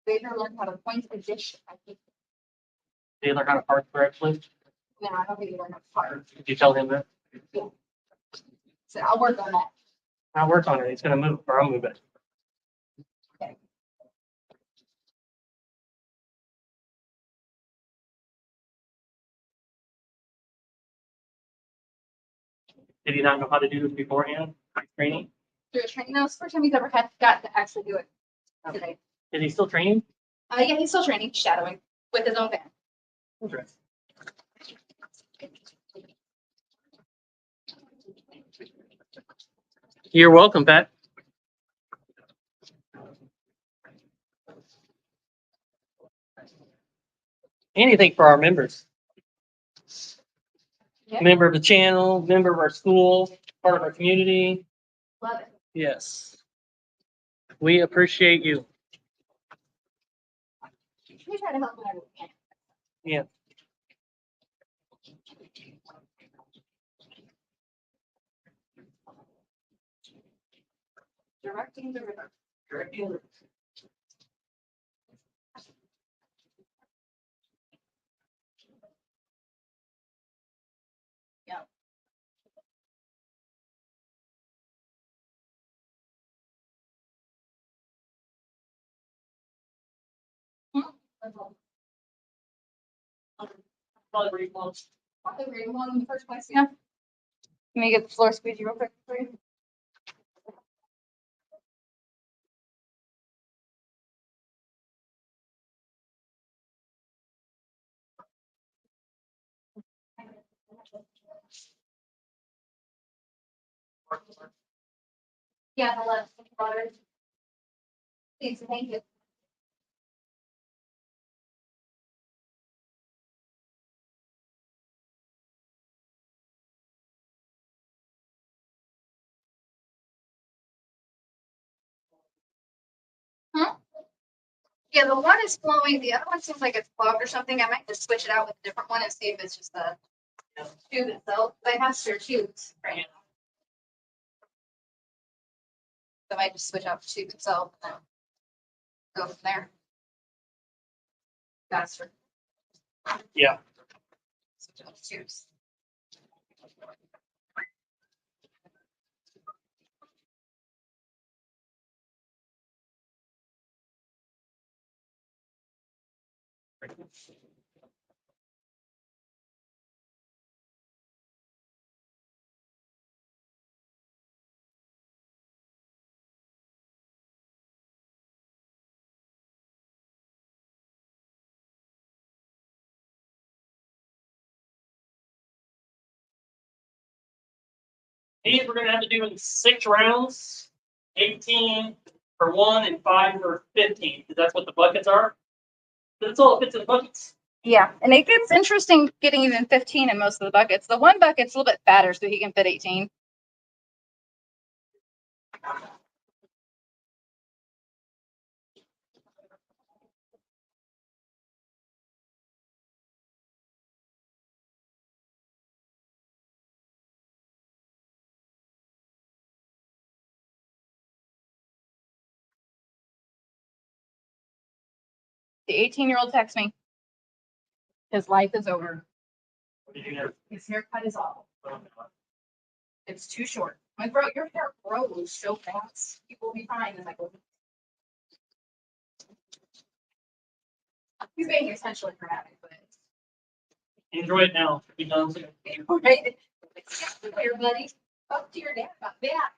They never learned how to point a dish. I think. Did you learn how to park correctly? No, I don't think they learned how to fire. Did you tell him that? So I'll work on that. I'll work on it. He's gonna move, or I'll move it. Okay. Did he not know how to do this beforehand? Training? Through a training, no, it's the first time he's ever got to actually do it today. Is he still training? Yeah, he's still training, shadowing with his own band. Interesting. You're welcome, Pat. Anything for our members. Yeah. Member of the channel, member of our school, part of our community. Love it. Yes. We appreciate you. We try to help whenever we can. Yeah. Directing the river. Yeah. Probably read one. I think we're one in the first place, yeah. Let me get the floor squeegee real quick for you. Yeah, the left water. Please, thank you. Huh? Yeah, the one is flowing, the other one seems like it's clogged or something. I might just switch it out with a different one and see if it's just the tube itself. They have spare tubes right now. So I might just switch out the tube itself and then go from there. Faster. Yeah. Switch out the tubes. These we're gonna have to do in 6 rounds, 18 for 1 and 5 for 15, because that's what the buckets are. That's all it fits in the buckets. Yeah, and it gets interesting getting even 15 in most of the buckets. The one bucket's a little bit fatter, so he can fit 18. The 18-year-old texts me. His life is over. What did you know? His haircut is awful. It's too short. I'm like, bro, your hair grows so fast. You will be fine. And like, he's being intentionally dramatic, but Enjoy it now. Be done soon. right. Here, buddy. Up to your dad about that.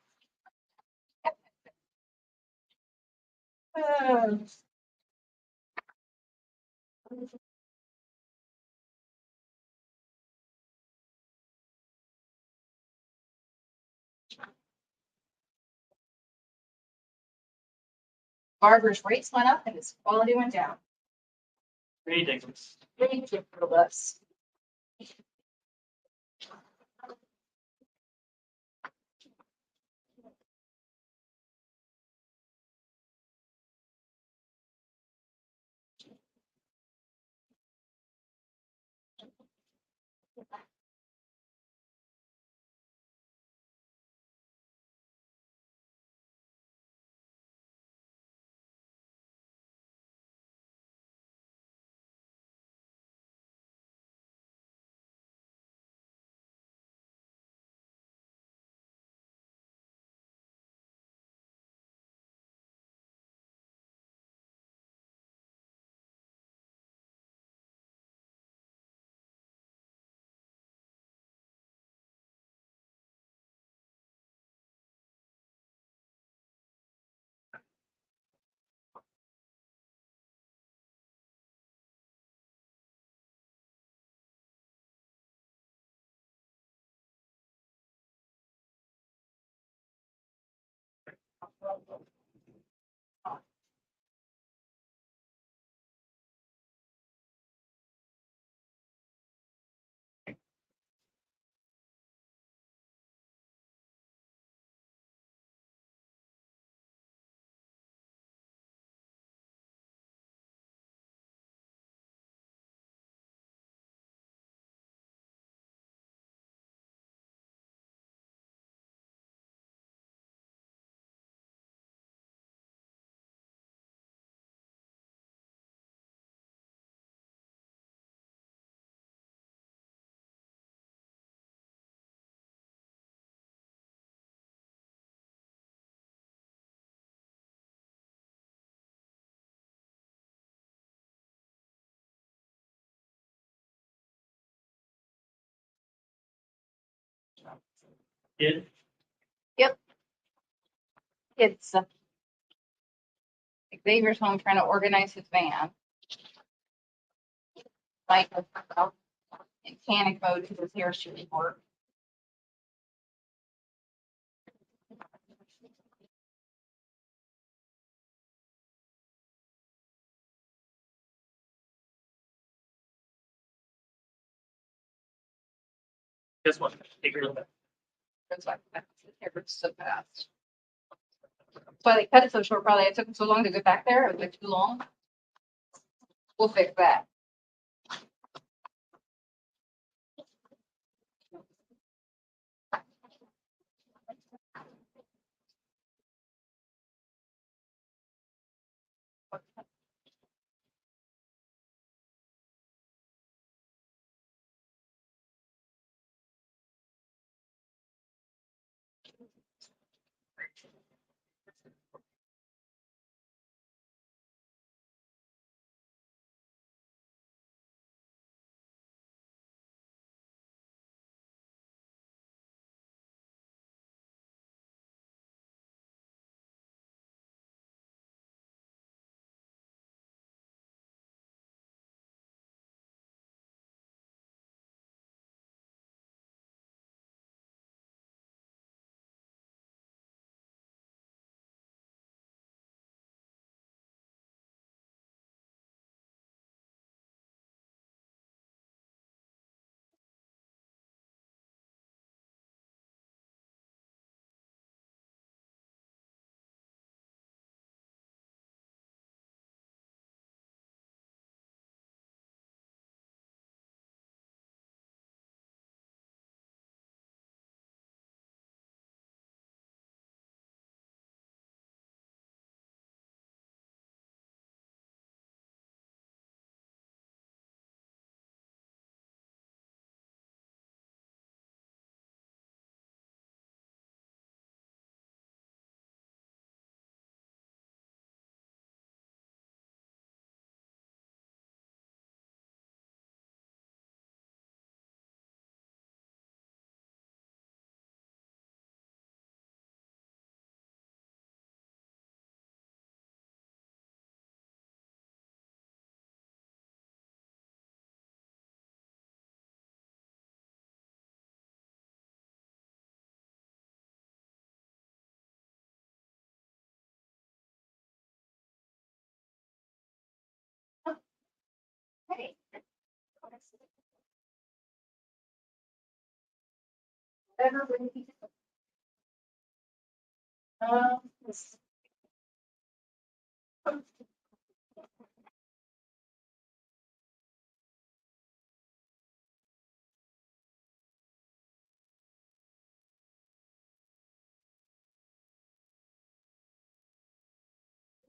Barber's rates went up and his quality went down. Ridiculous. Ridiculous. Kid? It's Xavier's home trying to organize his van. Like in panic mode because his hair's too short. Guess what? Take her look. That's why his hair grows so fast. That's why they cut it so short. Probably it took them so long to get back there. It was like too long. We'll fix that. Hey.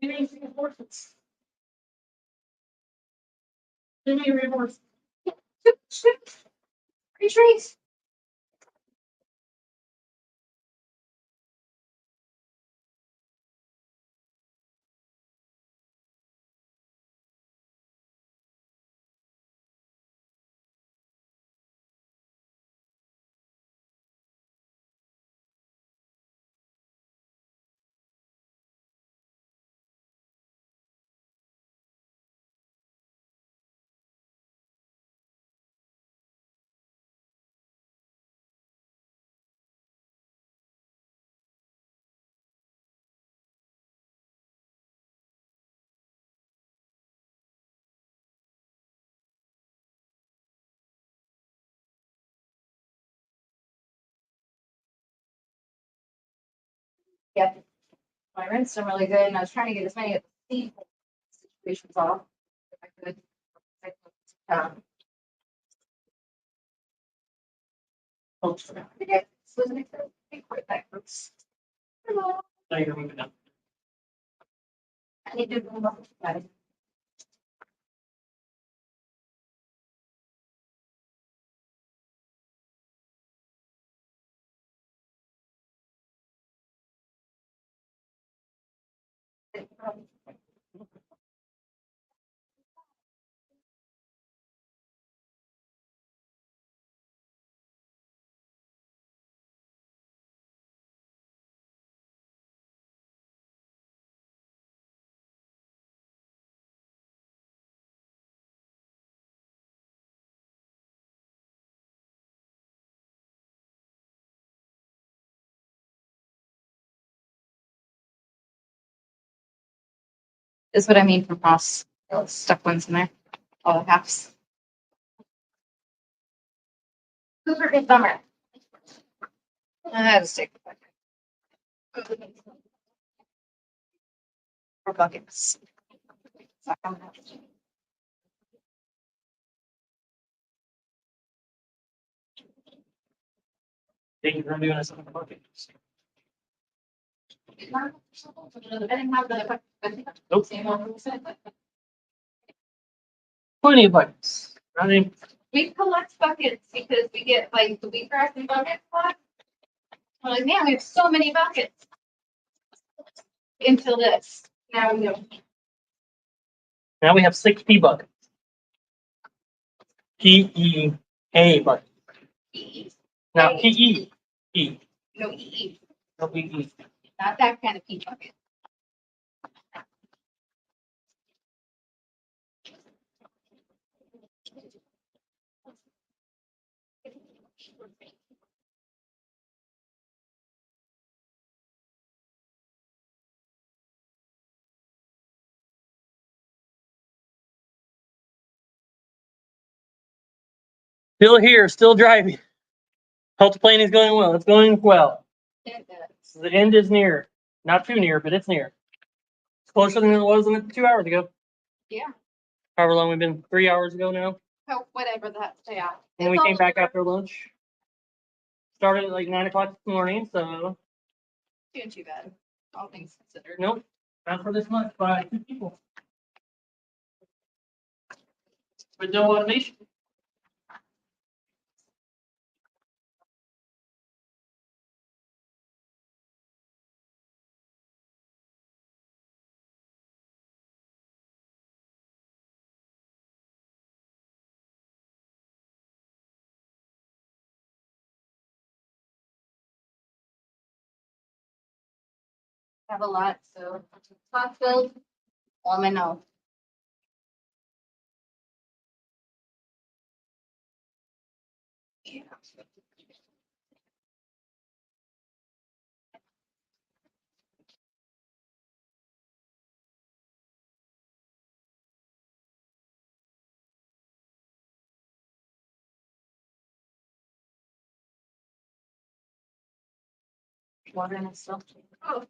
Give me reinforcements. Give me reinforcements. Retreat. Yeah. My rents are really good, and I was trying to get as many of the situations off if I could. Oh, Okay, so the next one, big quick backwards. Hello. now you're moving up. I need to move up. is what I mean from Ross. Those stuck ones in there, all the halves. Super good bummer. Let's take more buckets. Thank you for doing us on the bucket. I didn't have the. Nope. Plenty of buckets. I mean, We collect buckets because we get like the wheatgrass and buckets a lot. We're like, man, we have so many buckets. Until this, now we don't. now we have 60 buckets. PEA bucket. EE. Now PE. E. No EE, No PE. not that kind of pea bucket. Still here, still driving. Health planning is going well. It's going well. The end is near. Not too near, but it's near. It's closer than it was 2 hours ago. Yeah. However long we've been, 3 hours ago now. Oh, whatever that, yeah. And we It's came all- back after lunch. Started at like 9 o'clock this morning, so Doing too bad, all things considered. nope, not for this month by 2 people. With no automation. Have a lot, so pot filled, let me know. Yeah. Water and stuff. Oh.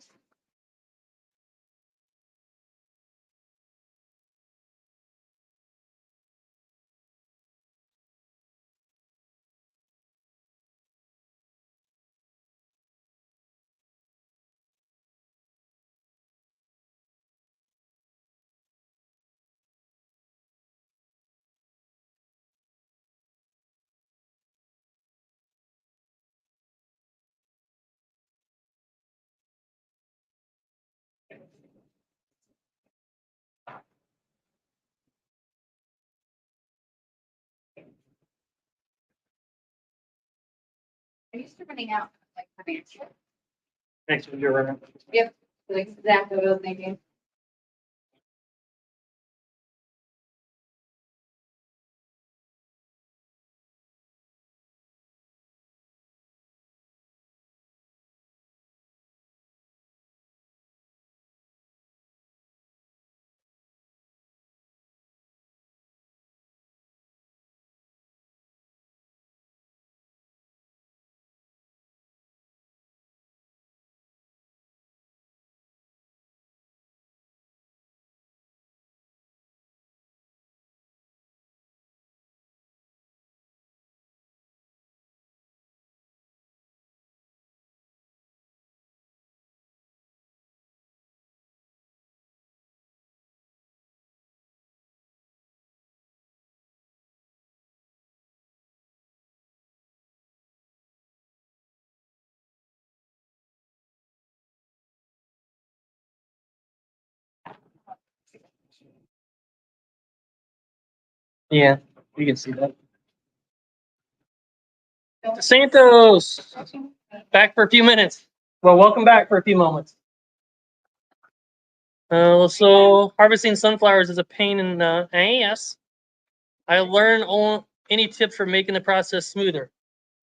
I used to running out, like, for the answer. Next to your running. Yep, that's exactly what I was thinking. Yeah, you can see that. Santos, back for a few minutes. Well, welcome back for a few moments. So harvesting sunflowers is a pain in the ass. I learned any tips for making the process smoother.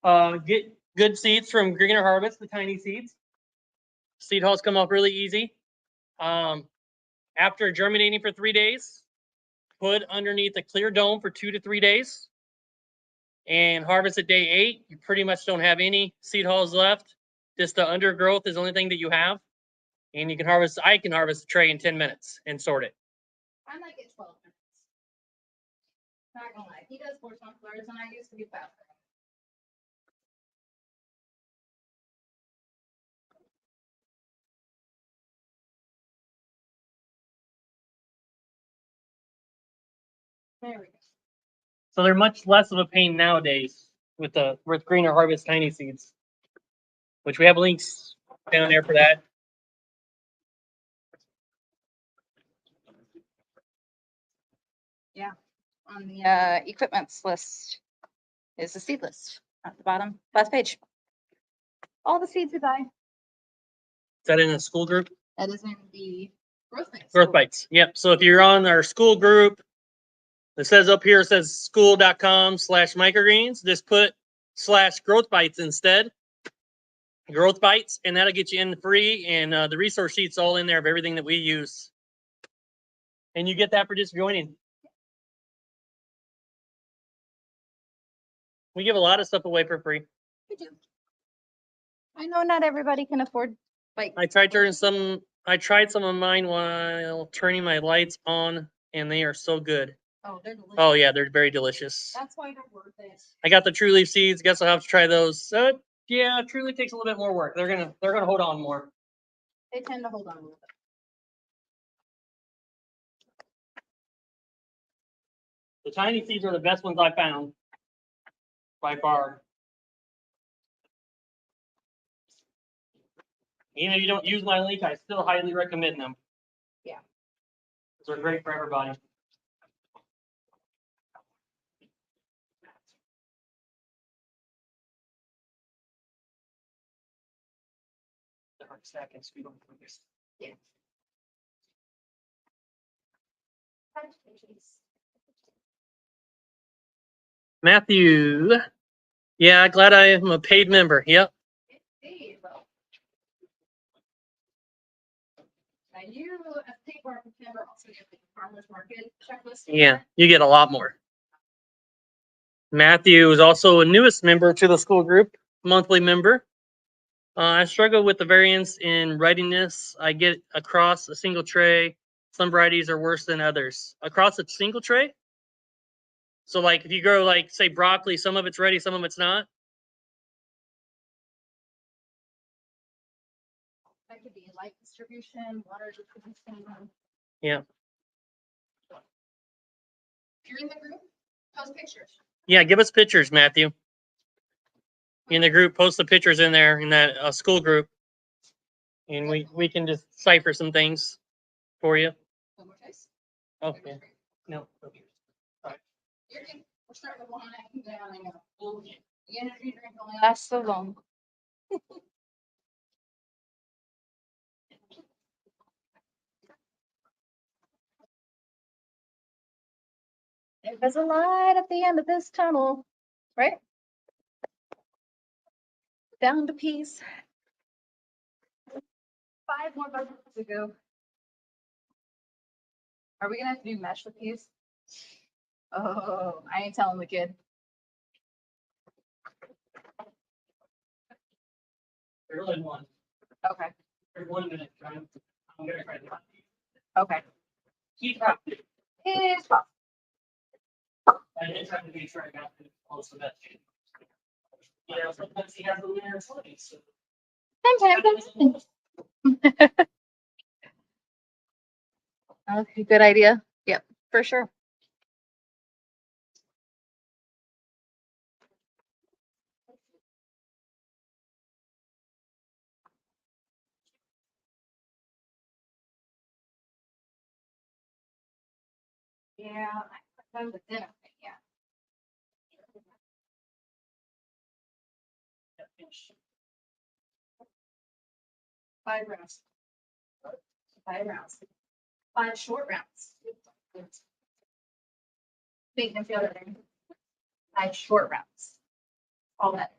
Get good seeds from Greener Harvest, the tiny seeds. Seed hulls come off really easy. Add After germinating for 3 days, put underneath a clear dome for 2 to 3 days, and harvest at day 8. You pretty much don't have any seed hulls left. Just the undergrowth is the only thing that you have. And you can harvest, I can harvest a tray in 10 minutes and sort it. I might get 12 minutes. Not gonna lie, he does more sunflowers than I used to be faster. There we go. So they're much less of a pain nowadays with greener harvest tiny seeds, which we have links down there for that. On the equipments list is the seed list at the bottom, last page. All the seeds we buy. Is that in a school group? That is in the growth bites. Growth Bites. Yep. So if you're on our school group, it says up here, it says school.com/microgreens. Just put /growth bites instead. Growth Bites, and that'll get you in free. And the resource sheet's all in there of everything that we use. And you get that for just joining. We give a lot of stuff away for free. We do. I know not everybody can afford like I tried some of mine while turning my lights on, and they are so good. oh, they're delicious. Oh yeah, they're very delicious. That's why they're worth it. I got the True Leaf seeds. Guess I'll have to try those. Yeah, True Leaf takes a little bit more work. They're gonna hold on more. They tend to hold on a little bit. The tiny seeds are the best ones I found by far. Even if you don't use my link, I still highly recommend them. Yeah. They're great for everybody. Yeah. Matthew. Yeah, glad I am a paid member. Yep. Now you, as paid market member, also get the farmer's market checklist. Yeah, you get a lot more. Matthew is also a newest member to the school group, monthly member. I struggle with the variance in readiness. I get across a single tray. Some varieties are worse than others. Across a single tray? So like if you grow like say broccoli, some of it's ready, some of it's not. That could be light distribution, water distribution. Yeah. If you're in the group, post pictures. Yeah, give us pictures, Matthew. In the group, post the pictures in there in that school group. And we can just cipher some things for you. One more choice. Okay. No. You're good. We're starting with one and down and go. The energy drink only Lasts so long. There's a light at the end of this tunnel, right? Down to peace. 5 more buckets to go. Are we gonna have to do mesh with these? Oh, I ain't telling the kid. There's only one. Okay, There's 1 minute. I'm gonna try to. okay. Keep up. It's possible. I did try to be sure I got most of that. Yeah, sometimes he has a little twenty, so. Sometimes. Okay, good idea. Yep, for sure. Yeah, that was a dinner thing, yeah. Five rounds. 5 rounds. 5 short rounds. Big and feel it. 5 short rounds. All that.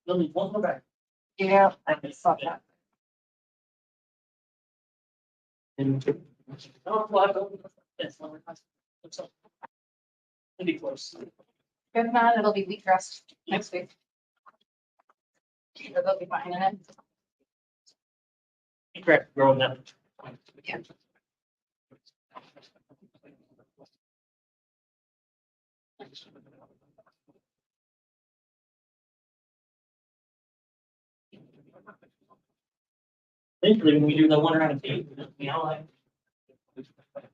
Let me one more back. Yeah, I just saw that. It'd be close. If not, it'll be wheatgrass next week. Or they'll be fine in it. Correct, growing up. Yeah. Usually when we do the one round of feed, you know, like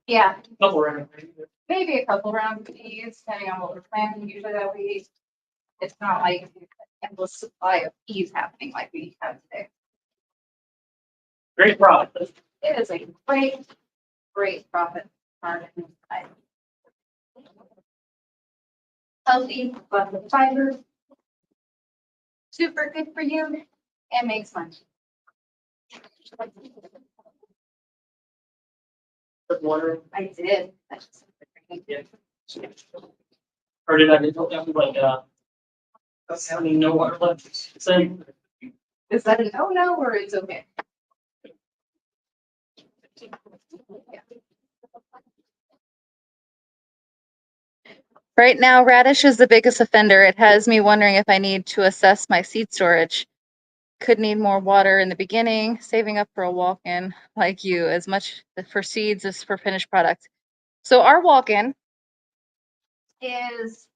Yeah, couple round of feed. maybe a couple rounds of peas, depending on what we're planting. Usually that we, it's not like an endless supply of peas happening like we have today. Great product. It is a great profit margin. Healthy, but the fiber. Super good for you and makes money. Put water. I did. Yeah. Or did I just tell them like, I don't even know what left. Same. Is that a no or it's okay? Right now, radish is the biggest offender. It has me wondering if I need to assess my seed storage. Could need more water in the beginning, saving up for a walk-in like you, as much for seeds as for finished product. So our walk-in is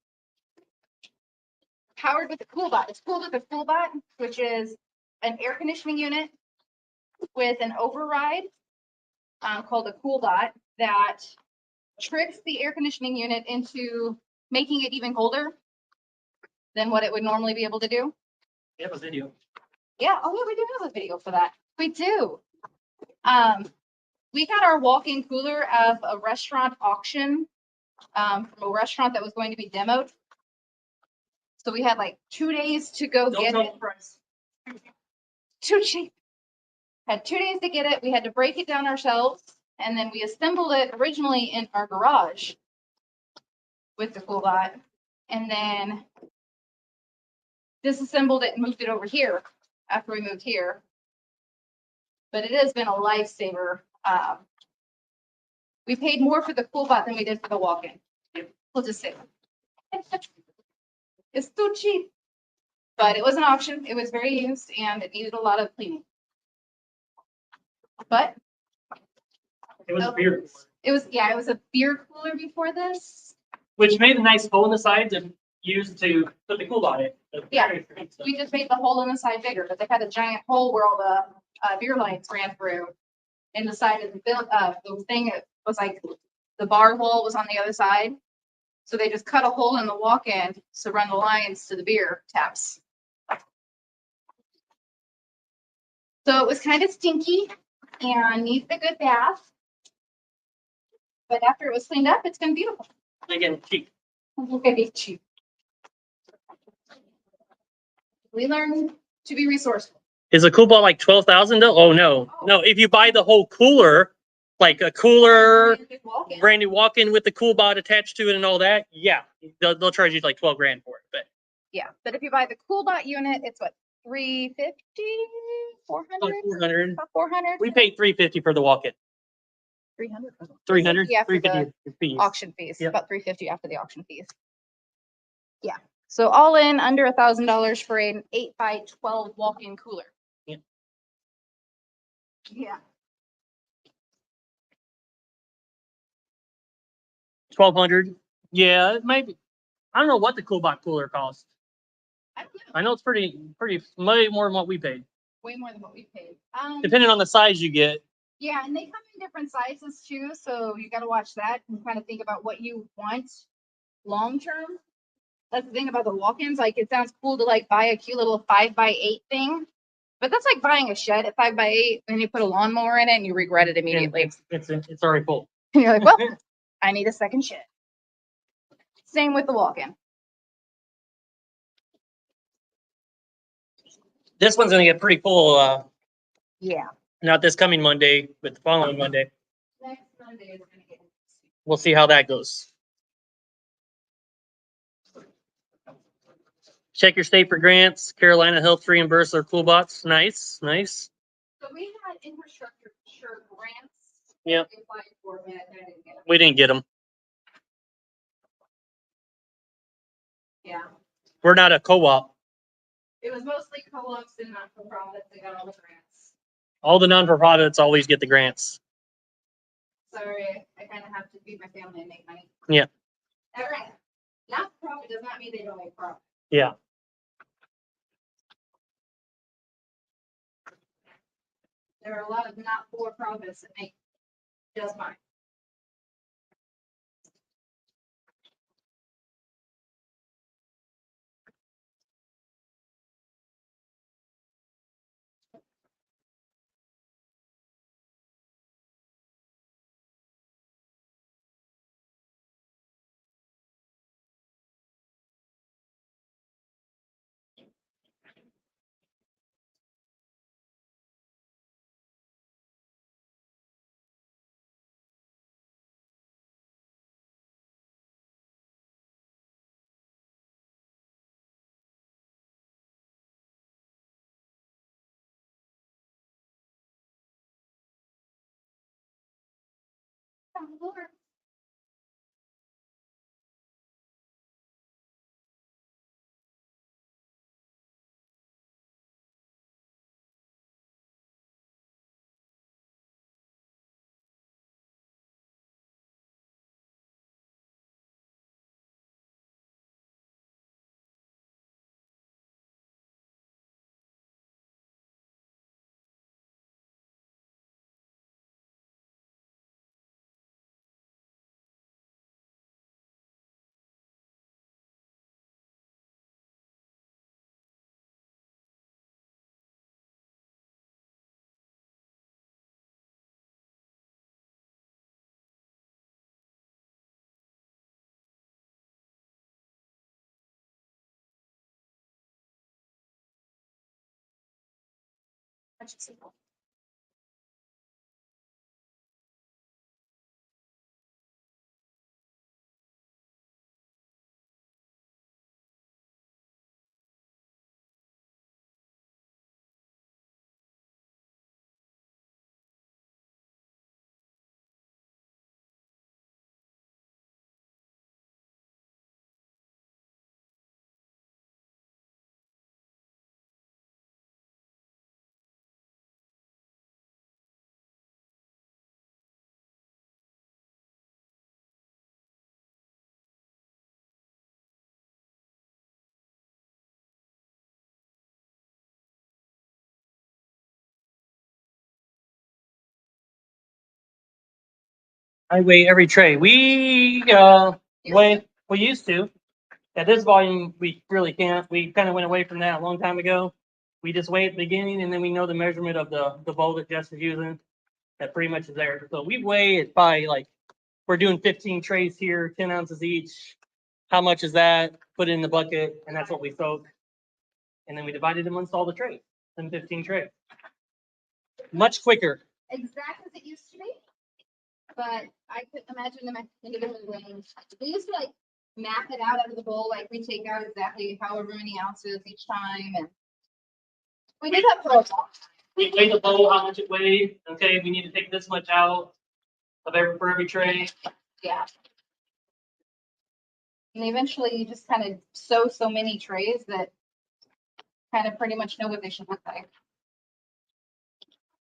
powered with a CoolBot. It's cooled with a CoolBot, which is an air conditioning unit with an override called a CoolBot that tricks the air conditioning unit into making it even colder than what it would normally be able to do. We have a video. Yeah, oh yeah, we do have a video for that. We do. We got our walk-in cooler of a restaurant auction from a restaurant that was going to be demoed. So we had like 2 days to go Don't get tell it. the price. Too cheap. Had 2 days to get it. We had to break it down ourselves, and then we assembled it originally in our garage with the CoolBot, and then disassembled it and moved it over here after we moved here. But it has been a lifesaver. We paid more for the CoolBot than we did for the walk-in. We'll just say it's too cheap, but it was an option. It was very used and it needed a lot of cleaning. But It was a beer cooler, it was a beer cooler before this. which made a nice hole in the sides and used to put the cool on it. Yeah. We just made the hole in the side bigger, but they had a giant hole where all the beer lines ran through. In the side of the thing, it was like the bar hole was on the other side. So they just cut a hole in the walk-in to run the lines to the beer taps. So it was kind of stinky and needed a good bath. But after it was cleaned up, it's been beautiful. Again, cheap. Okay, cheap. We learned to be resourceful. Is a cool ball like 12,000 though? Oh no, no. If you buy the whole cooler, like a cooler, Walk-in. brand new walk-in with the cool bot attached to it and all that, yeah, they'll charge you like 12 grand for it. But Yeah, but if you buy the CoolBot unit, it's what, 350, 400? about 400. About 400? We paid 350 for the walk-in. 300. 300, Yeah, for the 350 for fees. auction fees, Yep. about 350 after the auction fees. Yeah, so all in under $1,000 for an 8x12 walk-in cooler. Yep. Yeah. 1,200. Yeah, it might be. I don't know what the cool bot cooler costs. I don't know, I know it's pretty, way more than what we paid. way more than what we paid. Depending on the size you get. Yeah, and they come in different sizes too, so you got to watch that and kind of think about what you want long term. That's the thing about the walk-ins. Like, it sounds cool to like buy a cute little 5x8 thing, but that's like buying a shed at 5x8, and you put a lawnmower in it and you regret it And immediately. it's already full. And you're like, well, I need a second shed. Same with the walk-in. This one's gonna get pretty full. Yeah. Not this coming Monday, but the following Monday. Next Monday is gonna get. We'll see how that goes. Check your state for grants. Carolina helps reimburse their cool bots. Nice, nice. So we had infrastructure grants. Yep. We applied for, but I didn't get them. We didn't get them. Yeah. We're not a co-op. It was mostly co-ops and not-for-profits that got all the grants. All the non-for-profits always get the grants. Sorry, I kind of have to feed my family and make money. Yeah. All right. Not-for-profit does not mean they don't make profit. Yeah. There are a lot of not-for-profits that make just fine. I weigh every tray. We used to. At this volume, we really can't. We kind of went away from that a long time ago. We just weigh at the beginning, and then we know the measurement of the bowl that Jess is using. That pretty much is there. So we weigh it by like we're doing 15 trays here, 10 ounces each. How much is that? Put it in the bucket, and that's what we soak. And then we divide it amongst all the trays. Then 15 trays. Much quicker. Exact as it used to be. But I couldn't imagine them individually weighing. We used to like map it out of the bowl, like we take out exactly however many ounces each time, and we did that for a while. We weigh the bowl, how much it weighed. Okay, we need to take this much out of for every tray. Yeah. And eventually you just kind of sew so many trays that kind of pretty much know what they should look like.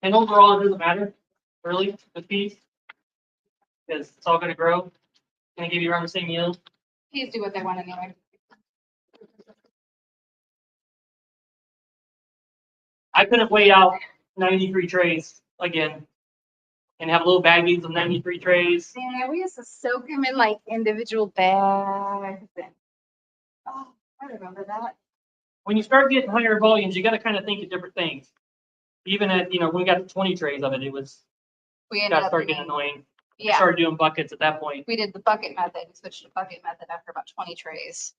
And overall, it doesn't matter, really, the piece, because it's all going to grow. Going to give you around the same yield. Please do what they want anyway. I couldn't weigh out 93 trays again and have little baggies of 93 trays. Yeah, we used to soak them in like individual bags. And, oh, I remember that. When you start getting higher volumes, you got to kind of think of different things. Even at, when we got to 20 trays of it, it was We got ended to up start doing, getting annoying. We yeah, started doing buckets at that point. we did the bucket method. We switched to bucket method after about 20 trays.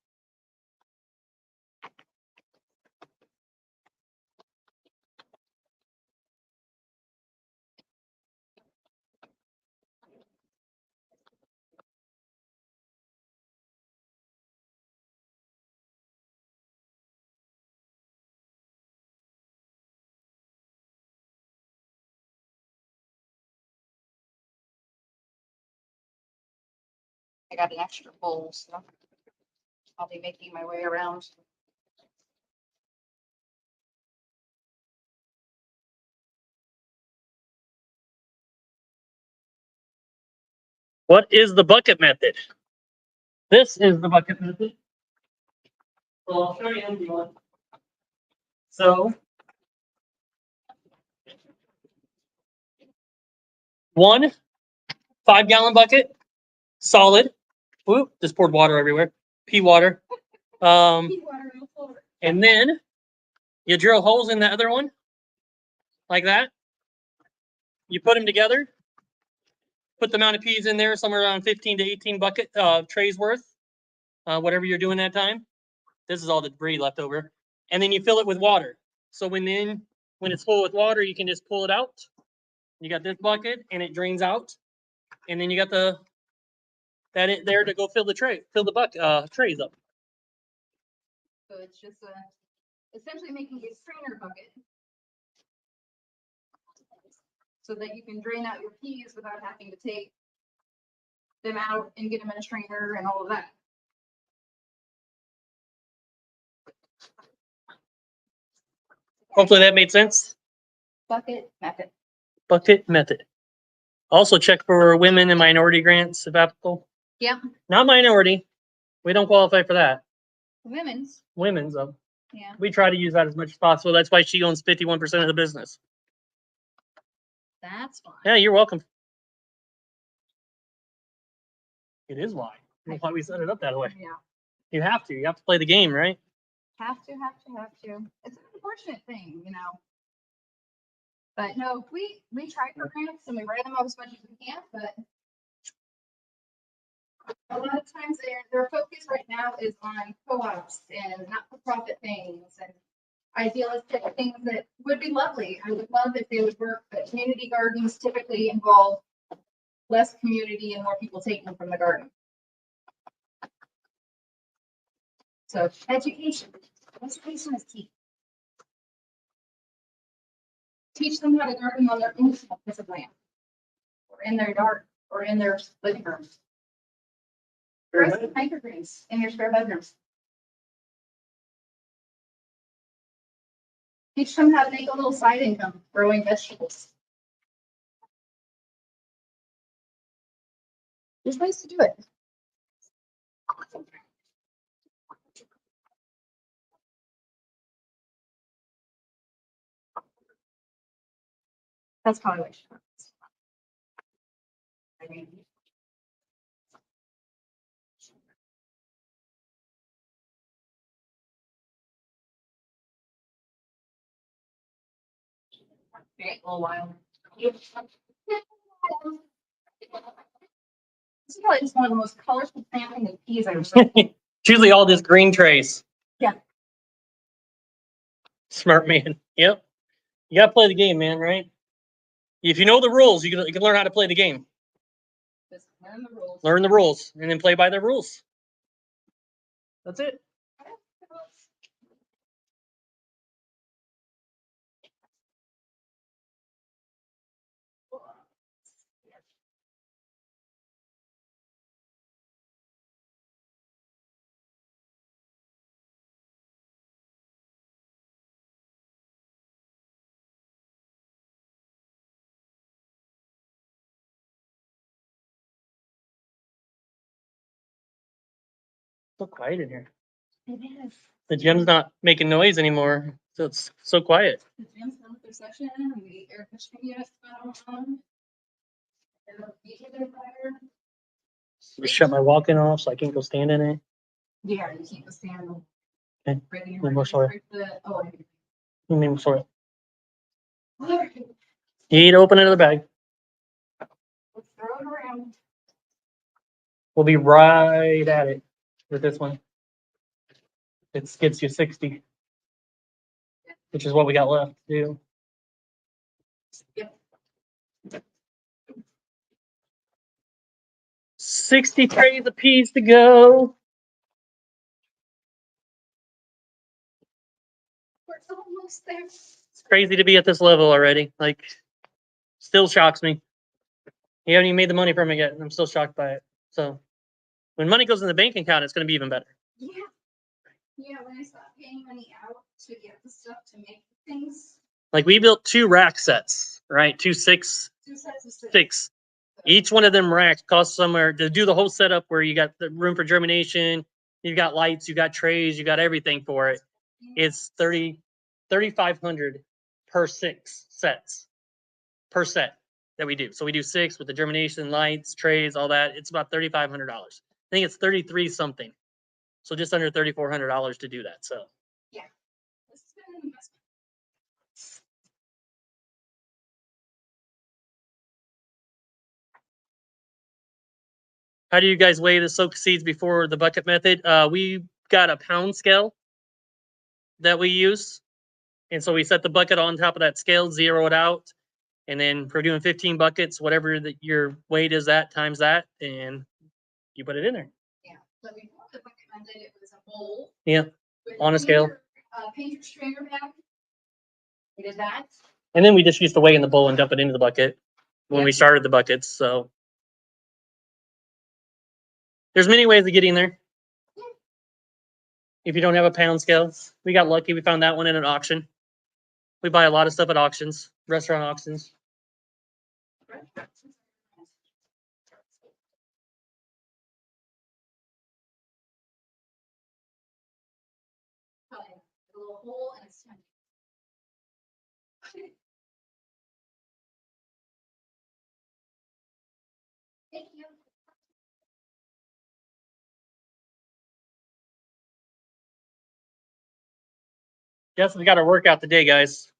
I got an extra bowl, so I'll be making my way around. What is the bucket method? This is the bucket method. Well, I'll show you if you want. So, one 5-gallon bucket, solid. Whoop, just poured water everywhere. Pea water. And then you drill holes in the other one, like that. You put them together. Put the amount of peas in there, somewhere around 15 to 18 bucket trays worth, whatever you're doing that time. This is all the debris left over. And then you fill it with water. So when it's full with water, you can just pull it out. You got this bucket and it drains out. And then you got that there to go fill the trays up. So it's just essentially making a strainer bucket. So that you can drain out your peas without having to take them out and get them in a strainer and all of that. Hopefully that made sense. Bucket method. Bucket method. Also check for women and minority grants if applicable. Yep. Not minority. We don't qualify for that. Women's. Women's though. Yeah. We try to use that as much as possible. That's why she owns 51% of the business. That's fine. Yeah, you're welcome. It is why. That's why we set it up that way. Yeah. You have to. You have to play the game, right? Have to. It's an unfortunate thing, But no, we try for grants and we write them up as much as we can, but a lot of times their focus right now is on co-ops and not-for-profit things and idealistic things that would be lovely. I would love if they would work, but community gardens typically involve less community and more people taking from the garden. So education is key. Teach them how to garden on their own small piece of land, or in their yard, or in their living room. Grow some microgreens in your spare bedrooms. Teach them how to make a little side income growing vegetables. There's ways to do it. That's probably what she wants. I mean, wait a little while. This is probably just one of the most colorful planting of peas I've ever seen. It's usually all just green trays. Yeah. Smart man. Yep. You gotta play the game, man, right? If you know the rules, you can learn how to play the game. Just learn the rules. Learn the rules and then play by the rules. That's it. So quiet in here. It is. The gym's not making noise anymore, so it's so quiet. The gym's done with their session and the air conditioning unit's got on. And the heat is fire. Just shut my walk-in off so I can't go stand in it. Yeah, you can't go stand. Okay. Right in One more story. For it. Let's You need to open another bag. throw it around. We'll be right at it with this one. It gets you 60, which is what we got left to do. Yep. 60 trays of peas to go. We're almost there. It's crazy to be at this level already. Like, still shocks me. You haven't even made the money from it yet, and I'm still shocked by it. So, When money goes in the bank account, it's going to be even better. Yeah. Yeah, when I stopped paying money out to get the stuff to make things, Like we built 2 rack sets, right? 2 6 2 sets of 6. Each one of them racks costs somewhere to do the whole setup where you got the room for germination, you got lights, you got trays, you got everything for it. It's 3,500 per 6 sets per set that we do. So we do 6 with the germination, lights, trays, all that. It's about $3,500. I think it's 33 something. So just under $3,400 to do that. So Yeah. This has been an investment. how do you guys weigh the soak seeds before the bucket method? We got a pound scale that we use. And so we set the bucket on top of that scale, zero it out. And then for doing 15 buckets, whatever your weight is that times that, and you put it in there. Yeah. So before the bucket method, it was a bowl. Yeah. with On a scale. Painter strainer bag. We did that. And then we just used to weigh in the bowl and dump it into the bucket when we Yep. started the buckets. So there's many ways of getting there. If you don't have a pound scale, we got lucky. We found that one in an auction. We buy a lot of stuff at auctions, restaurant auctions. A little hole and it's tiny. Thank you. Guess we got our workout today, guys.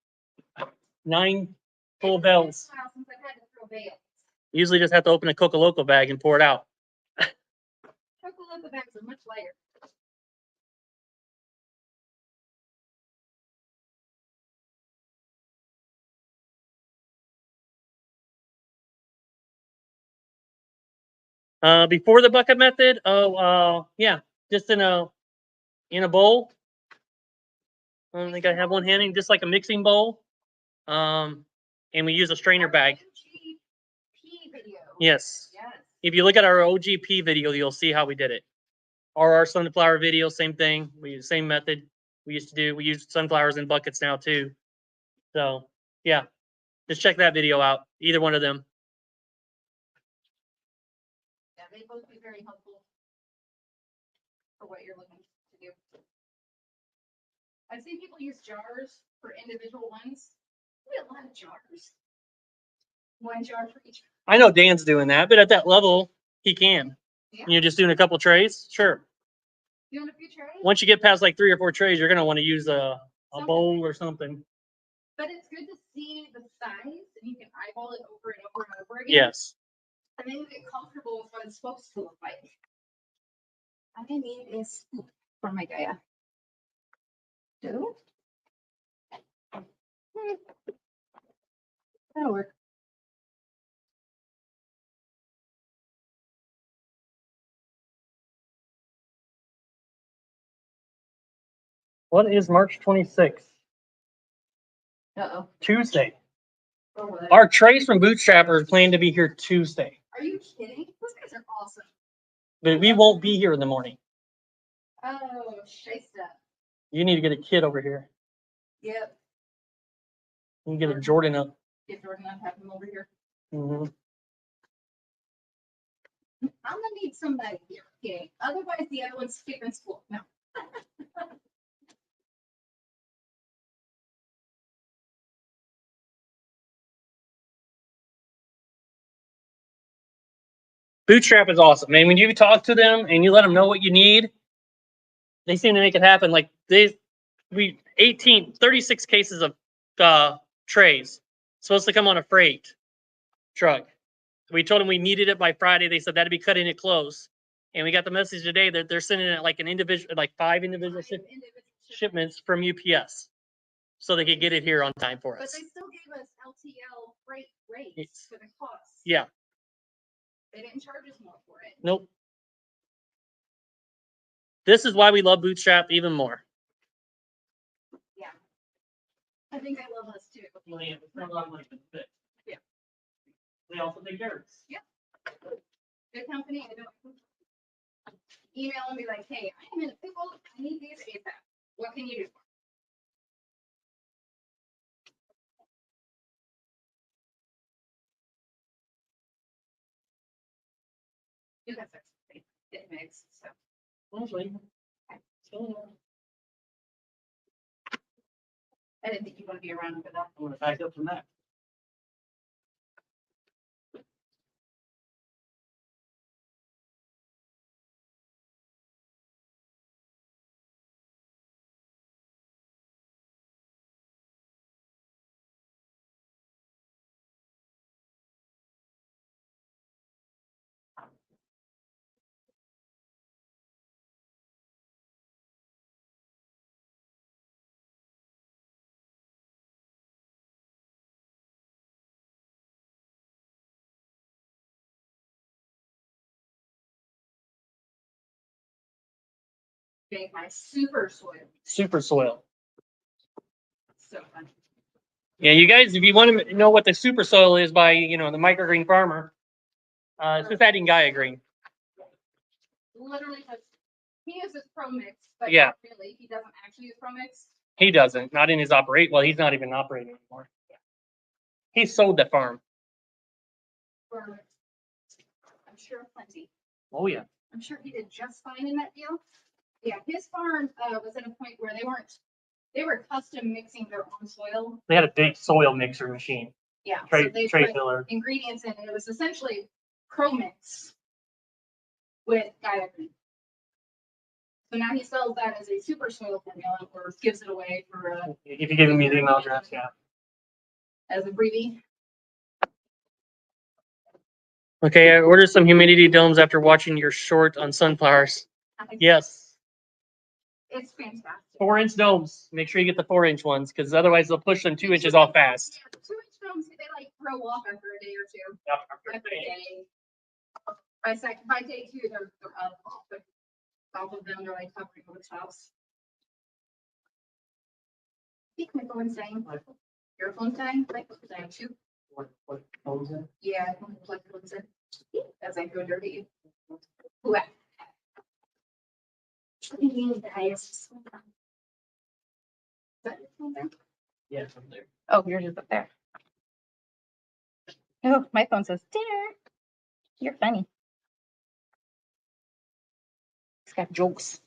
9 full bells. Wow, since I've had to throw bales. Usually just have to open a Coca Loco bag and pour it out. Chocolate bags are much lighter. Before the bucket method, yeah, just in a bowl. I don't think I have one handy, just like a mixing bowl. And we use a strainer bag. OGP video. Yes. Yes. If you look at our OGP video, you'll see how we did it. Or our sunflower video, same thing. We use the same method we used to do. We use sunflowers in buckets now too. So yeah, just check that video out. Either one of them. Yeah, they both be very helpful for what you're looking to do. I've seen people use jars for individual ones. We have a lot of jars. 1 jar for each. I know Dan's doing that, but at that level, he can. Yeah. You're just doing a couple trays, sure. You want a few trays? Once you get past like 3 or 4 trays, you're gonna want to use a Something. bowl or something. But it's good to see the size, and you can eyeball it over and over and over again. Yes. And then you get comfortable with what it's supposed to look like. I need a scoop for my Gaia. Do? That'll work. What is March 26th? Uh-oh. Tuesday. Oh, what? Our trays from Bootstrappers plan to be here Tuesday, Are you kidding? Those guys are awesome. but we won't be here in the morning. Oh, shysta. You need to get a kid over here. Yep. You can get a Jordan up. Get Jordan up, have him over here. Mhm. I'm gonna need somebody here, okay? Otherwise, the other one's skipping school. No. Bootstrap is awesome, man. When you talk to them and you let them know what you need, they seem to make it happen. Like 36 cases of trays supposed to come on a freight truck. We told them we needed it by Friday. They said that'd be cutting it close. And we got the message today that they're sending it like an individual, like 5 individual shipments from UPS, so they could get it here on time for But us. they still gave us LTL freight rates It's- for the cost. Yeah. They didn't charge us more for it. Nope. This is why we love Bootstrap even more. Yeah. I think I love us too. Yeah. They also take care of us. Good company. I don't. email and be like, hey, I'm in a pickle, I need these ASAP. What can you do? You guys are it makes so. Actually, I didn't think you want to be around for that. I'm gonna back up from that. Make my super soil. Super soil. So fun. Yeah, you guys, if you want to know what the super soil is by, the microgreen farmer, it's just adding Gaia green. Literally just, he uses Pro Mix, but Yeah. not really. He doesn't actually use Pro Mix. He doesn't, not in his operate. Well, he's not even operating anymore. He sold the farm. For, I'm sure plenty. Oh yeah. I'm sure he did just fine in that deal. Yeah, his farm was at a point where they were custom mixing their own soil. They had a big soil mixer machine, Yeah, so tray they tray put filler. ingredients in it. It was essentially Pro Mix with Gaia Green. So now he sells that as a super soil formula or gives it away for If you give him his email address, yeah. as a freebie. Okay, I ordered some humidity domes after watching your short on sunflowers. Yes. It's fantastic. 4-inch domes. Make sure you get the 4-inch ones, because otherwise they'll push them 2 inches off fast. Yeah, the 2-inch domes, they like throw off after a day or two. After a day. By day 2, they're up off, but all of them are like covering over the house. I think my phone's dying. Your phone's dying? My phone's dying too. What domes in? Yeah, I want to plug the phones in. As I go dirty. What? Guys. That your phone there? Yeah, from there. Oh, yours is up there. Oh, my phone says dinner. You're funny. It's got jokes.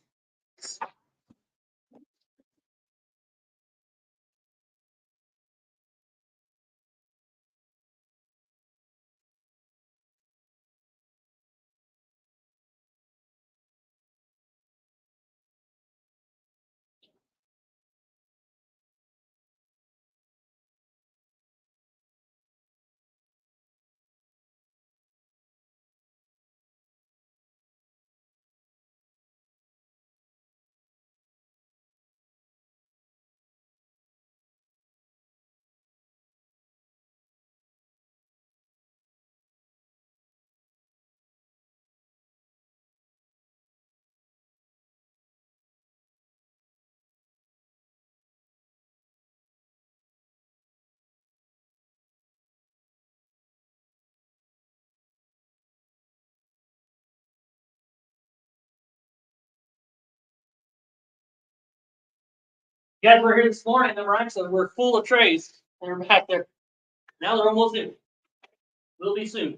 Guys, we're here this morning, the right, so we're full of trays. They're back there. Now they're almost in. Will be soon.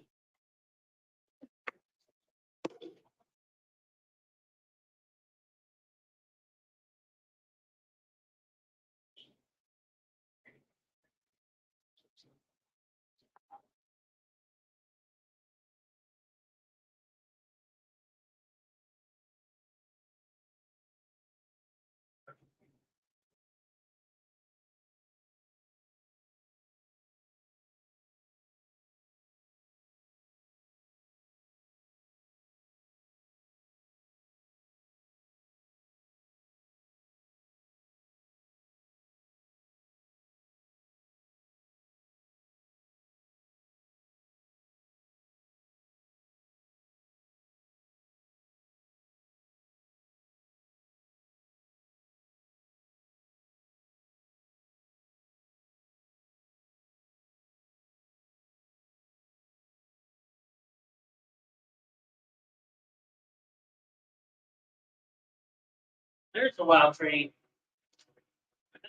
There's a wild tree.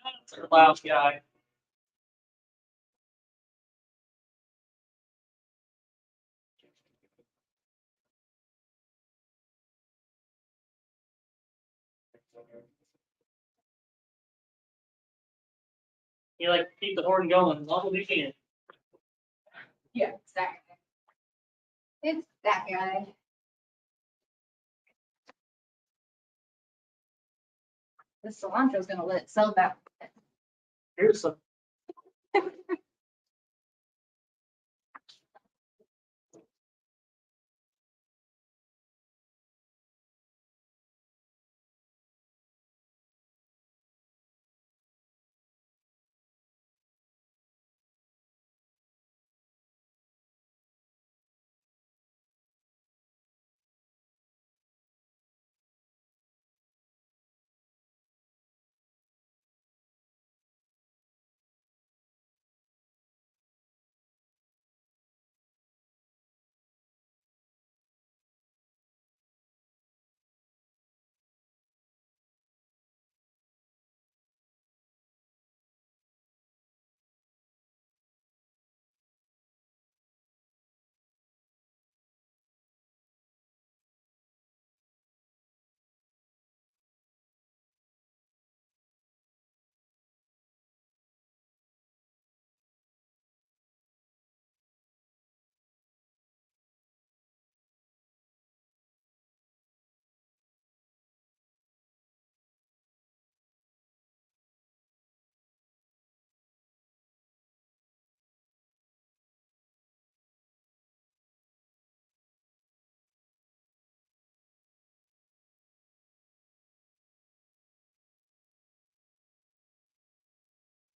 That's a wild guy. You like to keep the horn going as long as you can. Yeah, it's that guy. It's that guy. This cilantro's gonna let itself out. Here's some.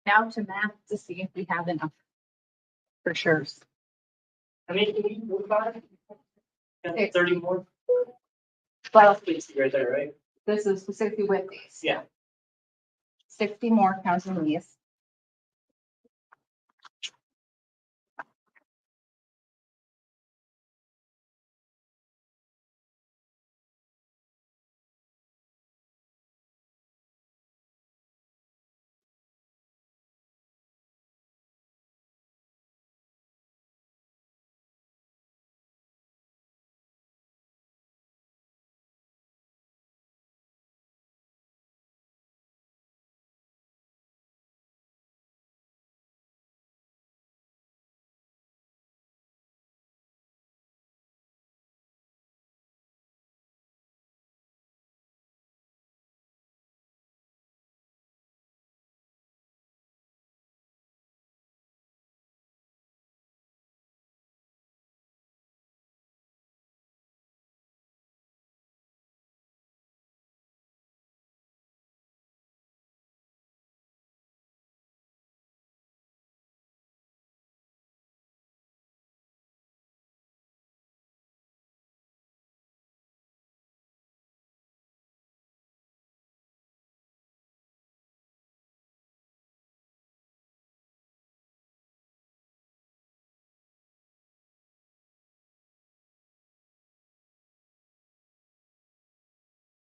Now to math to see if we have enough. For sure. I mean, can you move by? Got Six. 30 more. Well, Right there, right? this is specifically with these. Yeah. 60 more counting these.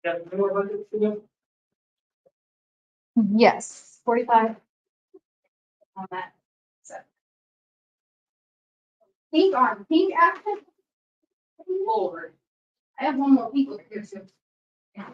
Got any more buckets to go? Yes, 45 on that. So. Pink on pink action. Lord. I have one more pink over here too. Yeah.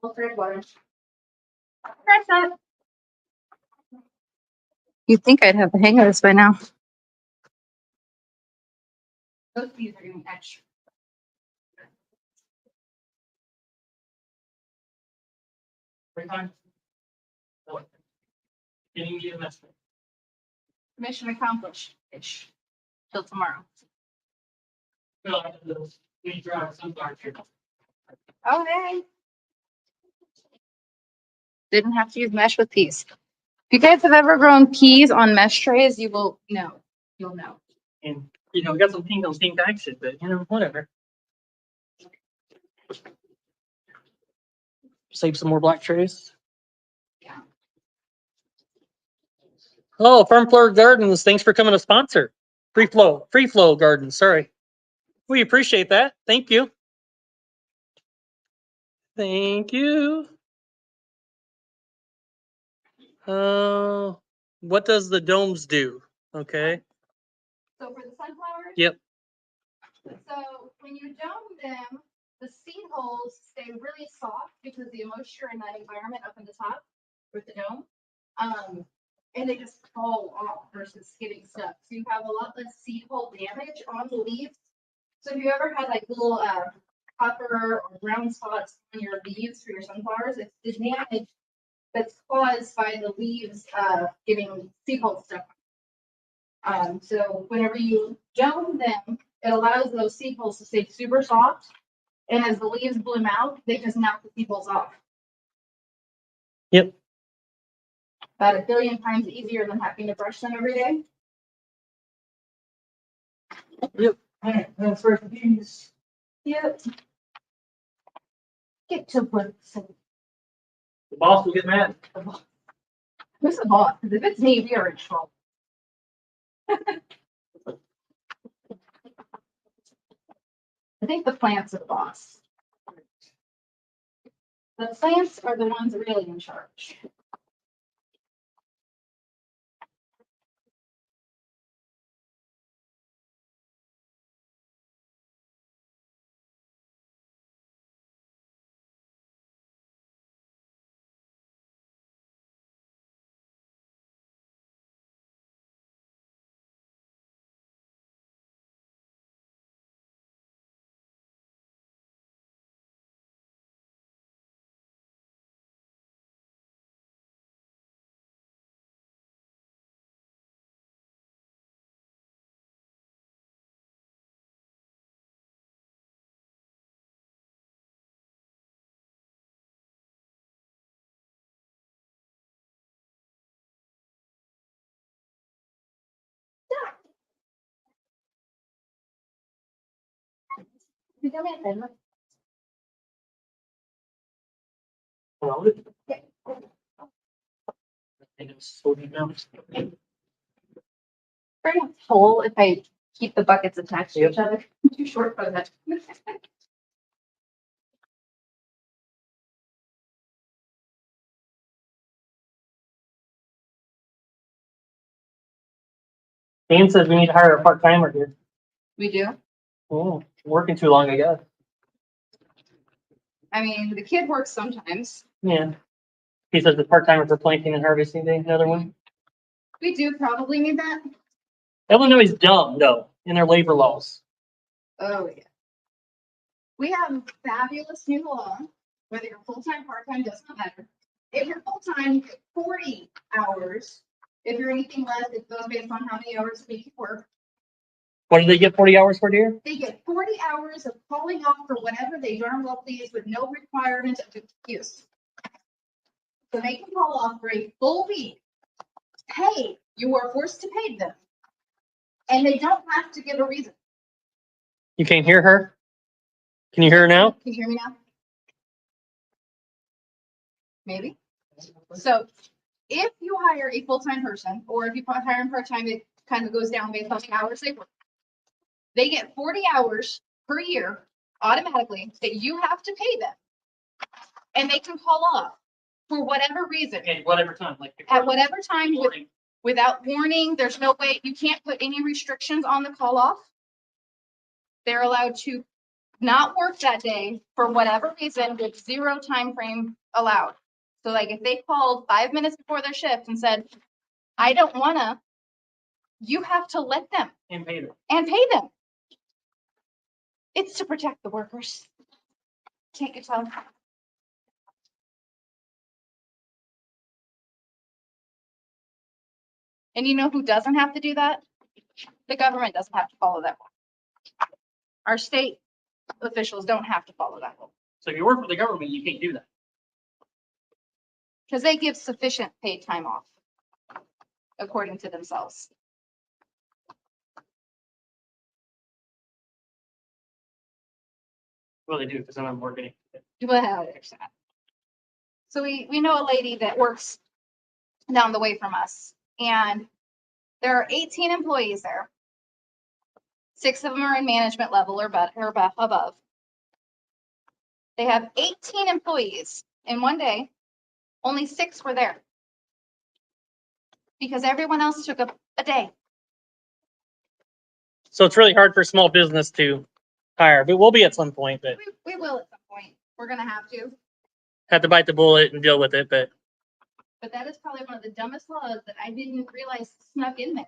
We'll thread water. Press that. You'd think I'd have the hang of this by now. Those bees are getting extra. Every time? What? Getting you a message. Mission accomplished. Ish. Till tomorrow. Fill out those. We drive some dark here. Oh, hey. Didn't have to use mesh with peas. If you guys have ever grown peas on mesh trays, you will know. You'll know. And, you know, we got some pink on pink action, but, you know, whatever. Save some more black trays. Yeah. Oh, Farm Floor Gardens, thanks for coming to sponsor. Free flow gardens, sorry. We appreciate that. Thank you. Thank you. What does the domes do? Okay. So for the sunflowers? Yep. So when you dome them, the seed holes stay really soft because of the moisture in that environment up in the top with the dome. And they just fall off versus getting stuck. So you have a lot less seed hole damage on the leaves. So if you ever had like little copper or brown spots on your leaves for your sunflowers, it's the damage that's caused by the leaves getting seed holes stuck. So whenever you dome them, it allows those seed holes to stay super soft. And as the leaves bloom out, they just knock the seed holes off. Yep. About 1 billion times easier than having to brush them every day. Yep. That's for these. Yep. Get to work. The boss will get mad. Who's the boss? Because if it's me, we are in trouble. I think the plants are the boss. The plants are the ones really in charge. You tell me a thing. Hello? Pretty full if I keep the buckets attached to Yep. each other. Too short for that. Dan says we need to hire a part-timer here. We do. Oh, working too long, I guess. I mean, the kid works sometimes. Yeah. He says the part-timer for planting and harvesting day, another one. We do probably need that. Illinois is dumb, though, in their labor laws. Oh, yeah. We have a fabulous new law, whether you're full-time, part-time, doesn't matter. If you're full-time, you get 40 hours. If you're anything less, it goes based on how many hours a week you work. What do they get 40 hours for, dear? They get 40 hours of calling off for whatever they darn well please with no requirement of excuse. So they can call off for a full week. Hey, you are forced to pay them. And they don't have to give a reason. You can't hear her? Can you hear her now? Can you hear me now? Maybe. So if you hire a full-time person, or if you hire them part-time, it kind of goes down based on the hours they work. They get 40 hours per year automatically that you have to pay them. And they can call off for whatever reason. Okay, whatever time, like. At whatever time, Morning. without warning. There's no way, you can't put any restrictions on the call off. They're allowed to not work that day for whatever reason with 0 time frame allowed. So like if they called 5 minutes before their shift and said, I don't wanna, you have to let them And pay them. and pay them. It's to protect the workers. Can't you tell? And you know who doesn't have to do that? The government doesn't have to follow that rule. Our state officials don't have to follow that rule. So if you work for the government, you can't do that. Because they give sufficient paid time off, according to themselves. Well, they do because I'm working. Well, there's that. So we know a lady that works down the way from us, and there are 18 employees there. 6 of them are in management level or above. They have 18 employees in one day. Only 6 were there because everyone else took a day. So it's really hard for small business to hire, but we'll be at some point, but We will at some point. We're gonna have to. have to bite the bullet and deal with it. But But that is probably one of the dumbest laws that I didn't realize snuck in there.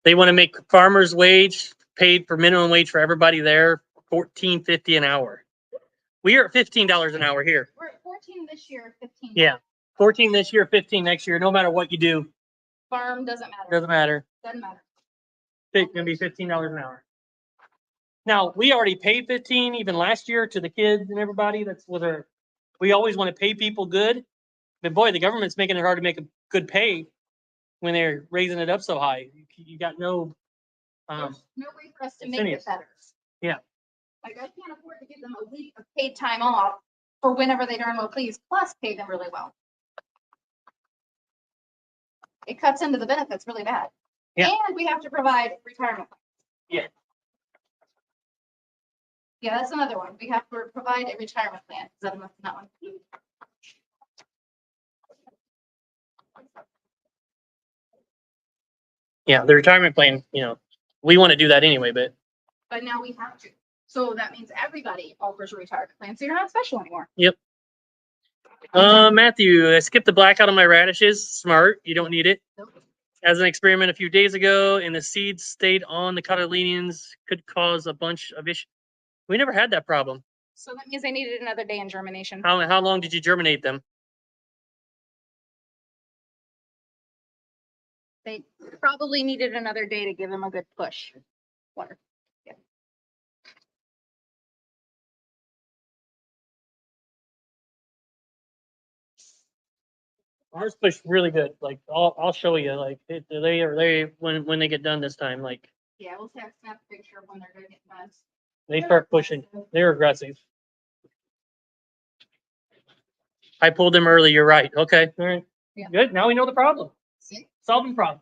they want to make farmers' wage paid for minimum wage for everybody there, $14.50 an hour. We are at $15 an hour here. We're at 14 this year, 15. Yeah, 14 this year, 15 next year. No matter what you do, Farm doesn't matter. doesn't matter. Doesn't matter. It's gonna be $15 an hour. Now we already paid 15 even last year to the kids and everybody. That's what our. We always want to pay people good, but boy, the government's making it hard to make a good pay when they're raising it up so high. You got no. There's no way for us to make incentives. it better. Yeah. Like I can't afford to give them a week of paid time off for whenever they darn well please, plus pay them really well. It cuts into the benefits really bad. Yeah. And we have to provide retirement. Yeah. Yeah, that's another one. We have to provide a retirement plan. Is that enough? That one? Yeah, the retirement plan. We want to do that anyway, but But now we have to. So that means everybody offers a retirement plan. So you're not special anymore. Matthew, I skipped the blackout on my radishes. Smart. You don't need it. As an experiment a few days ago, and the seeds stayed on the cotyledons, could cause a bunch of issues. We never had that problem. So that means they needed another day in germination. How long did you germinate them? They probably needed another day to give them a good push. Water. Yeah. Ours pushed really good. Like I'll show you. Like they when they get done this time, like Yeah, we'll snap a picture of when they're gonna get done. they start pushing. They're aggressive. I pulled them early. You're right. Okay. All right. Yeah. Good. Now we know the problem. See? Solving problem.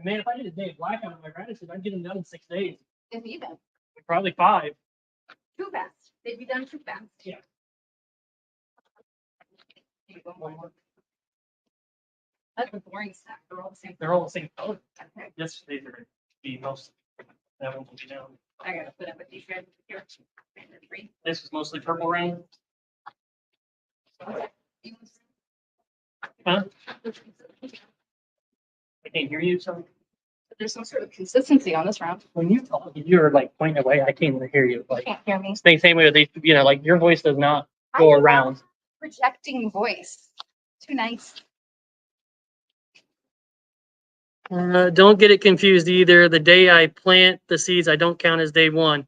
Man, if I did a day of blackout on my radishes, I'd get them done in 6 days. If even, Probably 5. too fast. They'd be done too fast. Yeah. Maybe one more. That's a boring snack. They're all the same. They're all the same color. Okay. Yes, these are gonna be most. That one will be down. I gotta put up with these guys here. Three. This is mostly purple rain. Huh? I can't hear you. So There's some sort of consistency on this round. when you talk, you're like pointing away. I can't even hear you. You Like can't hear me. same way with these. Like your voice does not I go am not around. Projecting voice. Too nice. Don't get it confused either. The day I plant the seeds, I don't count as day one.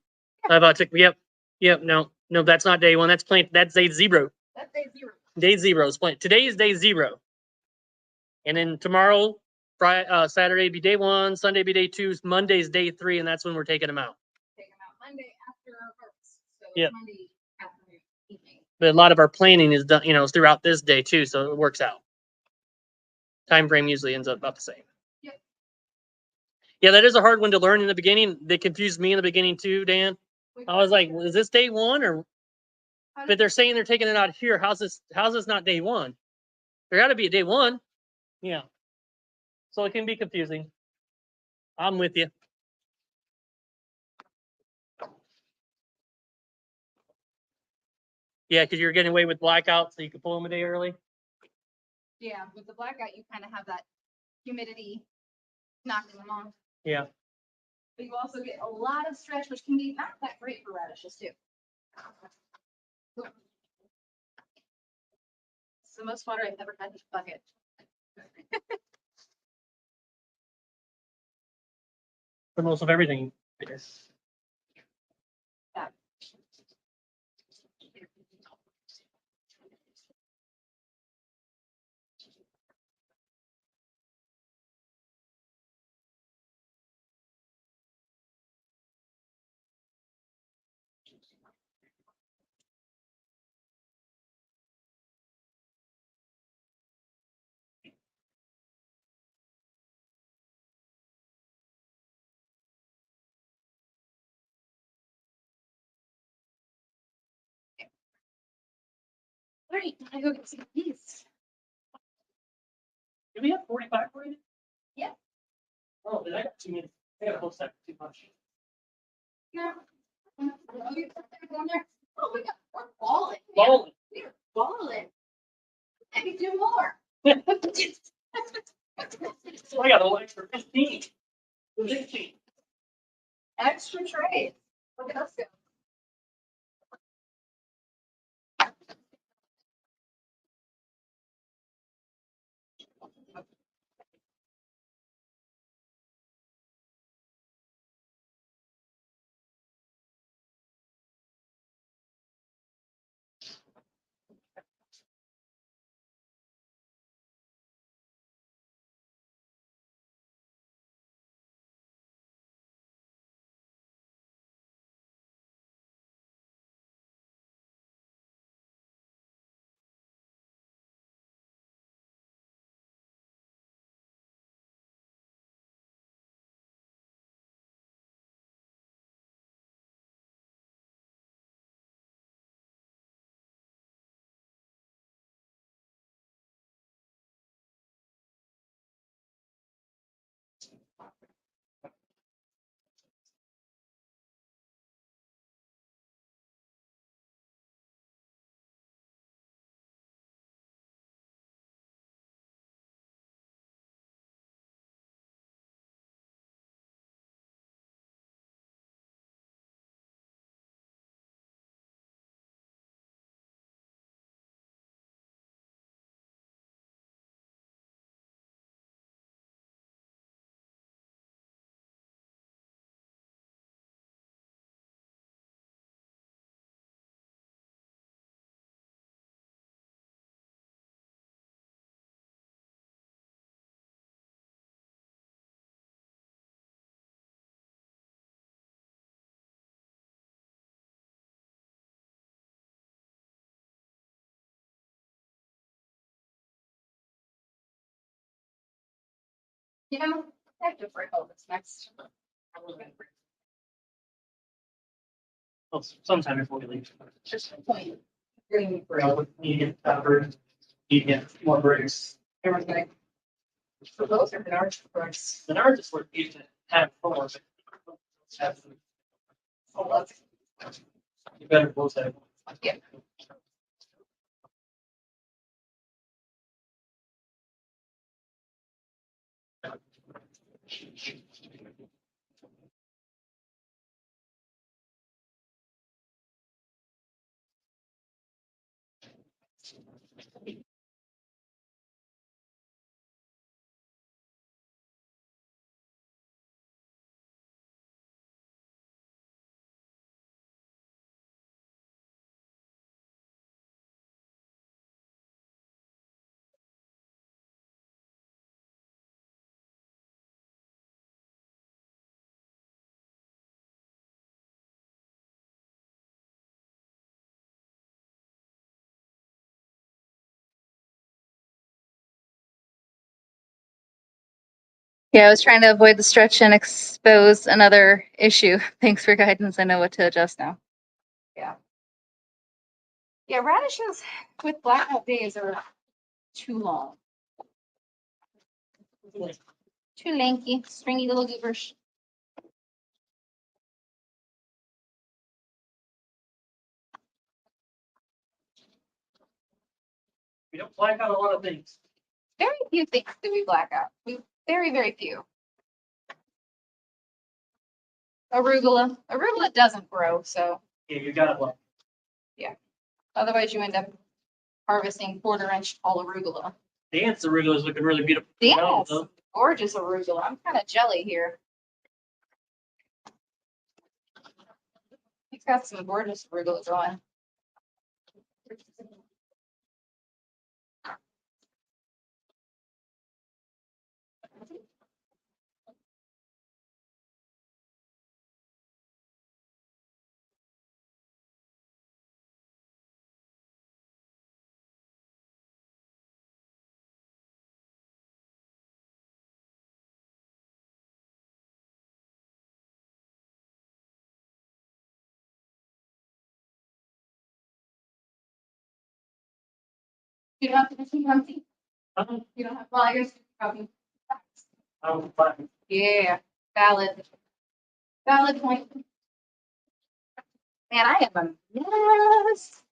I about to. Yep. No, that's not day one. That's plant. That's day 0. That's day 0. Day 0 is plant. Today is day 0, and then tomorrow, Friday, Saturday be day 1, Sunday be day 2, Monday's day 3, and that's when we're taking them out. Take them out Monday after harvest. So Yep. Monday afternoon, evening. But a lot of our planning is done, is throughout this day too, so it works out. Time frame usually ends up about the same. Yep. Yeah, that is a hard one to learn in the beginning. They confused me in the beginning too, Dan. I was like, is this day 1 or? But they're saying they're taking it out here. How's this not day 1? There got to be a day 1. Yeah. So it can be confusing. I'm with you. Yeah, because you're getting away with blackout, so you can pull them a day early. Yeah, with the blackout, you kind of have that humidity knocking them off. Yeah. But you also get a lot of stretch, which can be not that great for radishes too. It's the most water I've ever had in a bucket. for most of everything. I guess. All right, I go get some of these. Do we have 45 for you? Yeah. Oh, then I got 2 minutes. I got a whole stack too much. Yeah. Oh, you put that down there? Oh, we're balling. Balling. We're balling. Maybe do more. So I got a whole extra 15. 15. Extra trays. Look at us go. You know, I have to break all this next. Well, sometime before we leave. Just a point. Bring You get covered. You get more bricks. everything. For those are large bricks. And ours is what you used to have for. Oh, that's. You better close that. Yeah. Yeah, I was trying to avoid the stretch and expose another issue. Thanks for guidance. I know what to adjust now. Yeah, radishes with blackout days are too long. Too lanky, stringy little goobers. We don't black out a lot of things. Very few things do we black out. Very, very few. Arugula. Arugula doesn't grow, so Yeah, you gotta black. otherwise you end up harvesting 1/4-inch tall arugula. Dance arugula is looking really beautiful. Yes, gorgeous arugula. I'm kind of jelly here. It's got some gorgeous arugula going. You don't have to be healthy. You don't have, well, I guess probably. Yeah, valid. Valid point. Man, I am a mess.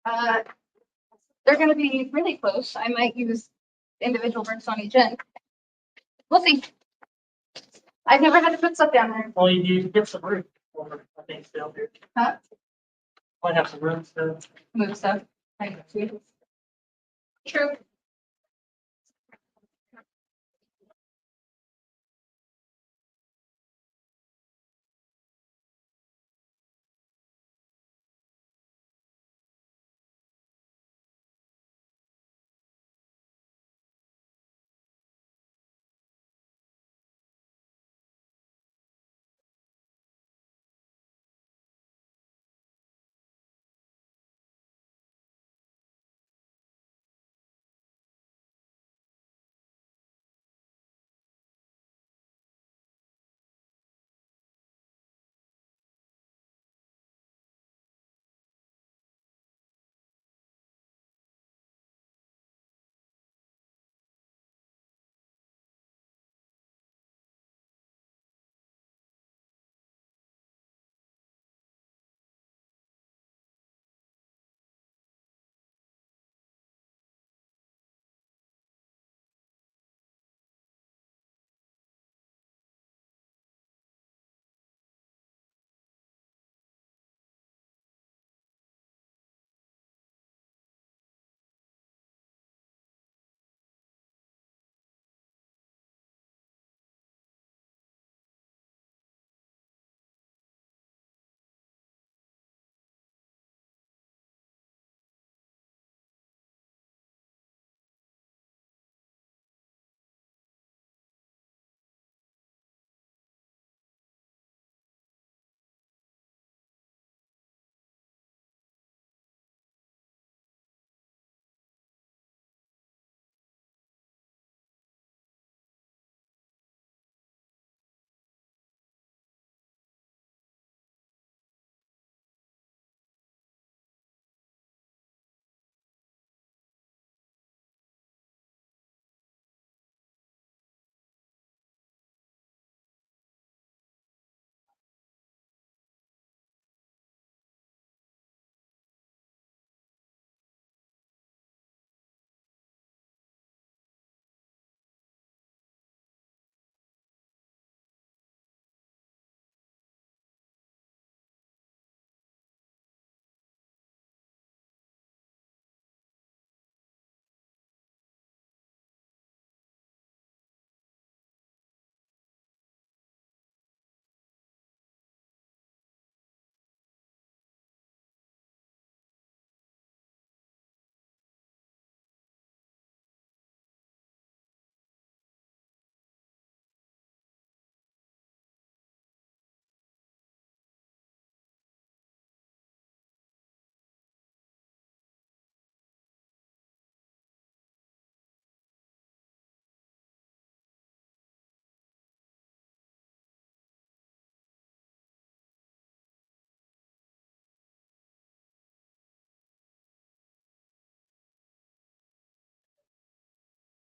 Uh, they're gonna be really close. I might use individual bricks on each end. We'll see. I've never had to put stuff down there. Well, you get some room, I think, still here. Huh? Might have some room still. Move stuff. True.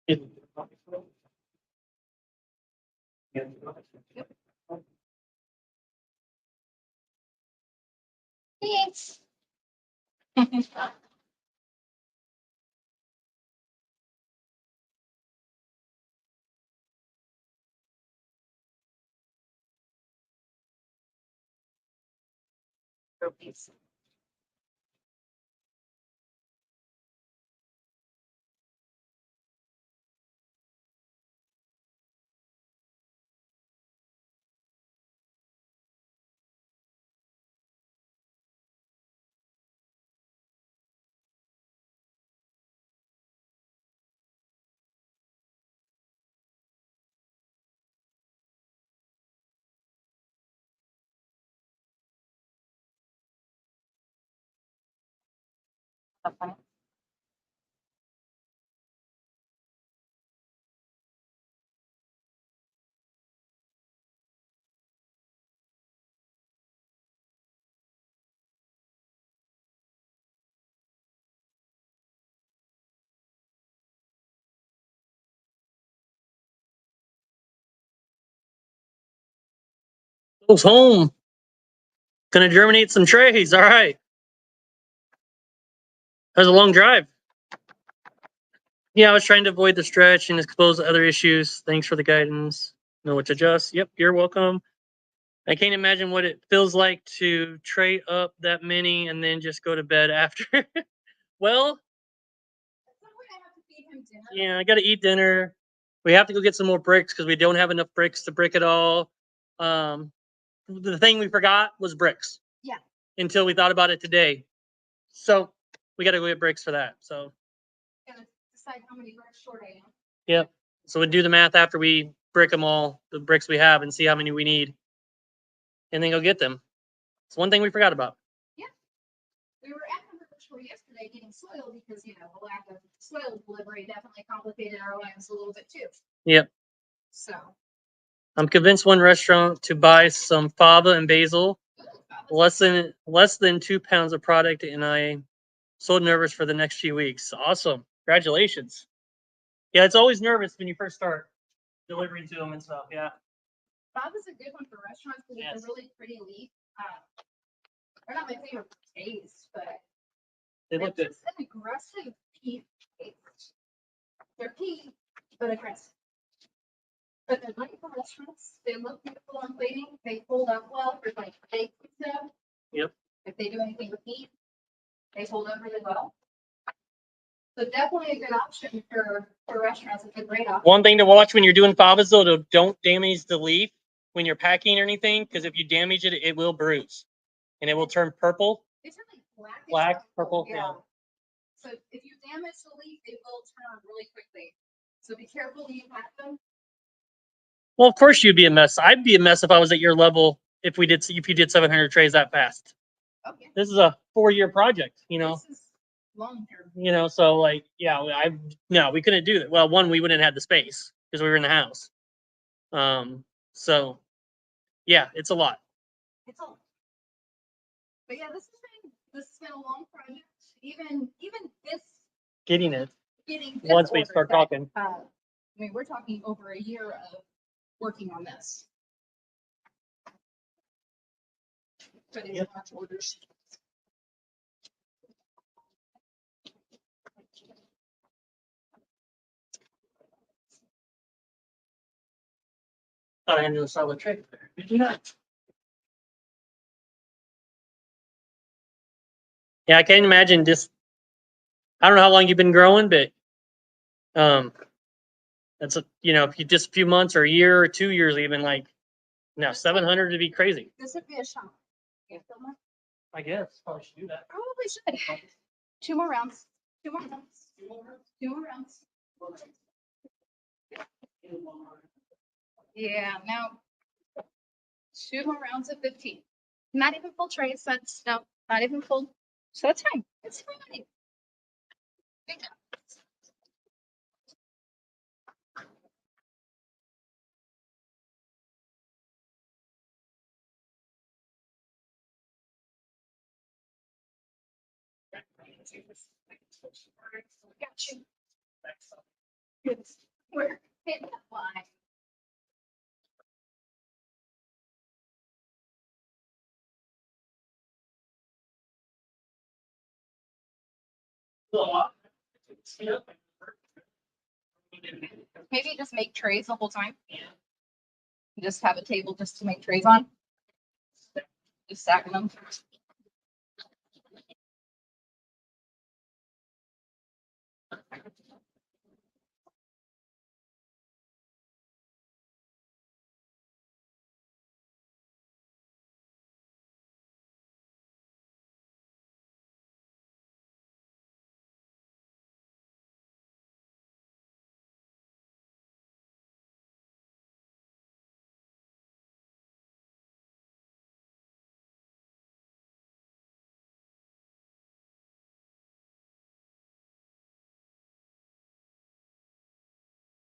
Thanks. Goes home. Gonna germinate some trays. All right. That was a long drive. Yeah, I was trying to avoid the stretch and expose other issues. Thanks for the guidance. Know what to adjust. Yep, you're welcome. I can't imagine what it feels like to tray up that many and then just go to bed after. Well, yeah, I got to eat dinner. We have to go get some more bricks because we don't have enough bricks to brick it all. The thing we forgot was bricks. Yeah. Until we thought about it today. So we got to go get bricks for that. So. Gotta decide how many bricks short I am. Yep. So we'll do the math after we brick them all, the bricks we have, and see how many we need, and then go get them. It's one thing we forgot about. We were at the store yesterday getting soil because, you know, the lack of soil delivery definitely complicated our lives a little bit too. Yep. So. I'm convinced one restaurant to buy some fava and basil, less than 2 pounds of product, and I'm so nervous for the next few weeks. Awesome. Congratulations. Yeah, it's always nervous when you first start delivering to them and stuff. Yeah. Fava's a good one for restaurants because it's a really pretty leaf. They're not my favorite taste, but They look good. just an aggressive pea taste. They're pea, but aggressive. But they're great for restaurants. They look beautiful on plating. They hold up well for like steaks and stuff. Yep. If they do anything with meat, they hold up really well. So definitely a good option for restaurants. It's a great option. One thing to watch when you're doing favas though, don't damage the leaf when you're packing or anything, because if you damage it, it will bruise and it will turn purple. They turn like black. Black, purple, yeah. So if you damage the leaf, they will turn really quickly. So be careful when you pack them. Well, of course you'd be a mess. I'd be a mess if I was at your level. If you did 700 trays that fast. Okay. This is a 4-year project, you know. This is long term. You know, so like, yeah, no, we couldn't do that. Well, one, we wouldn't have had the space because we were in the house. So yeah, it's a lot. It's a lot. But yeah, this has been a long project. Even this Getting it getting this once we order start done, talking. I mean, we're talking over a year of working on this. But it's March orders. Thought I had to do a solid tray there. Did you not? Yeah, I can't imagine just. I don't know how long you've been growing, but that's if you just a few months or a year or 2 years, even like, no, 700 would be crazy. This would be a shot. Yeah, I guess probably should do that. probably should. 2 more rounds. 2 more rounds. 2 more rounds. Yeah, now 2 more rounds of 15. Not even full trays. That's no, not even full. So that's fine. It's fine. Big time. Got you. We're hitting that line. Maybe just make trays the whole time. Just have a table just to make trays on. Just stacking them.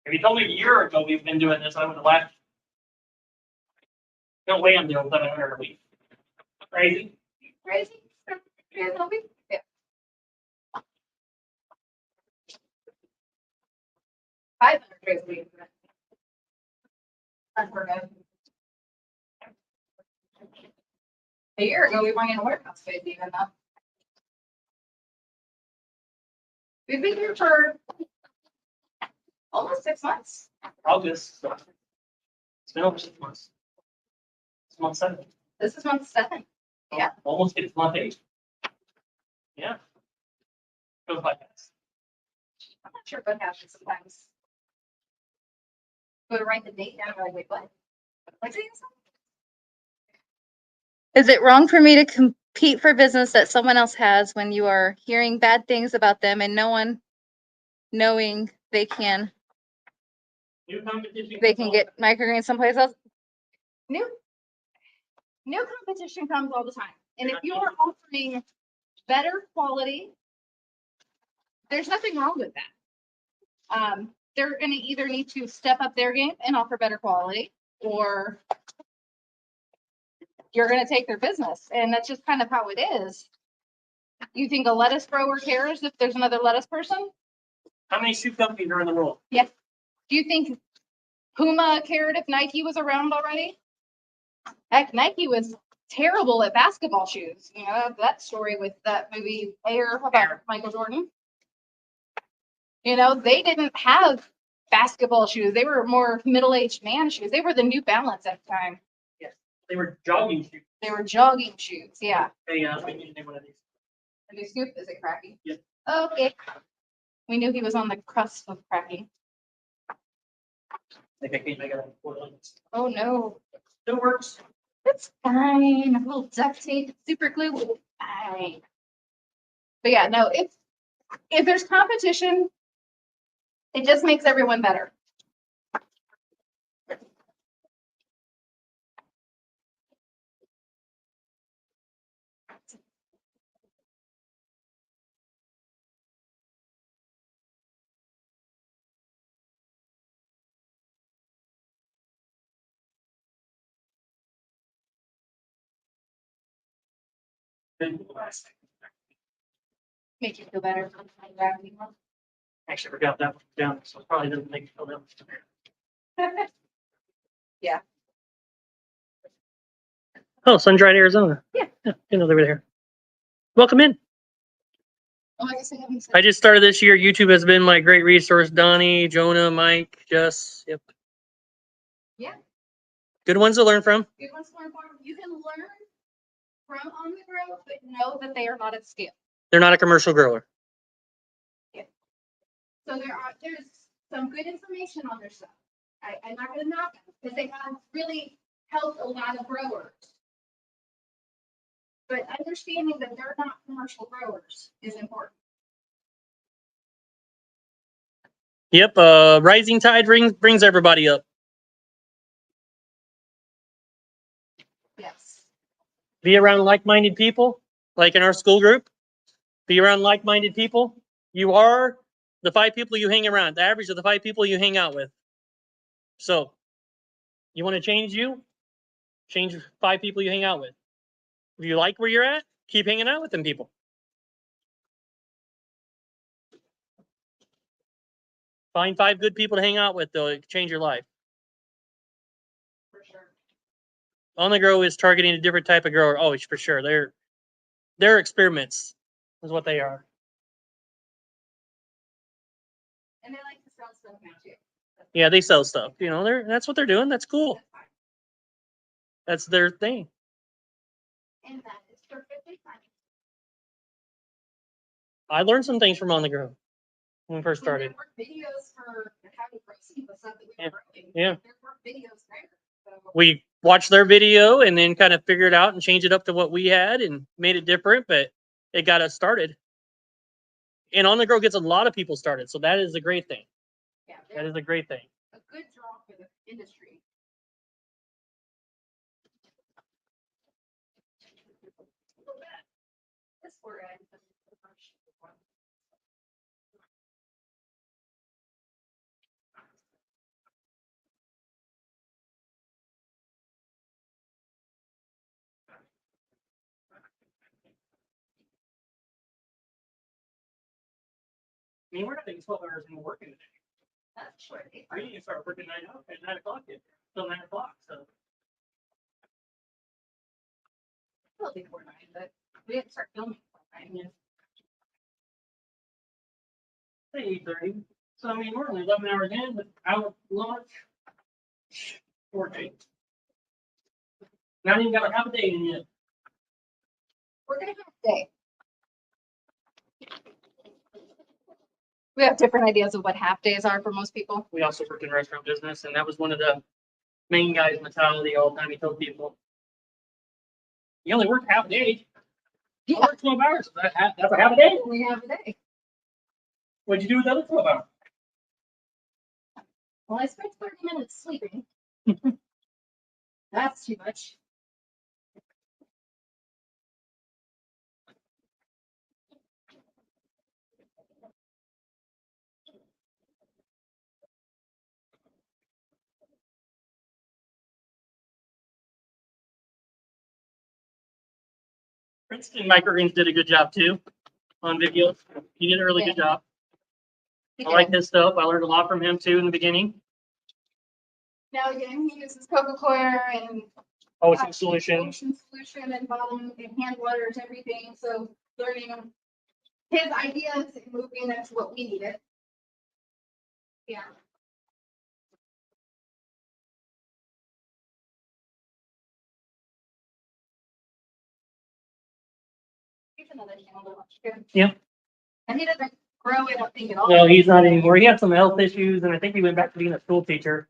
If you told me a year ago we've been doing this, I would have laughed. No way I'm doing 700 a week. Crazy. Crazy. Yeah. 500 trays a week. Unheard of. A year ago, we weren't in a warehouse space even though. We've been here for almost 6 months. August. So it's been over 6 months. It's month 7. This is month 7. Yeah. Almost gets month 8. Yeah. Goes by fast. I'm not sure what happens sometimes. Go to write the date down, we're like, wait, what? What's it? Is it wrong for me to compete for business that someone else has when you are hearing bad things about them and no one knowing they can New competition. get microgreens someplace else? New competition comes all the time. And if you're offering better quality, there's nothing wrong with that. They're gonna either need to step up their game and offer better quality, or you're gonna take their business. And that's just kind of how it is. You think a lettuce grower cares if there's another lettuce person? How many shoe companies are in the world? Do you think Puma cared if Nike was around already? Heck, Nike was terrible at basketball shoes. You know, that story with that movie Air about Michael Jordan. You know, they didn't have basketball shoes. They were more middle-aged man shoes. They were the New Balance at the time. They were jogging shoes. They were jogging shoes. Yeah. Hey, we need to name one of these. And they Snoop, is it cracking? Yep. Okay. We knew he was on the cusp of cracking. Like I can't make it up. Oh no. Still works. It's fine. A little duct tape, super glue, will be fine. But yeah, no, if there's competition, it just makes everyone better. Make you feel better. Actually forgot that one down, so it probably doesn't make me feel that much better. Yeah. Oh, sun-dried Arizona. Yeah. You know they were there. Welcome in. Oh, I guess I haven't said. I just started this year. YouTube has been my great resource. Donnie, Jonah, Mike, Jess. Yep. Yeah. Good ones to learn from. Good ones to learn from. You can learn from on the grow, but know that they are not at scale. They're not a commercial grower. So there's some good information on their stuff. I'm not gonna knock them because they have really helped a lot of growers. But understanding that they're not commercial growers is important. Yep. Rising tide brings everybody up. Yes. Be around like-minded people, like in our school group. Be around like-minded people. You are the 5 people you hang around, the average of the 5 people you hang out with. So, you want to change 5 people you hang out with. If you like where you're at, keep hanging out with them people. Find 5 good people to hang out with, though. It can change your life. For sure. On the Grow is targeting a different type of grower. Oh, for sure. They're experiments, is what they are. And they like to sell stuff now too. Yeah, they sell stuff. You know, that's what they're doing. That's cool. That's fine. That's their thing. And that is perfectly fine. I learned some things from On the Grow when we first And there started. were videos for how to proceed with stuff that we Yeah. were growing. Yeah. There were videos there. So We watched their video and then kind of figured out and changed it up to what we had and made it different, but it got us started. And On the Grow gets a lot of people started, so that is a great thing. yeah, That they're is a great thing. a good draw for the industry. This where I put the brush. I mean, we're not taking 12 hours and working today. That's short. We need to start working at 9 o'clock till 9 o'clock. So Well, before 9, but we didn't start filming before 9. yeah. Say 8:30. So I mean, we're only 11 hours in without lunch. 14. Not even got a half a day in yet. We're gonna have a day. We have different ideas of what half days are for most people. We also worked in restaurant business, and that was one of the main guys' mentality all the time. He told people, "You only work half a day. I work 12 hours. That's a half a day. We have a day. What'd you do with the other 12 hours?" Well, I spent 30 minutes sleeping. That's too much. Princeton Microgreens did a good job too on videos. He did a really good job. I like his stuff. I learned a lot from him too in the beginning. Now again, he uses Coca-Cola and Ocean solution. ocean solution and bottom and hand waters, everything. So learning his ideas and moving them to what we needed. Yeah. He's another channel to watch too. Yeah. And he doesn't grow, I don't think at all. No, he's not anymore. He had some health issues, and I think he went back to being a school teacher.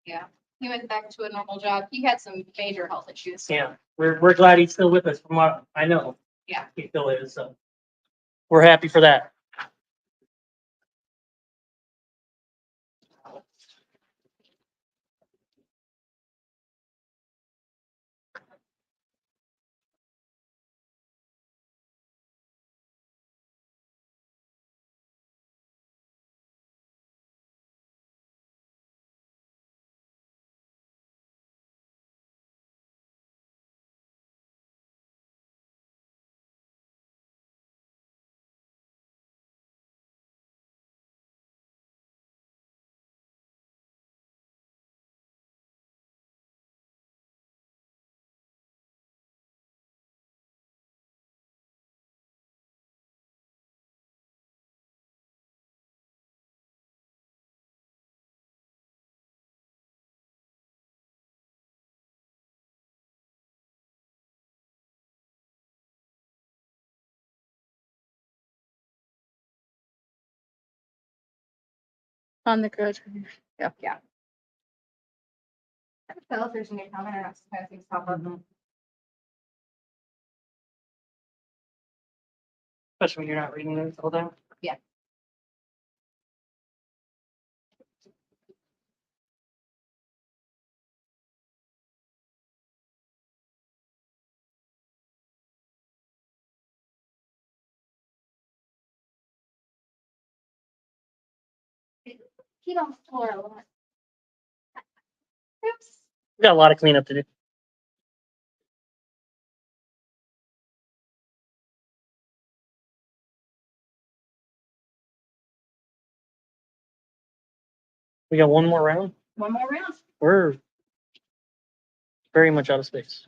Yeah. He went back to a normal job. He had some major health issues. Yeah, we're glad he's still with us. From what I know, Yeah. he still is. So we're happy for that. On the Grow. Yeah. I can tell if there's a new comment or not, sometimes things pop up. Especially when you're not reading it all down. Yeah. He don't floor a lot. Oops. We got a lot of cleanup to do. We got one more round. One more round. We're very much out of space.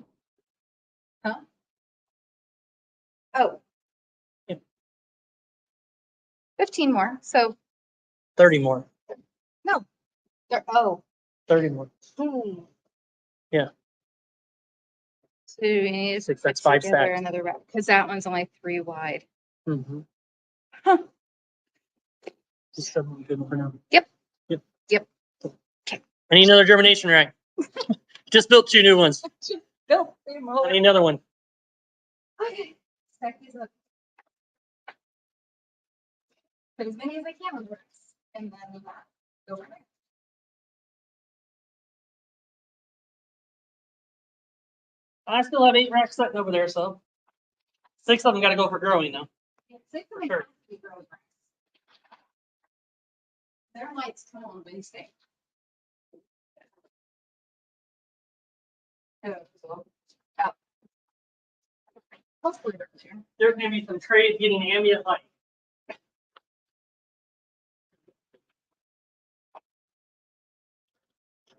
Oh. Yeah. 15 more. So 30 more. Oh. 30 more. Hmm. Yeah. So we need to Six, put that's 5 together stacks. another rack because that one's only 3 wide. Mm-hmm. Huh. Just 7 good for now. Yep. Yep. Yep. I need another germination rack. Just built 2 new ones. Go. I need another one. Okay. Stack these up. Put as many as I can on the racks, and then go from there. I still have 8 racks sitting over there, so 6 of them got to go for growing now. Yeah, 6 of them Sure. have to be growing racks. Their lights come on Wednesday. Oh, so, out. Hopefully they're here. There's going to be some trays getting ambient light.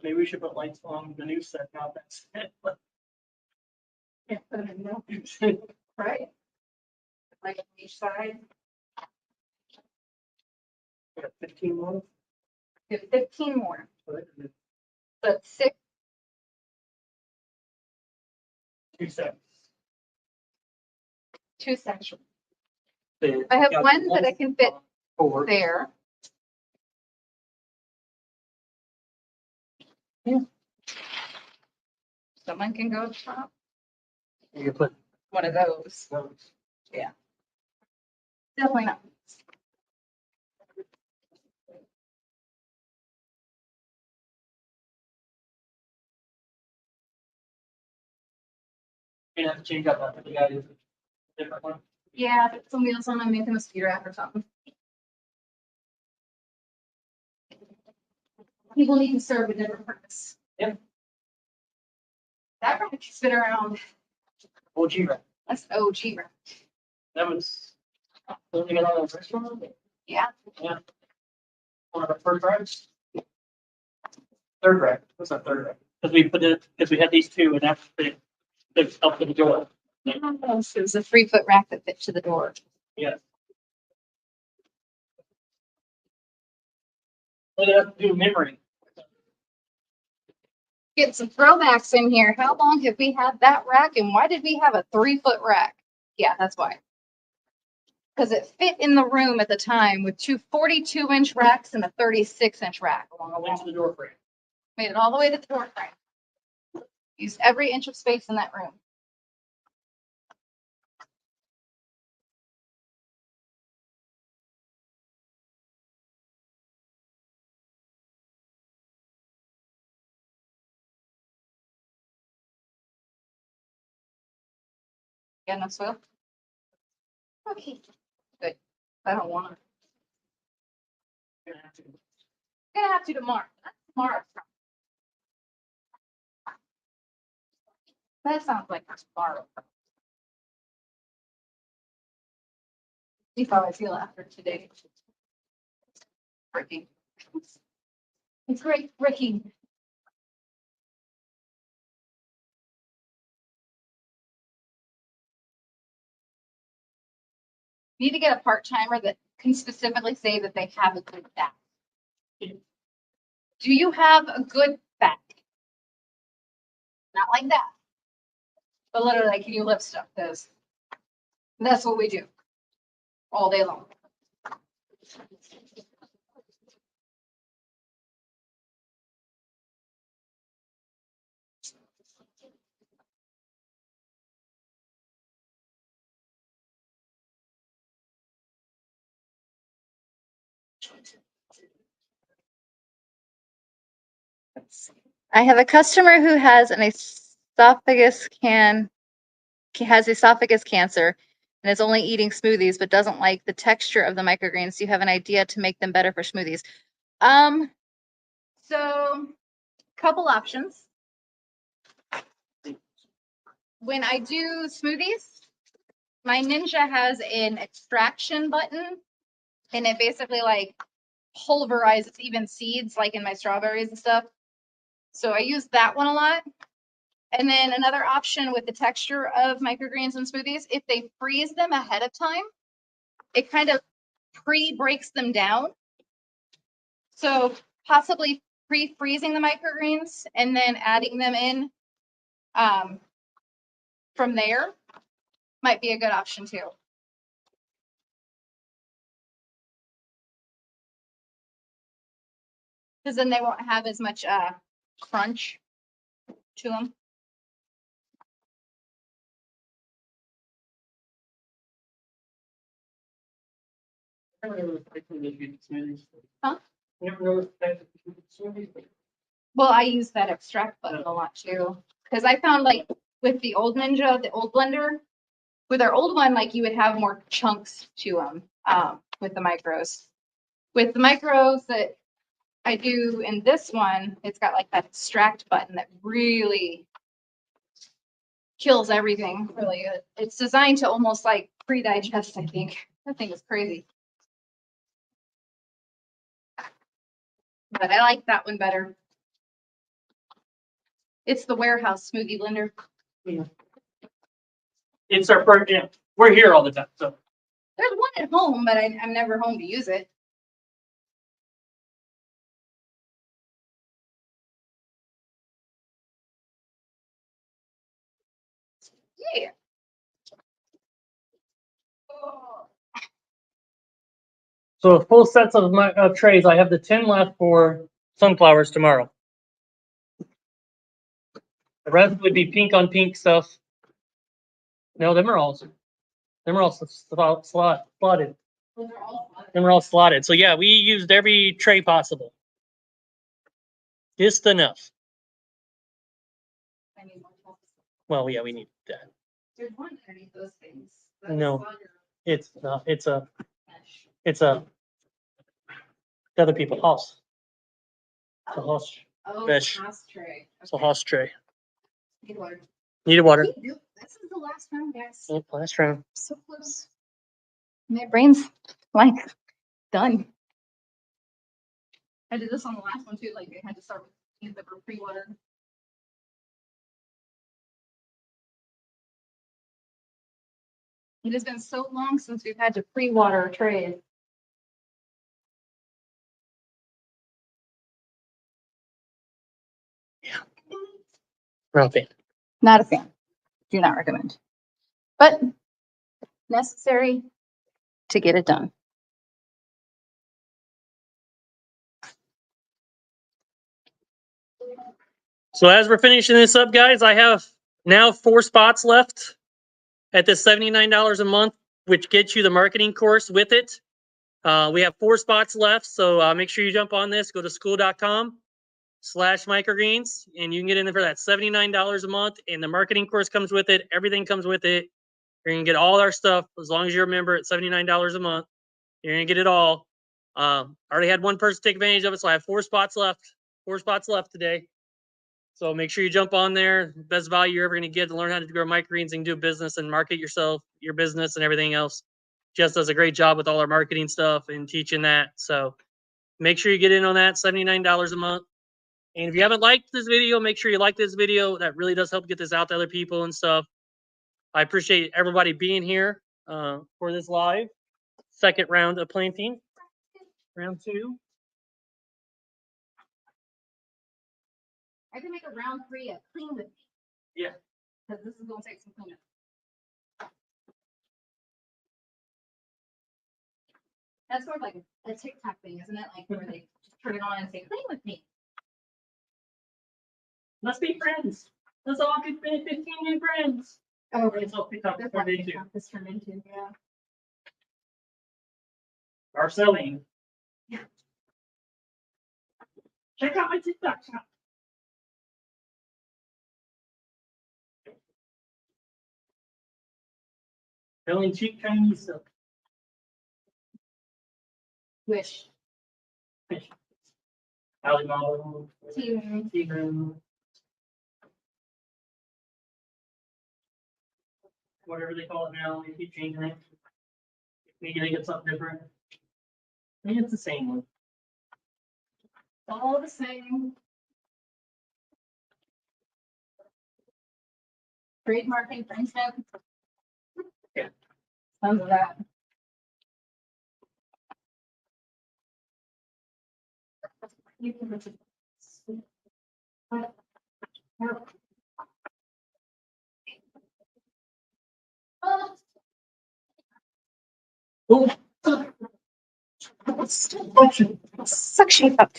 Maybe we should put lights on the new set now. That's it. Yeah, put them in the middle, right? Like on each side. We got 15 more. We have 15 more. But 6. 2 sets. 2 sections. I have one that I can fit forward. There. Someone can go to the top. You can put One of those. those. Definitely not. You have to change up that. You got to use a different one. Yeah, put some wheels on them, make them a speeder rack or something. People need to serve a different purpose. Yep. That rack has been around. OG rack. That's OG rack. That was. Don't you get all the restaurant? Yeah. Yeah. One of the first racks. Third rack. What's that third rack? Because we put it, because we had these 2 and that's the up to the door. It was a 3-foot rack that fit to the door. Yes. What do you have to do memory? Get some throwbacks in here. How long have we had that rack and why did we have a 3-foot rack? Yeah, that's why. Because it fit in the room at the time with 2 42-inch racks and a 36-inch rack along the Went to wall. the door frame. Made it all the way to the door frame. Used every inch of space in that room. Got enough soil? Okay, good. I don't want to. You're gonna have to- Gonna have to tomorrow. That's tomorrow. That sounds like tomorrow. See how I feel after today. Breaking. It's great breaking. Need to get a part-timer that can specifically say that they have a good back. Do you have a good back? Not like that. But literally, like, can you lift stuff? Because that's what we do all day long. I have a customer who has esophagus cancer and is only eating smoothies but doesn't like the texture of the microgreens. Do you have an idea to make them better for smoothies? So couple options. When I do smoothies, my Ninja has an extraction button and it basically like pulverizes even seeds, like in my strawberries and stuff. So I use that one a lot. And then another option with the texture of microgreens and smoothies, if they freeze them ahead of time, it kind of pre-breaks them down. So possibly pre-freezing the microgreens and then adding them in from there might be a good option too. Because then they won't have as much crunch to them. Huh? Well, I use that extract button a lot too. Because I found like with the old Ninja, the old blender, with our old one, like you would have more chunks to them with the micros. With the micros that I do in this one, it's got like that extract button that really kills everything really good. It's designed to almost like pre-digest, I think. That thing is crazy. But I like that one better. It's the warehouse smoothie blender. Yeah. It's our first, yeah, we're here all the time, so. There's one at home, but I'm never home to use it. Yeah. Oh. So full sets of my trays. I have the 10 left for sunflowers tomorrow. The rest would be pink on pink stuff. No, them are all slotted. Those are all fun. Them are all slotted. So yeah, we used every tray possible. Just enough. I need more tools. Well, yeah, we need that. There's one underneath those things. No. It's not. It's a Mesh. the other people's house. It's a house. Oh, mesh. house tray. It's a house tray. Need water. Needed water. This is the last round, guys. Yep, last round. So close. My brain's like done. I did this on the last one too. Like I had to start with things that were pre-watered. It has been so long since we've had to pre-water trays. Not a fan. Not a fan. Do not recommend. But necessary to get it done. So as we're finishing this up, guys, I have now 4 spots left at this $79 a month, which gets you the marketing course with it. We have 4 spots left, so make sure you jump on this. Go to school.com/microgreens, and you can get in there for that $79 a month. And the marketing course comes with it. Everything comes with it. You're gonna get all our stuff as long as you're a member at $79 a month. You're gonna get it all. I already had one person take advantage of it, so I have 4 spots left. 4 spots left today. So make sure you jump on there. Best value you're ever going to get to learn how to grow microgreens and do business and market yourself, your business, and everything else. Jess does a great job with all our marketing stuff and teaching that. So make sure you get in on that, $79 a month. And if you haven't liked this video, make sure you like this video. That really does help get this out to other people and stuff. I appreciate everybody being here for this live second round of planting. Round 2. I can make a round 3 of clean with me. Yeah. Because this is going to take some cleanup. That's sort of like a TikTok thing, isn't it? Like where they just turn it on and say, clean with me. Let's be friends. Let's all be 15 new friends. Oh, It's all TikTok that's turned what into. TikTok is turned into, yeah. Are selling. Yeah. Check out my TikTok shop. Selling cheap Chinese stuff. Wish. Alibaba. Tea. Tea. Whatever they call it now, they keep changing it. Maybe they get something different. I think it's the same one. All the same. Trademark infringement. Yeah. Tons of that. You can just- Oh, Suction cup.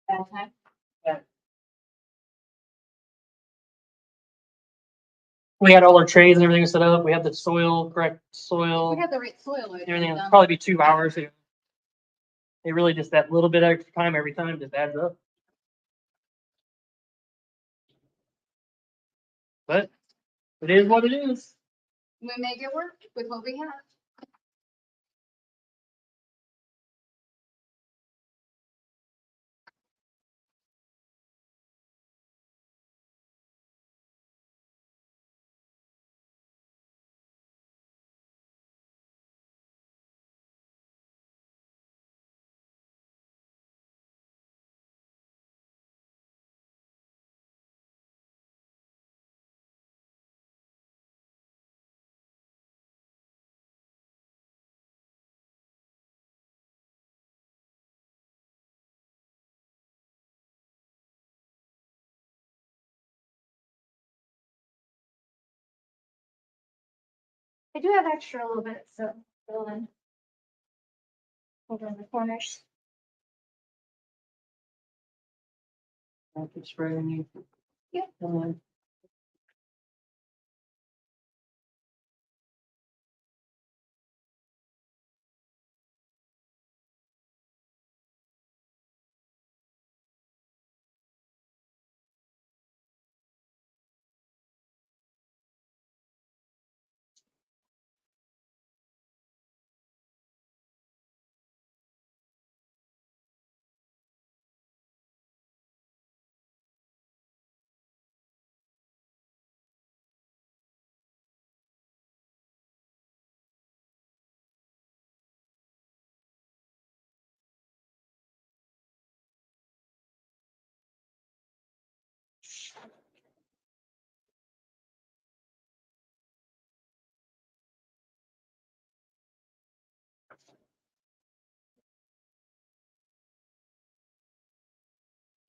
Bad time. we had all our trays and everything set up. We had the soil, correct soil, We have the right soil. I everything. think, It'll probably be 2 hours. It really just that little bit extra time every time just adds up. But it is what it is. We make it work with what we have. I do have extra a little bit, so fill in. Over in the corners. I could spray any. Yeah.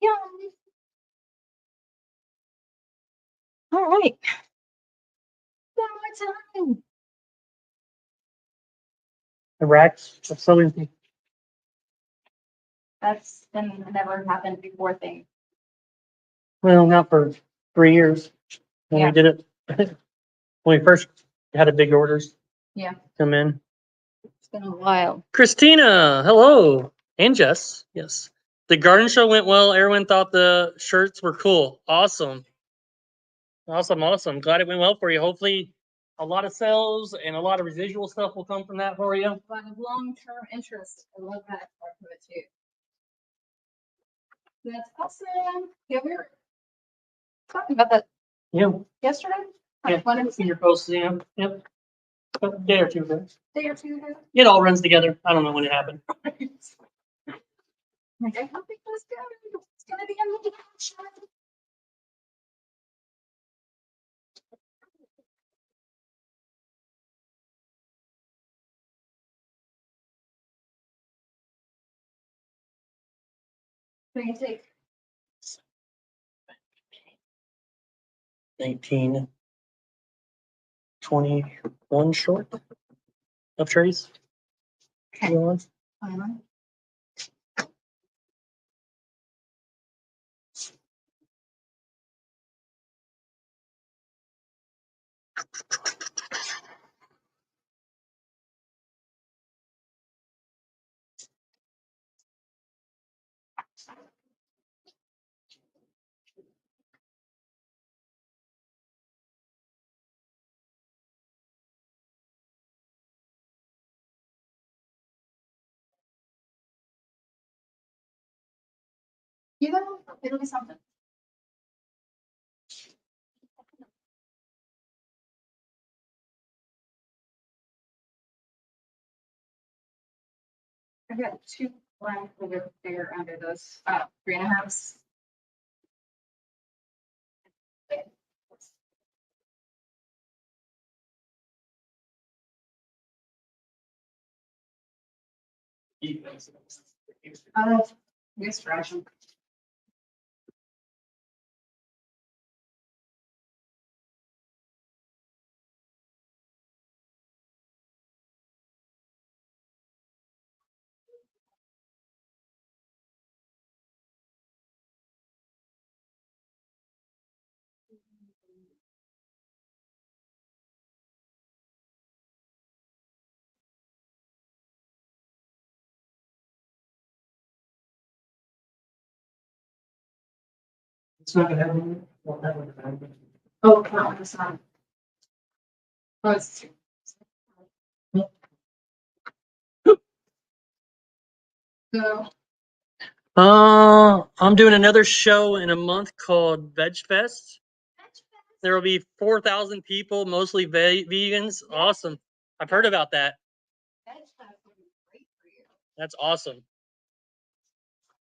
Yeah. All right. One more time. The racks are so empty. That's been a never happened before thing. Well, not for 3 years. When Yeah. we did it, when we first had a big orders. Yeah. Come in. It's been a while. Christina, hello. And Jess, yes. The garden show went well. Everyone thought the shirts were cool. Awesome. Awesome. Glad it went well for you. Hopefully a lot of sales and a lot of residual stuff will come from that for you. A lot of long-term interest. I love that part of it too. That's awesome. Yeah, we were talking about that Yeah. yesterday. Yeah. One of See your posts, yeah. Yep. A day or two ago. day or two ago. It all runs together. I don't know when it happened. Like, I hope it goes good. It's gonna be on the couch. What do you take? 19, 21 short of trays. Okay. You want? Finally. You know, it'll be something. I've got 2 lines over there under those 3.5s. Yes, fraction. It's not gonna happen. Won't happen. Oh, that one is not. Oh, it's 2. So, I'm doing another show in a month called Veg Fest. There will be 4,000 people, mostly vegans. Awesome. I've heard about that. that's great for you. That's awesome.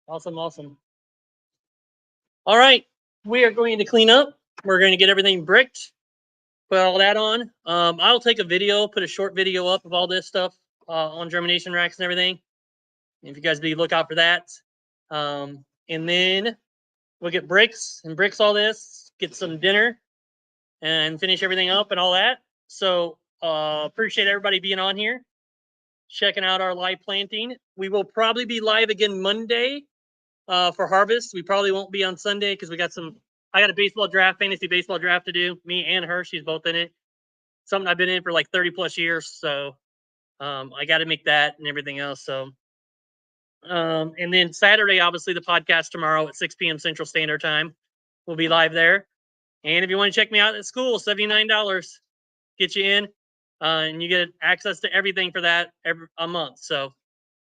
Awesome, awesome. All right, we are going to clean up. We're going to get everything bricked, put all that on. I'll take a video, put a short video up of all this stuff on germination racks and everything. If you guys be look out for that. And then we'll get bricks and bricks all this, get some dinner and finish everything up and all that. So appreciate everybody being on here, checking out our live planting. We will probably be live again Monday for harvest. We probably won't be on Sunday because I got a baseball draft, fantasy baseball draft to do. Me and her, she's both in it. Something I've been in for like 30 plus years. So I got to make that and everything else. So, and then Saturday, obviously the podcast tomorrow at 6 p.m. Central Standard Time. We'll be live there. And if you want to check me out at school, $79 get you in, and you get access to everything for that a month. So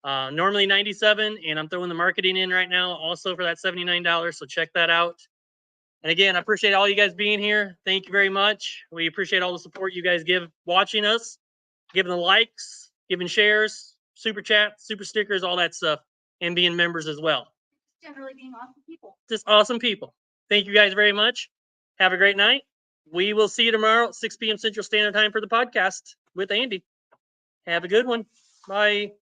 normally $97, and I'm throwing the marketing in right now also for that $79. So check that out. And again, I appreciate all you guys being here. Thank you very much. We appreciate all the support you guys give watching us, giving the likes, giving shares, super chats, super stickers, all that stuff, and being members as well. Generally being awesome people. Just awesome people. Thank you guys very much. Have a great night. We will see you tomorrow at 6 p.m. Central Standard Time for the podcast with Andy. Have a good one. Bye.